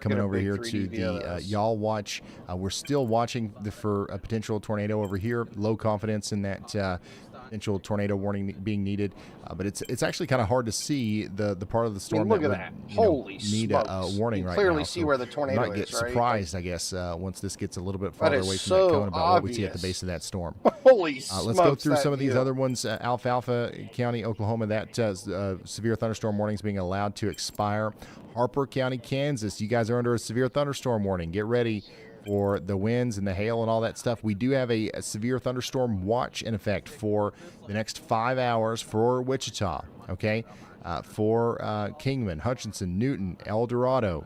coming over here to the y'all watch. We're still watching for a potential tornado over here. Low confidence in that potential tornado warning being needed, but it's actually kind of hard to see the part of the storm look that at would that. Holy need a warning right now. Clearly see where the tornado might get is, right? surprised, I guess, once this gets a little bit farther away from so that cone about what we see at the obvious. base of that storm. Holy Let's go smokes, through that some of these view. other ones. Alfalfa County, Oklahoma, that severe thunderstorm warning is being allowed to expire. Harper County, Kansas, you guys are under a severe thunderstorm warning. Get ready for the winds and the hail and all that stuff. We do have a severe thunderstorm watch in effect for the next 5 hours for Wichita, okay? For Kingman, Hutchinson, Newton, El Dorado,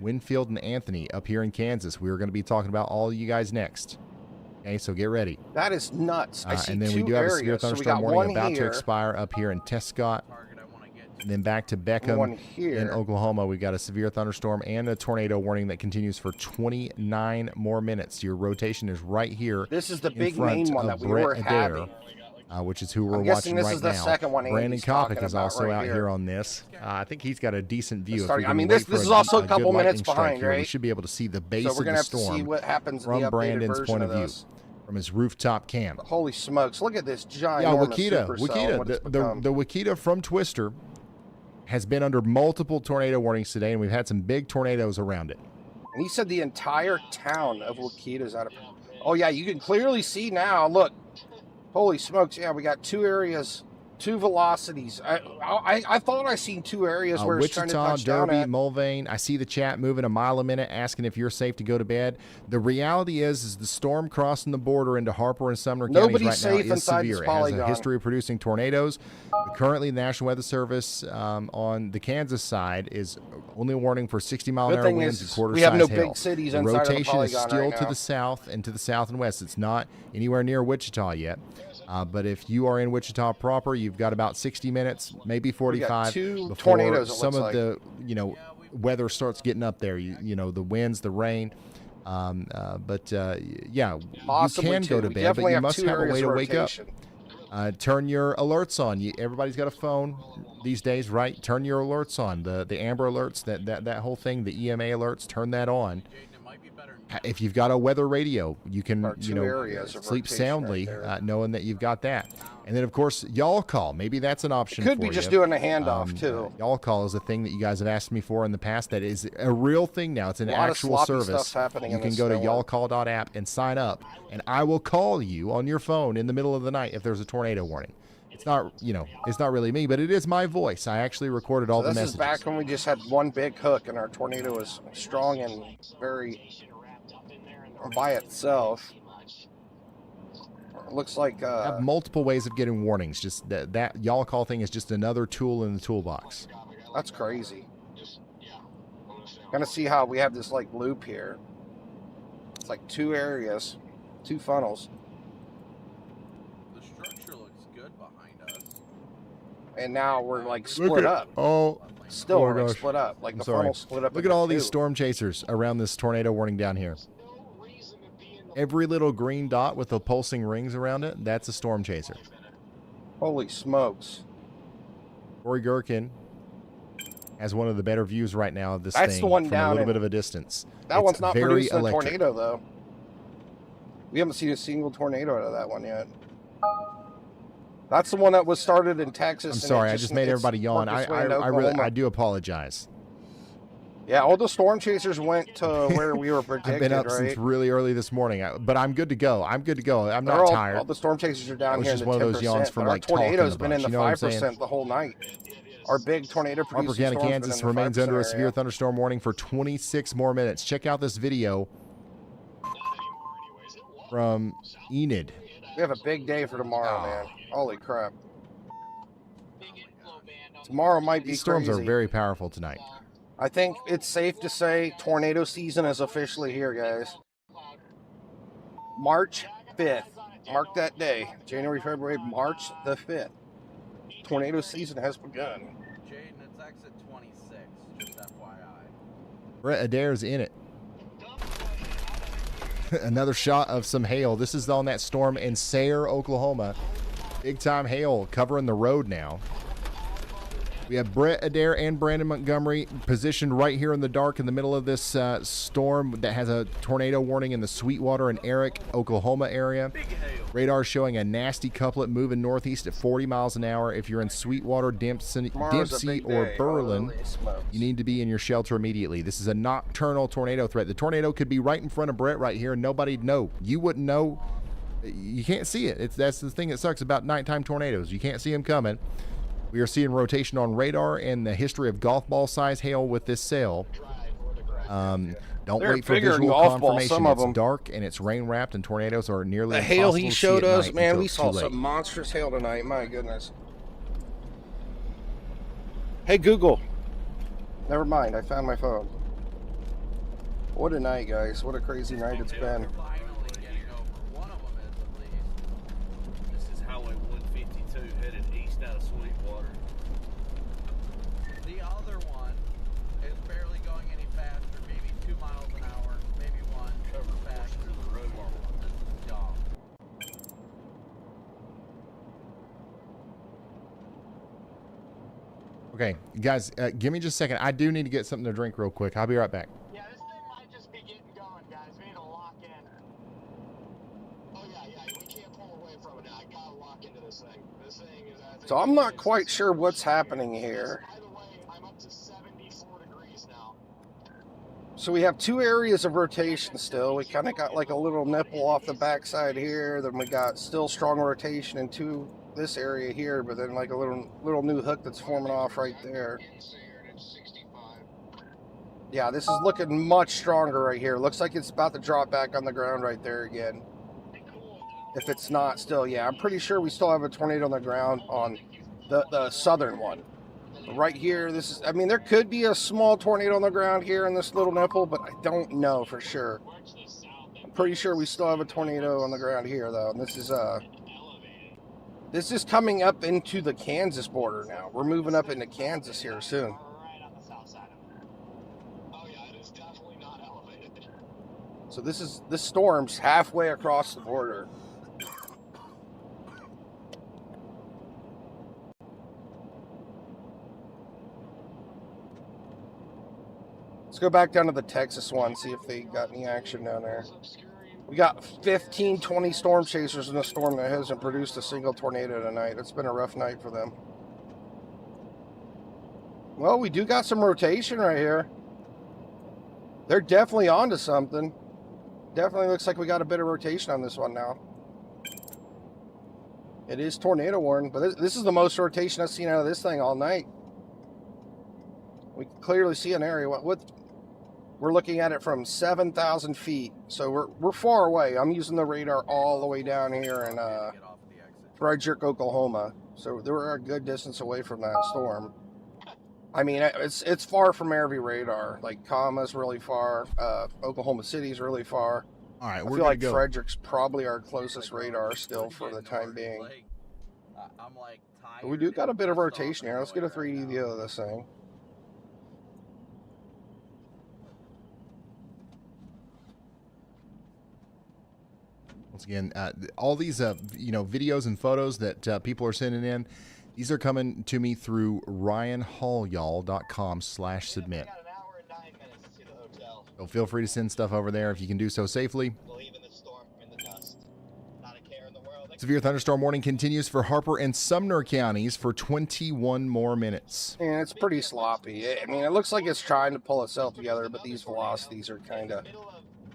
Winfield, and Anthony up here in Kansas. We are going to be talking about all of you guys next. Okay, so get ready. That is nuts. I see and then we 2 do have a areas. severe So we thunderstorm got warning one about to here, expire up here in Tescott. And then back to one Beckham here. in Oklahoma. We've got a severe thunderstorm and a tornado warning that continues for 29 more minutes. Your rotation is right here. This is the in big front main one of that we were Brett having. Adair, which is who we're I'm guessing watching this right is the now. second one Brandon Andy's Copic talking is about also right out here. here on this. I think he's got a decent view. Starting- If we I can mean, wait this for is also a good couple lightning minutes strike behind, here, we right? should be able to see the base So we're of gonna the have to see storm what happens in the from updated Brandon's version point of of view, this. from his rooftop cam. Holy smokes! Look at this giant. Yeah, Wakita, the Wakita from Twister has been under multiple tornado warnings today, and we've had some big tornadoes around it. And he said the entire town of Wakita is out of. Oh yeah, you can clearly see now. Look, holy smokes! Yeah, we got 2 areas, 2 velocities. I thought I seen 2 areas where it's trying to Wichita, touch down Derby, at. Mulvane. I see the chat moving a mile a minute, asking if you're safe to go to bed. The reality is the storm crossing the border into Harper and Sumner counties Nobody's right safe now is inside severe. this It has a polygon. history of producing tornadoes. Currently, the National Weather Service on the Kansas side is only warning for 60-mile-an-hour Good thing winds is and quarter we have no size hail. big cities The inside of the rotation is polygon still right to now. the south and to the south and west. It's not anywhere near Wichita yet. But if you are in Wichita proper, you've got about 60 minutes, maybe 45 2 before tornadoes, it some looks of the weather starts getting up there. The winds, the rain. Yeah, Possibly you can 2. go to We bed, but definitely you have must 2 have a areas way to of wake up. rotation. Turn your alerts on. Everybody's got a phone these days, right? Turn your alerts on. The Amber alerts, that whole thing, the EMA alerts. Turn that on. If you've got a weather radio, you can areas of sleep rotation soundly, right there. knowing that you've got that. And then, of course, y'all call. Maybe that's an option. Could for be just you. doing a handoff too. Y'all call is a thing that you guys have asked me for in the past. That is a real thing now. It's an A lot of actual sloppy service. stuff's happening You in can this go to thing. y'allcall.app and sign up, and I will call you on your phone in the middle of the night if there's a tornado warning. It's not, it's not really me, but it is my voice. I actually recorded all So the this messages. is back when we just had one big hook and our tornado was strong and very by itself. It looks like I have multiple ways of getting warnings. Just that y'all call thing is just another tool in the toolbox. that's crazy. Gonna see how we have this like loop here. It's like 2 areas, 2 funnels, The structure looks good behind us. and now we're like split up. Oh, Still, oh we're my like gosh. split up. Like I'm the sorry. funnel split up. Look at into all these 2. storm chasers around this tornado warning down here. Every little green dot with the pulsing rings around it, that's a storm chaser. Holy smokes! Corey Gherkin has one of the better views right now of this That's thing the one from down a little in- bit of a distance. That It's one's not very producing a electric. tornado though. We haven't seen a single tornado out of that one yet. That's the one that was started in Texas. I'm and sorry, it I just made it's everybody yawn. worked its way into I really, Oklahoma. I do apologize. Yeah, all the storm chasers went to where we were predicted, I've been up right? since really early this morning, but I'm good to go. I'm good to go. I'm not All tired. the storm chasers are That down was here in just the one 10%. of those yawns from but our like talking a tornado's been in bunch. the You know what I'm saying? 5% the whole night. Our big tornado Upper producing County, storm's Kansas been in the remains 5% under a area. severe thunderstorm warning for 26 more minutes. Check out this video from Enid. We have a big day for tomorrow, man. Holy crap. Tomorrow might be These storms crazy. are very powerful tonight. I think it's safe to say tornado season is officially here, guys. March 5th. Mark that day. January, February, March the 5th. Tornado season has begun. Jaden, it's exit 26, just FYI. Brett Adair's in it. Another shot of some hail. This is on that storm in Sayre, Oklahoma. Big time hail covering the road now. We have Brett Adair and Brandon Montgomery positioned right here in the dark in the middle of this storm that has a tornado warning in the Sweetwater and Eric, Oklahoma area. Radar showing a nasty couplet moving northeast at 40 miles an hour. If you're in Sweetwater, Dempsey, or Berlin, you need to be in your shelter immediately. This is a nocturnal tornado threat. The tornado could be right in front of Brett right here and nobody'd know. You wouldn't know. You can't see it. That's the thing that sucks about nighttime tornadoes. You can't see them coming. We are seeing rotation on radar and the history of golf ball size hail with this sail. Don't They're wait for bigger than visual golf balls, confirmation. some of It's them. dark and it's rain wrapped, and tornadoes are nearly The hail impossible he to see showed at us, night man, until we it's saw too late. some monstrous hail tonight. My goodness. Hey, Google. Never mind, I found my phone. What a night, guys. What a crazy night it's been. This is Highway 152 headed east out of Sweetwater. The other one is barely going any faster, maybe 2 miles an hour, maybe one. Cover faster than the road. This is gone. Okay, guys, give me just a second. I do need to get something to drink real quick. I'll be right back. Yeah, this thing might just be getting going, guys. We need to lock in. Oh, yeah, we can't pull away from it. I gotta lock into this thing. This thing is... So I'm not quite sure what's happening here. By the way, I'm up to 74 degrees now. So we have two areas of rotation still. We kind of got like a little nipple off the backside here. Then we got still strong rotation into this area here, but then like a little new hook that's forming off right there. Yeah, this is looking much stronger right here. Looks like it's about to drop back on the ground right there again. If it's not still, yeah, I'm pretty sure we still have a tornado on the ground on the southern one. Right here, this is, I mean, there could be a small tornado on the ground here in this little nipple, but I don't know for sure. I'm pretty sure we still have a tornado on the ground here, though. And this is coming up into the Kansas border now. We're moving up into Kansas here soon. So this storm's halfway across the border. Let's go back down to the Texas one, see if they got any action down there. We got 15, 20 storm chasers in a storm that hasn't produced a single tornado tonight. It's been a rough night for them. Well, we do got some rotation right here. They're definitely onto something. Definitely looks like we got a bit of rotation on this one now. It is tornado warning, but this is the most rotation I've seen out of this thing all night. We can clearly see an area. We're looking at it from 7,000 feet, so we're far away. I'm using the radar all the way down here in Frederick, Oklahoma, so we're a good distance away from that storm. I mean, it's far from every radar. Like Kama's really far, Oklahoma City's really far. All right, I feel like Frederick's probably our closest radar still for the time being. But we do got a bit of rotation here. Let's get a 3D view of this thing. Once again, all these videos and photos that people are sending in, these are coming to me through ryanhallyall.com/submit. So feel free to send stuff over there if you can do so safely. Severe thunderstorm warning continues for Harper and Sumner counties for 21 more minutes. And it's pretty sloppy. I mean, it looks like it's trying to pull itself together, but these velocities are kind of,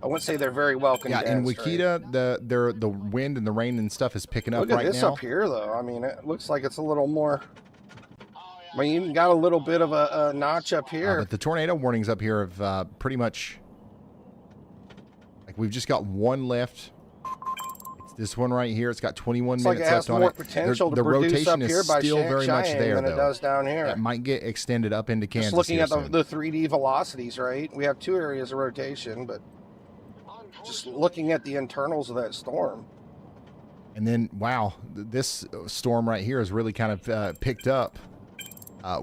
I wouldn't say they're very well condensed. Yeah, in Wichita, the wind and the rain and stuff is picking up Look at right this now. up here, though. I mean, it looks like it's a little more. I mean, you even got a little bit of a notch up here. But the tornado warnings up here have pretty much, like, we've just got one left. It's this one right here. It's got 21 It's minutes like it has left on more it. potential to The produce rotation up is here by still very much Cheyenne there, than it though. does down here. It might get extended up into Kansas. Just looking here at soon. the 3D velocities, right? We have two areas of rotation, but just looking at the internals of that storm. And then, wow, this storm right here has really kind of picked up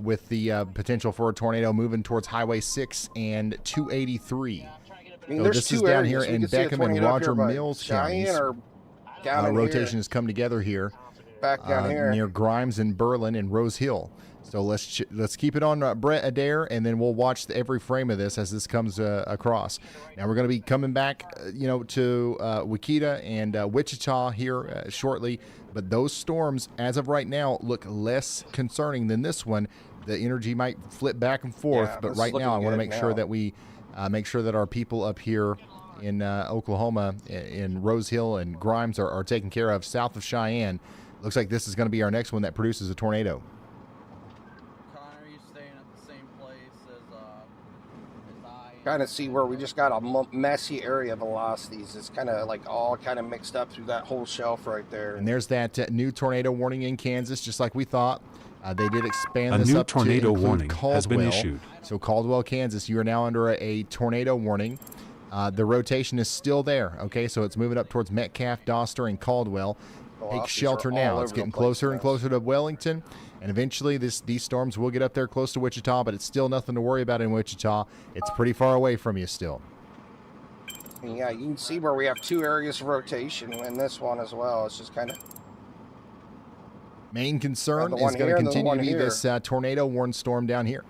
with the potential for a tornado moving towards Highway 6 and 283. I mean, So there's this two is down areas. here We in can see a Beckham and tornado up Roger here by Mills Cheyenne counties. or down in Rotation here. has come together here. Back down here. Near Grimes and Berlin and Rose Hill. So let's keep it on Brett Adair, and then we'll watch every frame of this as this comes across. Now we're going to be coming back, to Wichita and Wichita here shortly. But those storms, as of right now, look less concerning than this one. The energy might flip back and forth, but right now I want to make sure that we make sure that our people up here in Oklahoma, in Rose Hill and Grimes are taken care of. South of Cheyenne, looks like this is going to be our next one that produces a tornado. Kind of see where we just got a messy area of velocities. It's kind of like all kind of mixed up through that whole shelf right there. And there's that new tornado warning in Kansas, just like we thought. They did expand A this new up to tornado include warning Caldwell. has been issued. So Caldwell, Kansas, you are now under a tornado warning. The rotation is still there, okay? So it's moving up towards Metcalf, Doster, and Caldwell. Take shelter now. It's getting closer and closer to Wellington. And eventually these storms will get up there close to Wichita, but it's still nothing to worry about in Wichita. It's pretty far away from you still. And yeah, you can see where we have two areas of rotation in this one as well. It's just kind of... Main concern the one is going to here and the continue one to be here. this tornado warned storm down here.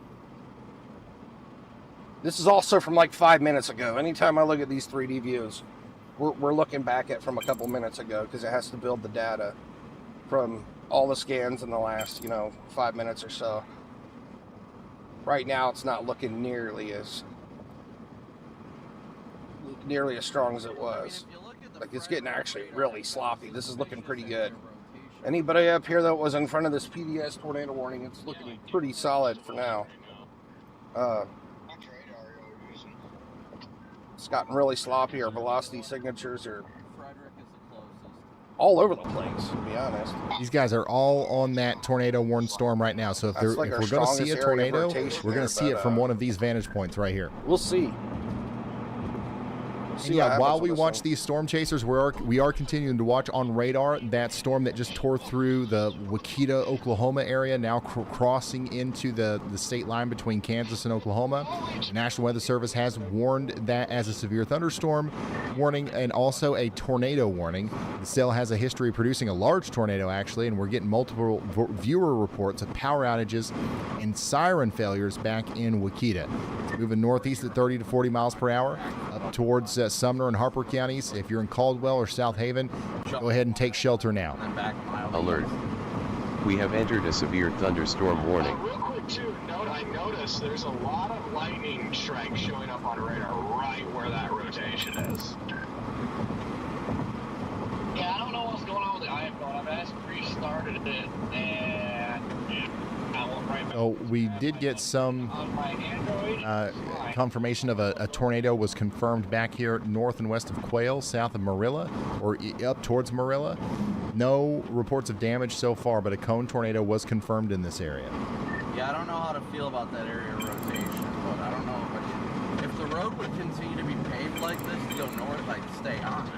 This is also from like 5 minutes ago. Anytime I look at these 3D views, we're looking back at from a couple minutes ago because it has to build the data from all the scans in the last, 5 minutes or so. Right now, it's not looking nearly as strong as it was. Like, it's getting actually really sloppy. This is looking pretty good. Anybody up here that was in front of this PDS tornado warning, it's looking pretty solid for now. It's gotten really sloppy. Our velocity signatures are all over the place, to be honest. These guys are all on that tornado warned storm right now. So if we're going to see a tornado, we're going to see it from one of these vantage points right here. We'll see. And yeah, while we watch these storm chasers, we are continuing to watch on radar that storm that just tore through the Wichita, Oklahoma area, now crossing into the state line between Kansas and Oklahoma. The National Weather Service has warned that as a severe thunderstorm warning and also a tornado warning. The cell has a history of producing a large tornado, actually, and we're getting multiple viewer reports of power outages and siren failures back in Wichita. It's moving northeast at 30 to 40 miles per hour up towards Sumner and Harper counties. If you're in Caldwell or South Haven, go ahead and take shelter now. Alert. We have entered a severe thunderstorm warning. Real quick too, I noticed there's a lot of lightning strikes showing up on radar right where that rotation is. Yeah, I don't know what's going on with the iPhone. I've asked restarted it and I went right back. So we did get some confirmation of a tornado was confirmed back here north and west of Quail, south of Marilla, or up towards Marilla. No reports of damage so far, but a cone tornado was confirmed in this area. Yeah, I don't know how to feel about that area rotation, but I don't know if the road would continue to be paved like this to go north, I'd stay on it.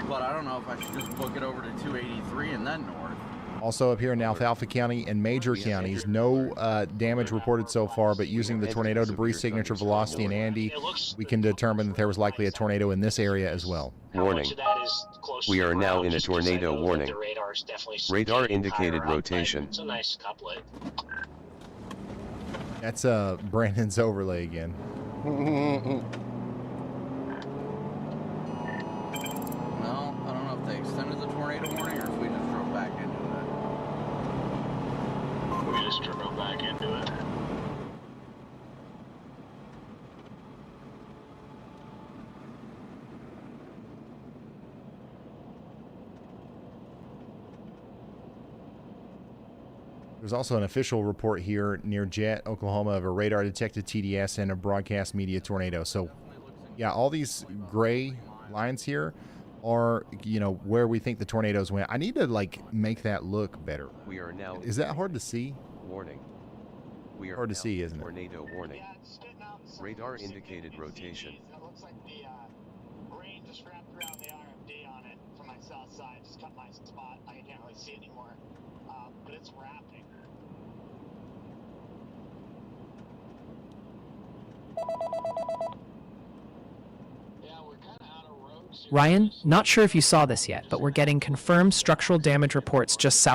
But I don't know if I should just book it over to 283 and then north. Also up here in Alfalfa County and major counties, no damage reported so far, but using the tornado debris signature velocity in Andy, we can determine that there was likely a tornado in this area as well. Warning. We are now in a tornado warning. Radar indicated rotation. It's a nice couplet. That's Brandon's overlay again. No, I don't know if they There's also an official report here near Jet, Oklahoma, of a radar detected TDS and a broadcast media tornado. So, yeah, all these gray lines here are, you know, where we think the tornadoes went. I need to, like, make that look better. We are now. Is that hard to see? Warning. We are Hard to now see, in isn't it? tornado warning. Yeah, it's spitting out some Radar significant indicated rotation. CVs. It looks like the rain just wrapped around the RMD on it from my south side. Just cut my spot. I can't really see it anymore. But it's wrapping. Yeah, we're kind of out of roads here. Ryan, not sure if you saw this yet, but we're getting confirmed structural damage reports just south